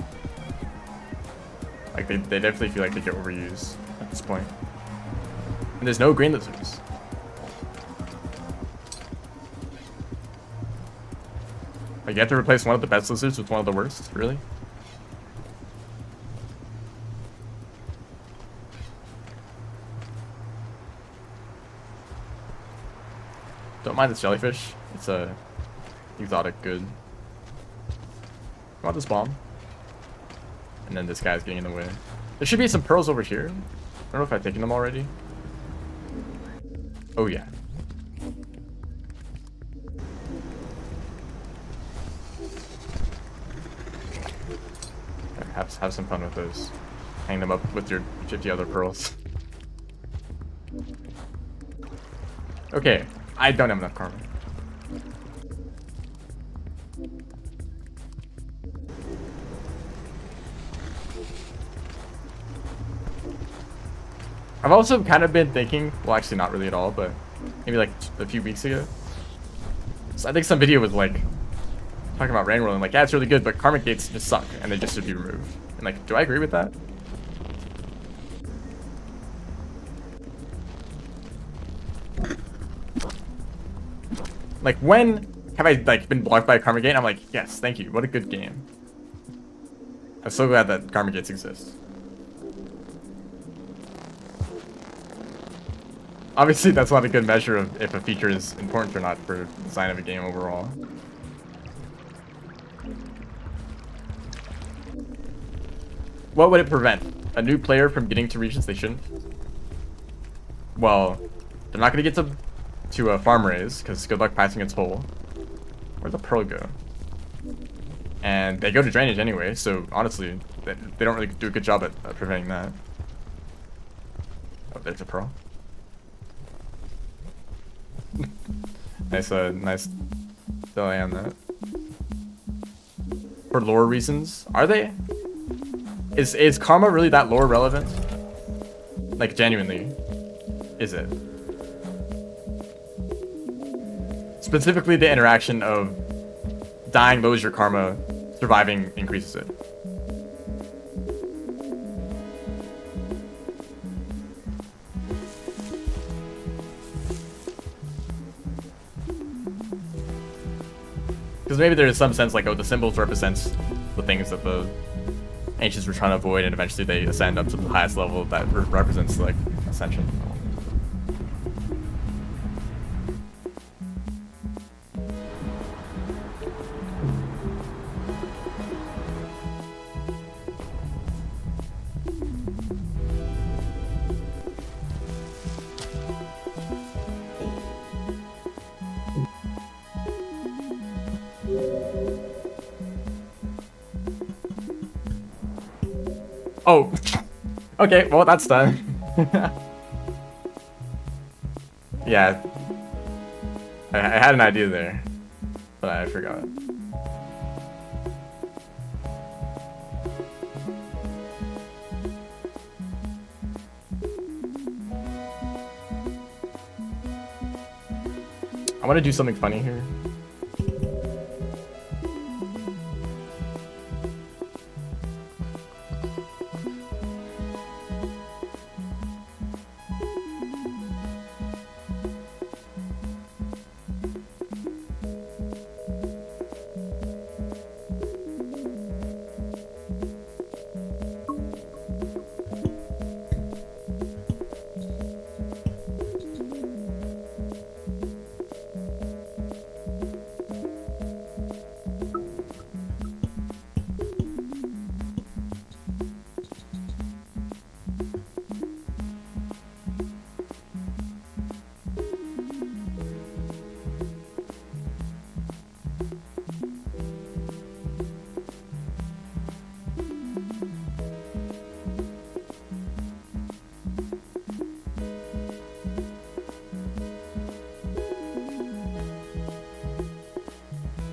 Like they definitely feel like they get overused at this point. And there's no green lizards. Like you have to replace one of the best lizards with one of the worst? Really? Don't mind this jellyfish. It's a exotic good. I want this bomb. And then this guy's getting in the way. There should be some pearls over here. I don't know if I've taken them already. Oh yeah. Have some fun with those. Hang them up with your 50 other pearls. Okay, I don't have enough karma. I've also kind of been thinking, well actually not really at all, but maybe like a few weeks ago. So I think some video was like talking about rain rolling, like yeah it's really good, but karmic gates just suck and they just should be removed. And like, do I agree with that? Like when have I like been blocked by a karmic gate and I'm like, yes, thank you, what a good game. I'm so glad that karmic gates exist. Obviously that's not a good measure of if a feature is important or not for the design of a game overall. What would it prevent? A new player from getting to regions they shouldn't? Well, they're not going to get to a farm raise, because good luck passing its hole. Where'd the pearl go? And they go to drainage anyway, so honestly, they don't really do a good job at preventing that. Oh, there's a pearl. Nice delay on that. For lore reasons, are they? Is karma really that lore relevant? Like genuinely, is it? Specifically the interaction of dying lowers your karma, surviving increases it. Because maybe there is some sense like, oh, the symbols represents the things that the ancients were trying to avoid, and eventually they ascend up to the highest level that represents like ascension. Oh, okay, well that's done. Yeah, I had an idea there, but I forgot. I want to do something funny here.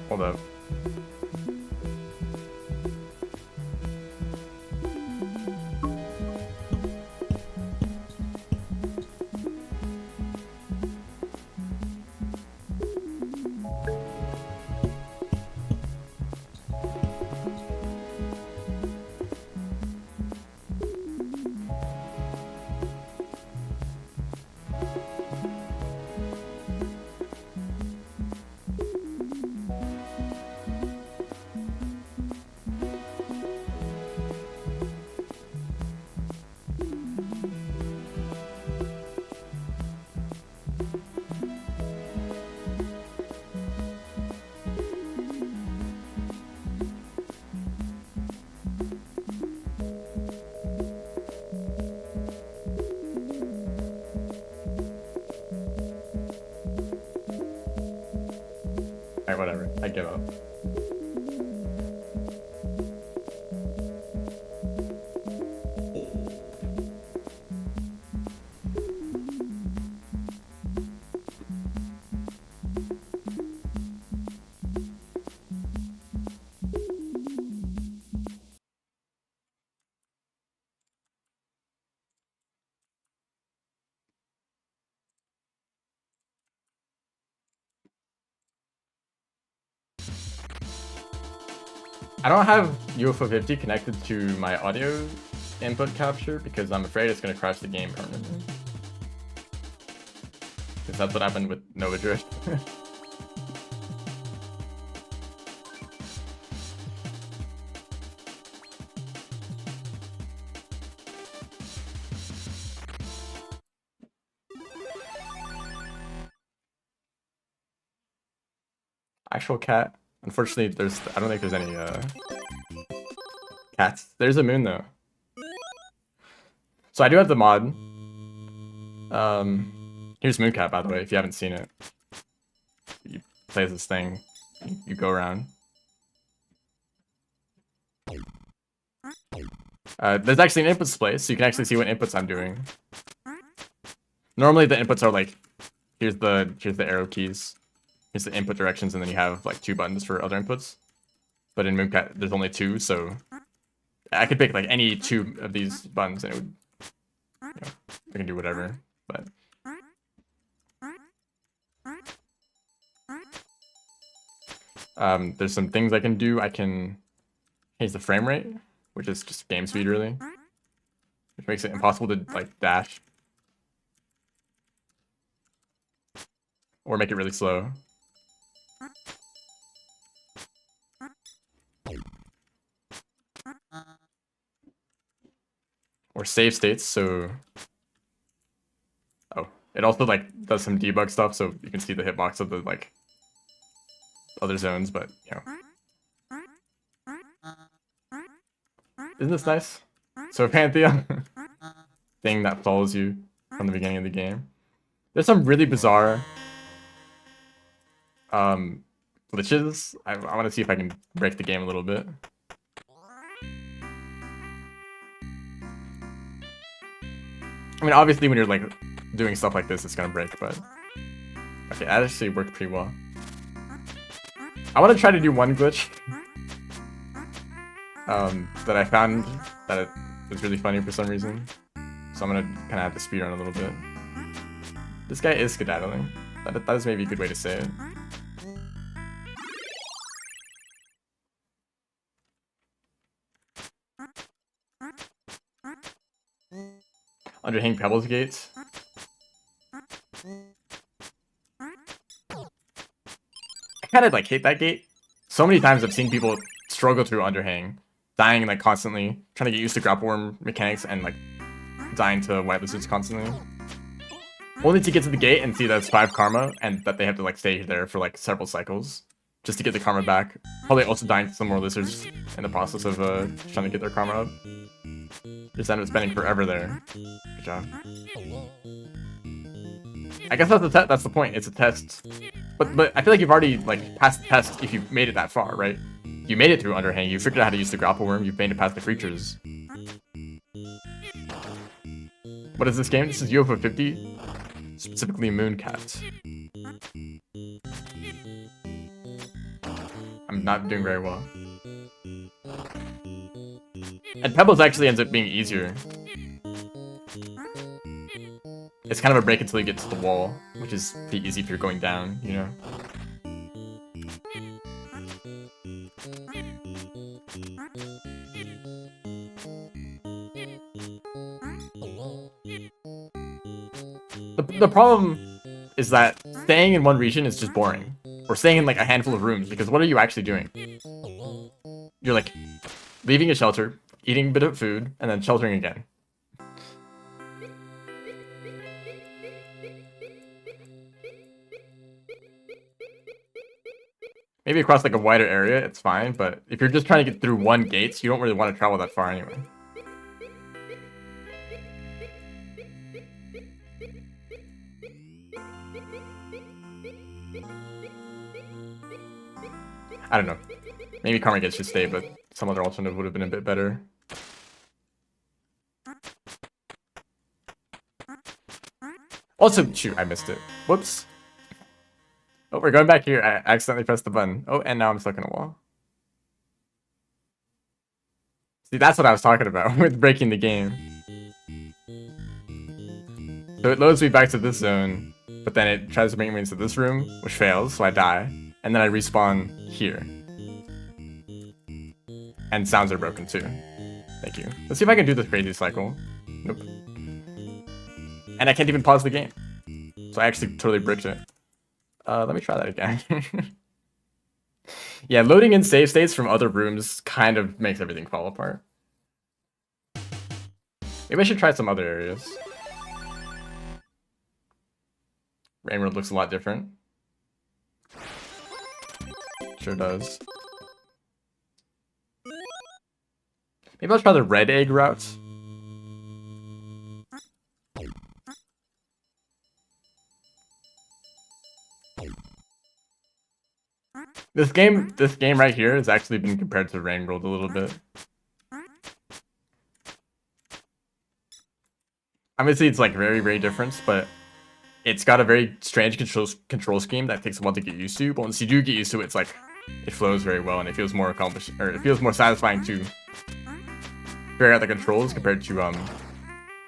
Hold up. Alright, whatever. I give up. I don't have UFO 50 connected to my audio input capture because I'm afraid it's going to crash the game permanently. Because that's what happened with Nova Drift. Actual cat. Unfortunately, I don't think there's any cats. There's a moon though. So I do have the mod. Here's Mooncat, by the way, if you haven't seen it. You play this thing, you go around. There's actually an input display, so you can actually see what inputs I'm doing. Normally the inputs are like, here's the arrow keys, here's the input directions, and then you have like 2 buttons for other inputs. But in Mooncat, there's only 2, so I could pick like any 2 of these buttons and it would, I can do whatever, but. There's some things I can do. I can change the frame rate, which is just game speed really, which makes it impossible to like dash or make it really slow. Or save states, so it also like does some debug stuff, so you can see the hitbox of the like other zones, but you know. Isn't this nice? So Pantheon thing that follows you from the beginning of the game. There's some really bizarre glitches. I want to see if I can break the game a little bit. I mean, obviously when you're like doing stuff like this, it's gonna break, but Okay, that actually worked pretty well. I want to try to do one glitch that I found that it was really funny for some reason. So I'm gonna kind of have to speedrun a little bit. This guy is skedaddling. That is maybe a good way to say it. Underhang Pebbles Gates. I kind of like hate that gate. So many times I've seen people struggle through Underhang, dying like constantly, trying to get used to grapple worm mechanics and like dying to white lizards constantly. Only to get to the gate and see that it's 5 karma and that they have to like stay there for like several cycles just to get the karma back. Probably also dying to some more lizards in the process of trying to get their karma up. Just end up spending forever there. Good job. I guess that's the point. It's a test. But I feel like you've already like passed the test if you've made it that far, right? You made it through Underhang. You figured out how to use the grapple worm. You've made it past the creatures. What is this game? This is UFO 50, specifically Mooncat. I'm not doing very well. And Pebbles actually ends up being easier. It's kind of a break until you get to the wall, which is pretty easy if you're going down, you know? The problem is that staying in one region is just boring. Or staying in like a handful of rooms, because what are you actually doing? You're like leaving a shelter, eating a bit of food, and then sheltering again. Maybe across like a wider area, it's fine, but if you're just trying to get through one gate, you don't really want to travel that far anyway. I don't know. Maybe Karma Gates should stay, but some other alternative would have been a bit better. Also, shoot, I missed it. Whoops. Oh, we're going back here. I accidentally pressed the button. Oh, and now I'm stuck in a wall. See, that's what I was talking about with breaking the game. So it loads me back to this zone, but then it tries to bring me into this room, which fails, so I die. And then I respawn here. And sounds are broken too. Thank you. Let's see if I can do this crazy cycle. Nope. And I can't even pause the game. So I actually totally bricked it. Let me try that again. Yeah, loading in save states from other rooms kind of makes everything fall apart. Maybe I should try some other areas. Rain World looks a lot different. Sure does. Maybe I'll try the red egg route. This game right here has actually been compared to Rain World a little bit. Obviously, it's like very, very different, but it's got a very strange control scheme that takes a while to get used to. But once you do get used to it, it's like it flows very well and it feels more accomplished, or it feels more satisfying to figure out the controls compared to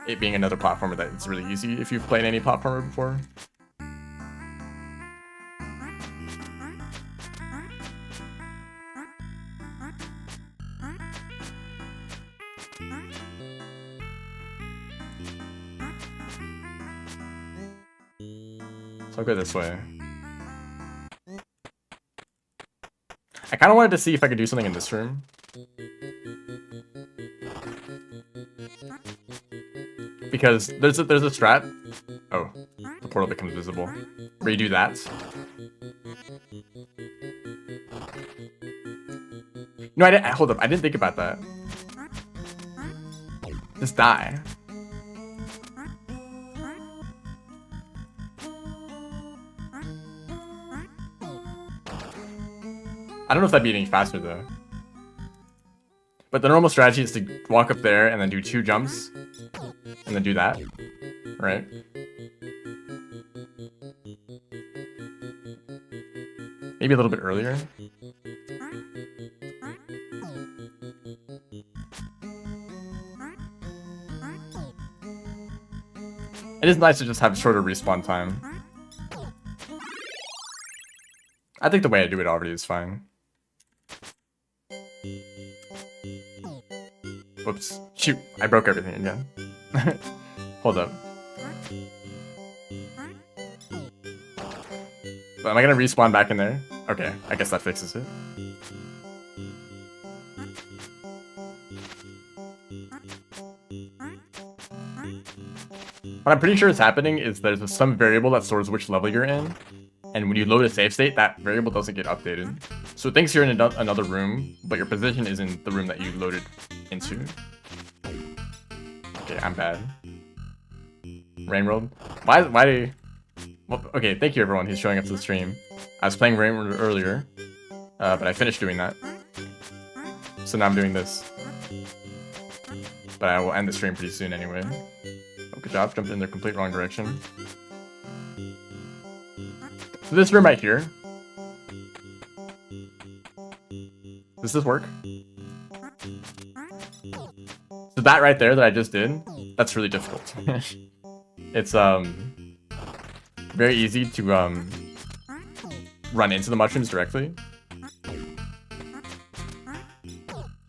it being another platformer that it's really easy if you've played any platformer before. So I'll go this way. I kind of wanted to see if I could do something in this room. Because there's a strat. Oh, the portal becomes visible. Where you do that. No, I didn't. Hold up, I didn't think about that. Just die. I don't know if that'd be any faster though. But the normal strategy is to walk up there and then do 2 jumps. And then do that. Right? Maybe a little bit earlier. It is nice to just have shorter respawn time. I think the way I do it already is fine. Whoops. Shoot, I broke everything again. Hold up. But am I gonna respawn back in there? Okay, I guess that fixes it. What I'm pretty sure is happening is there's some variable that stores which level you're in, and when you load a save state, that variable doesn't get updated. So it thinks you're in another room, but your position is in the room that you loaded into. Okay, I'm bad. Rain World? Why well, okay, thank you everyone who's showing up to the stream. I was playing Rain World earlier, but I finished doing that. So now I'm doing this. But I will end the stream pretty soon anyway. Oh, good job, jumped in the complete wrong direction. So this room right here. Does this work? So that right there that I just did, that's really difficult. It's very easy to run into the mushrooms directly.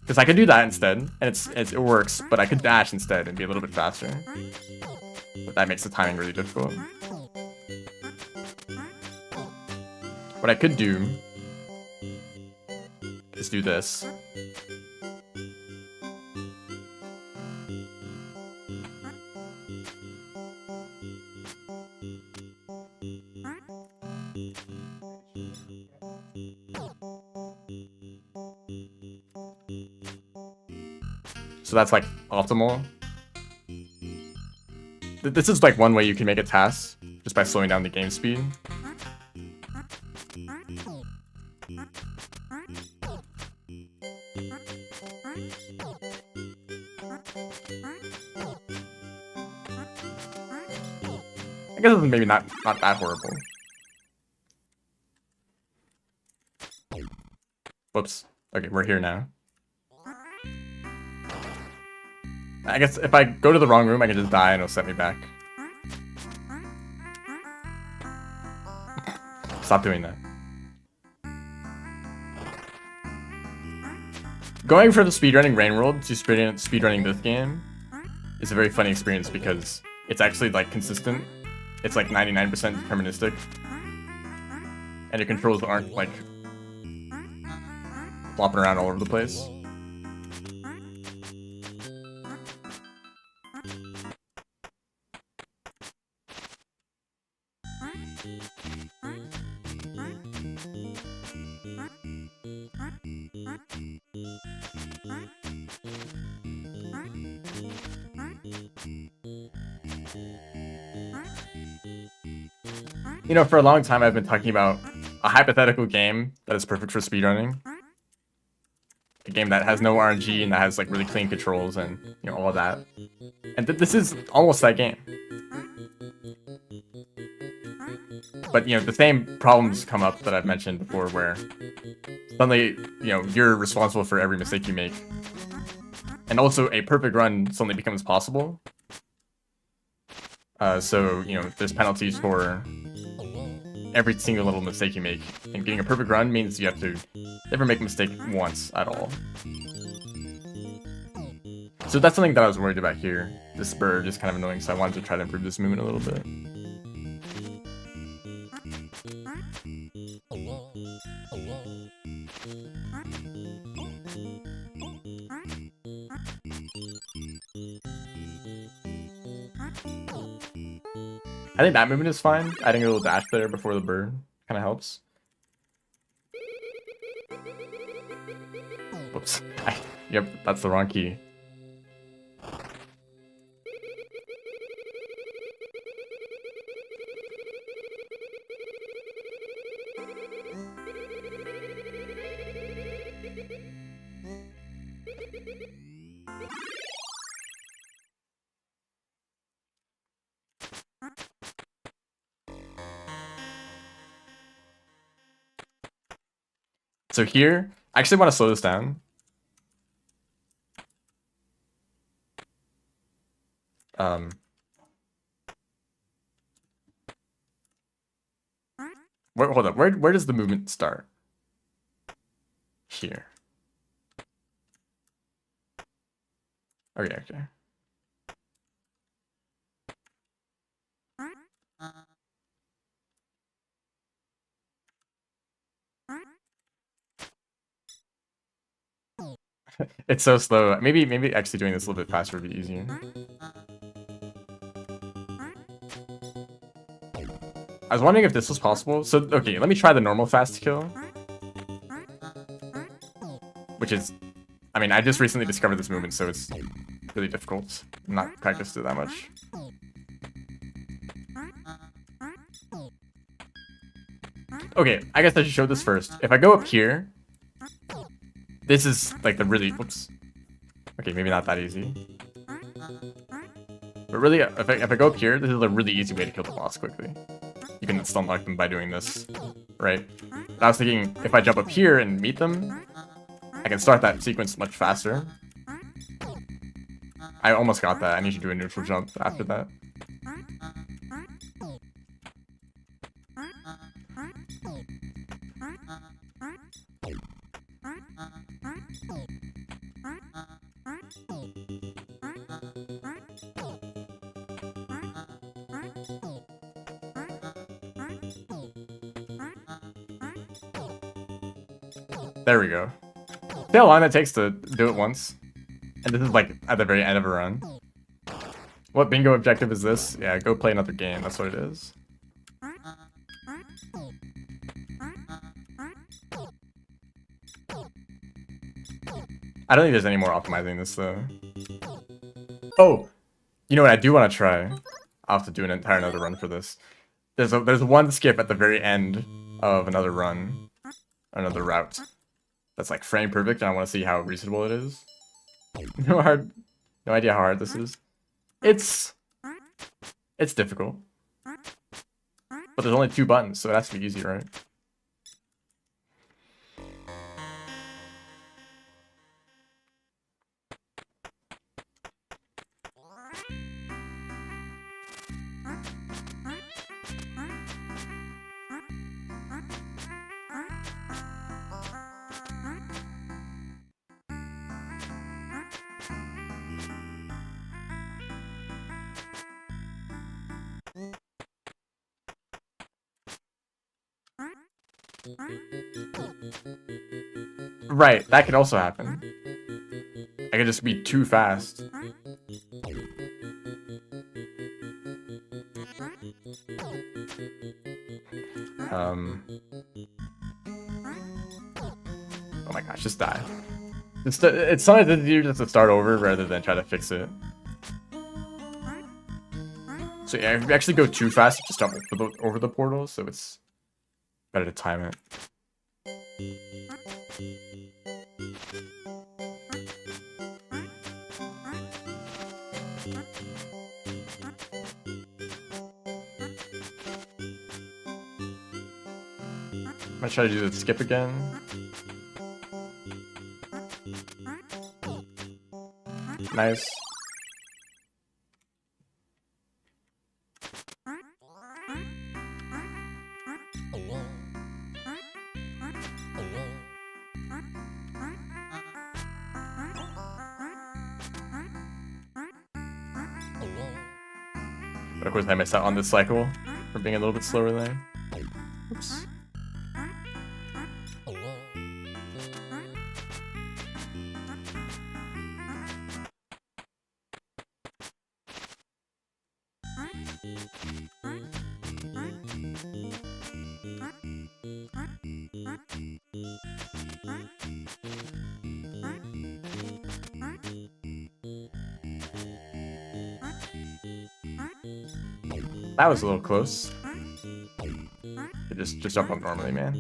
Because I could do that instead, and it works, but I could dash instead and be a little bit faster. But that makes the timing really difficult. What I could do is do this. So that's like optimal. This is like one way you can make a task just by slowing down the game speed. I guess it's maybe not that horrible. Whoops. Okay, we're here now. I guess if I go to the wrong room, I can just die and it'll set me back. Stop doing that. Going for the speedrunning Rain World to speedrunning this game is a very funny experience because it's actually like consistent. It's like 99% deterministic. And your controls aren't like flopping around all over the place. You know, for a long time I've been talking about a hypothetical game that is perfect for speedrunning. A game that has no RNG and that has like really clean controls and, you know, all of that. And this is almost that game. But, you know, the same problems come up that I've mentioned before where suddenly, you know, you're responsible for every mistake you make. And also a perfect run suddenly becomes possible. So, you know, there's penalties for every single little mistake you make. And getting a perfect run means you have to never make a mistake once at all. So that's something that I was worried about here. This bird is kind of annoying, so I wanted to try to improve this movement a little bit. I think that movement is fine. Adding a little dash there before the bird kind of helps. Whoops. Yep, that's the wrong key. So here, I actually want to slow this down. Hold up. Where does the movement start? Here. Okay. It's so slow. Maybe actually doing this a little bit faster would be easier. I was wondering if this was possible. So, okay, let me try the normal fast kill. Which is, I mean, I just recently discovered this movement, so it's really difficult. I'm not practiced it that much. Okay, I guess I should show this first. If I go up here, this is like the really, whoops. Okay, maybe not that easy. But really, if I go up here, this is a really easy way to kill the boss quickly. You can stun lock them by doing this, right? But I was thinking, if I jump up here and meet them, I can start that sequence much faster. I almost got that. I need to do a neutral jump after that. There we go. See how long that takes to do it once? And this is like at the very end of a run. What bingo objective is this? Yeah, go play another game. That's what it is. I don't think there's any more optimizing this though. Oh, you know what I do want to try? I'll have to do an entire another run for this. There's one skip at the very end of another run, another route. That's like frame perfect, and I want to see how reasonable it is. No idea how hard this is. It's difficult. But there's only 2 buttons, so it has to be easy, right? Right, that could also happen. I could just be too fast. Oh my gosh, just die. It's something that you just to start over rather than try to fix it. So yeah, if you actually go too fast, you just jump over the portal, so it's better to time it. I'm gonna try to do the skip again. Nice. But of course I missed out on this cycle for being a little bit slower there. Oops. That was a little close. Just jump up normally, man.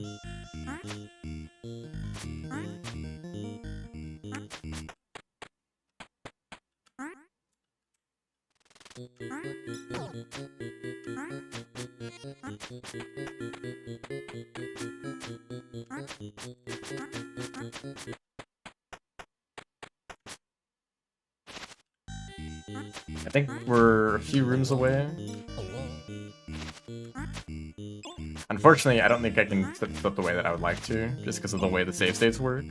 I think we're a few rooms away. Unfortunately, I don't think I can set this up the way that I would like to, just because of the way the save states work.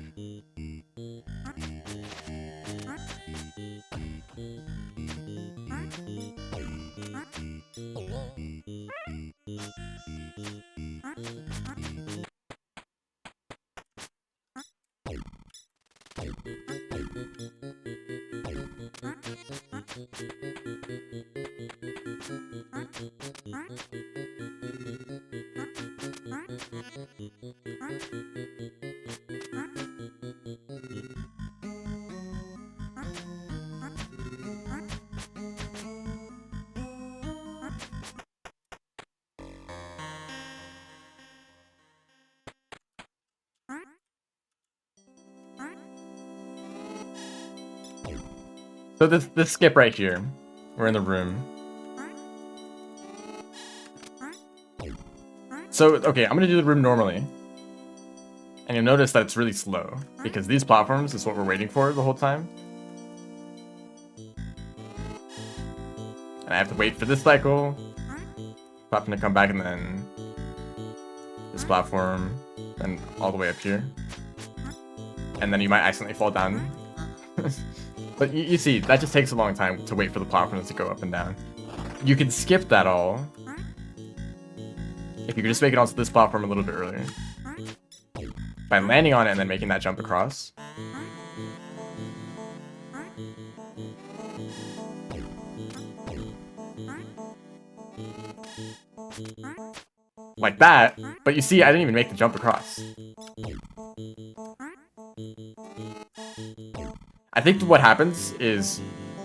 So this skip right here, we're in the room. So, okay, I'm gonna do the room normally. And you'll notice that it's really slow, because these platforms is what we're waiting for the whole time. And I have to wait for this cycle, platform to come back, and then this platform, and all the way up here. And then you might accidentally fall down. But you see, that just takes a long time to wait for the platforms to go up and down. You can skip that all if you could just make it onto this platform a little bit earlier. By landing on it and then making that jump across. Like that, but you see, I didn't even make the jump across. I think what happens is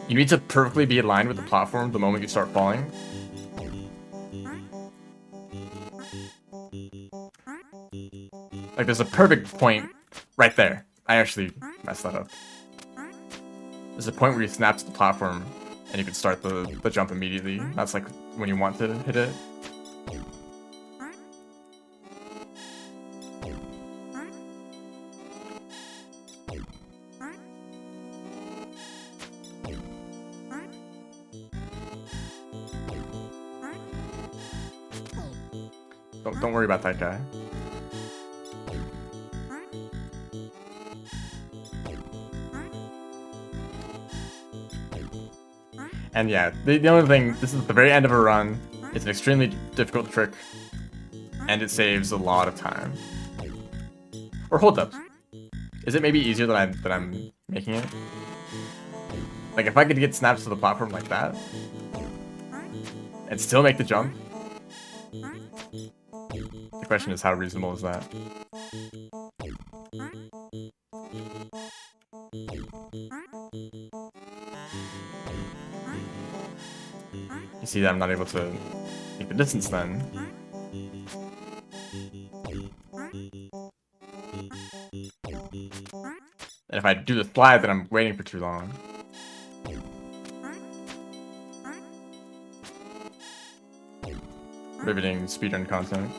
you need to perfectly be aligned with the platform the moment you start falling. Like, there's a perfect point right there. I actually messed that up. There's a point where you snap to the platform and you can start the jump immediately. That's like when you want to hit it. Don't worry about that guy. And yeah, the only thing, this is the very end of a run. It's an extremely difficult trick, and it saves a lot of time. Or hold up. Is it maybe easier that I'm making it? Like, if I could get snaps to the platform like that, and still make the jump? The question is, how reasonable is that? You see that I'm not able to make the distance then. And if I do the slide, then I'm waiting for too long. Riveting speedrun content.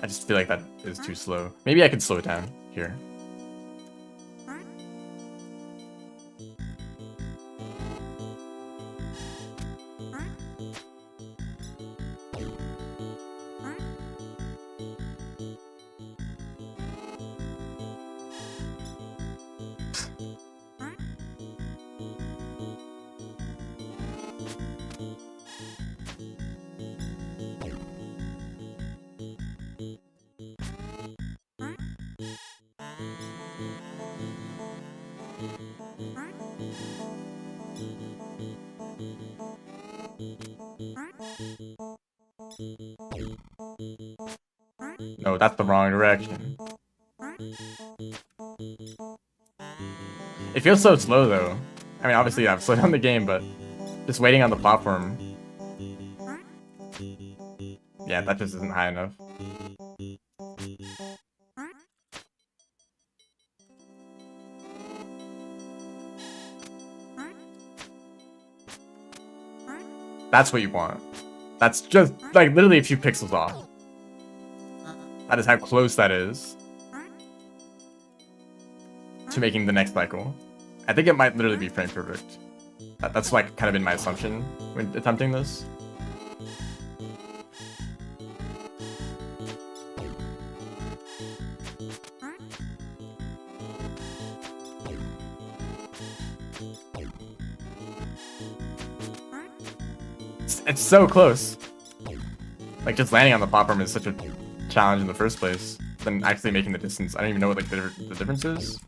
I just feel like that is too slow. Maybe I can slow it down here. No, that's the wrong direction. It feels so slow though. I mean, obviously I've slowed down the game, but just waiting on the platform. Yeah, that just isn't high enough. That's what you want. That's just, like, literally a few pixels off. That is how close that is to making the next cycle. I think it might literally be frame perfect. That's, like, kind of been my assumption when attempting this. It's so close. Like, just landing on the platform is such a challenge in the first place. Then actually making the distance, I don't even know what like the difference is.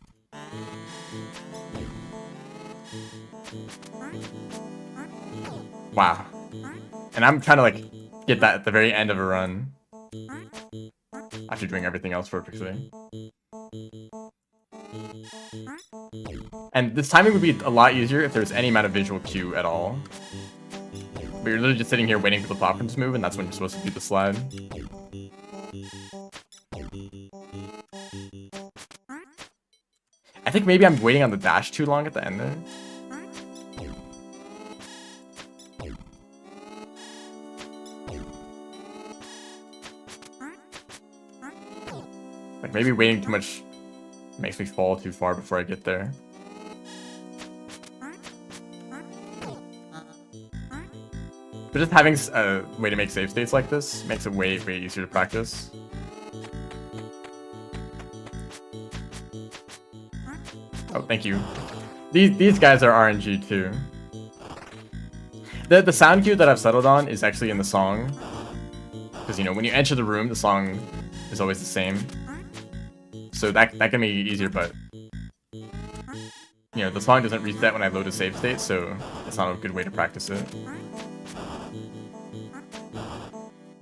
Wow. And I'm trying to like get that at the very end of a run. After doing everything else perfectly. And this timing would be a lot easier if there's any amount of visual cue at all. But you're literally just sitting here waiting for the platform to move, and that's when you're supposed to do the slide. I think maybe I'm waiting on the dash too long at the end there. Like maybe waiting too much makes me fall too far before I get there. But just having a way to make save states like this makes it way, way easier to practice. Oh, thank you. These guys are RNG too. The sound cue that I've settled on is actually in the song. Because, you know, when you enter the room, the song is always the same. So that can make it easier, but... You know, the song doesn't reset when I load a save state, so it's not a good way to practice it.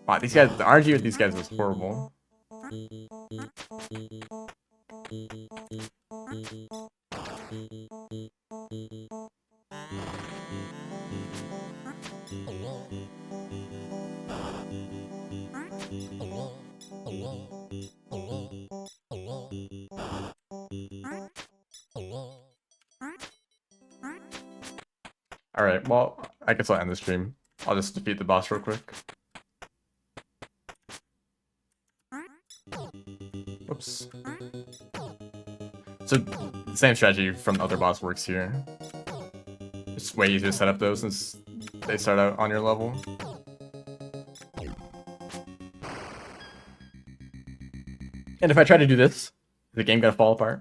Wow, these guys, the RNG with these guys was horrible. Alright, well, I guess I'll end the stream. I'll just defeat the boss real quick. Whoops. So, the same strategy from the other boss works here. It's way easier to set up those since they start out on your level. And if I try to do this, is the game gonna fall apart?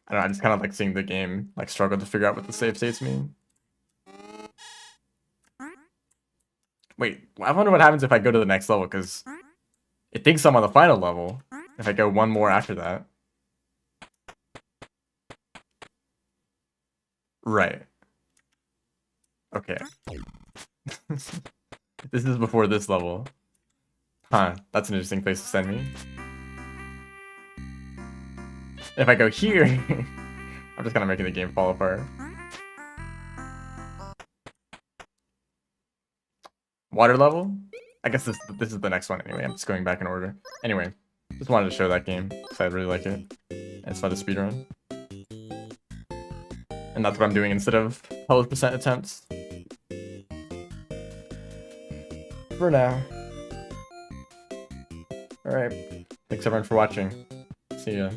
I don't know, I just kind of like seeing the game like struggle to figure out what the save states mean. Wait, I wonder what happens if I go to the next level, because it thinks I'm on the final level. If I go one more after that. Right. Okay. This is before this level. Huh, that's an interesting place to send me. If I go here, I'm just kind of making the game fall apart. Water level? I guess this is the next one anyway. I'm just going back in order. Anyway, just wanted to show that game because I really like it. And it's fun to speedrun. And that's what I'm doing instead of 100% attempts. For now. Alright. Thanks everyone for watching. See ya.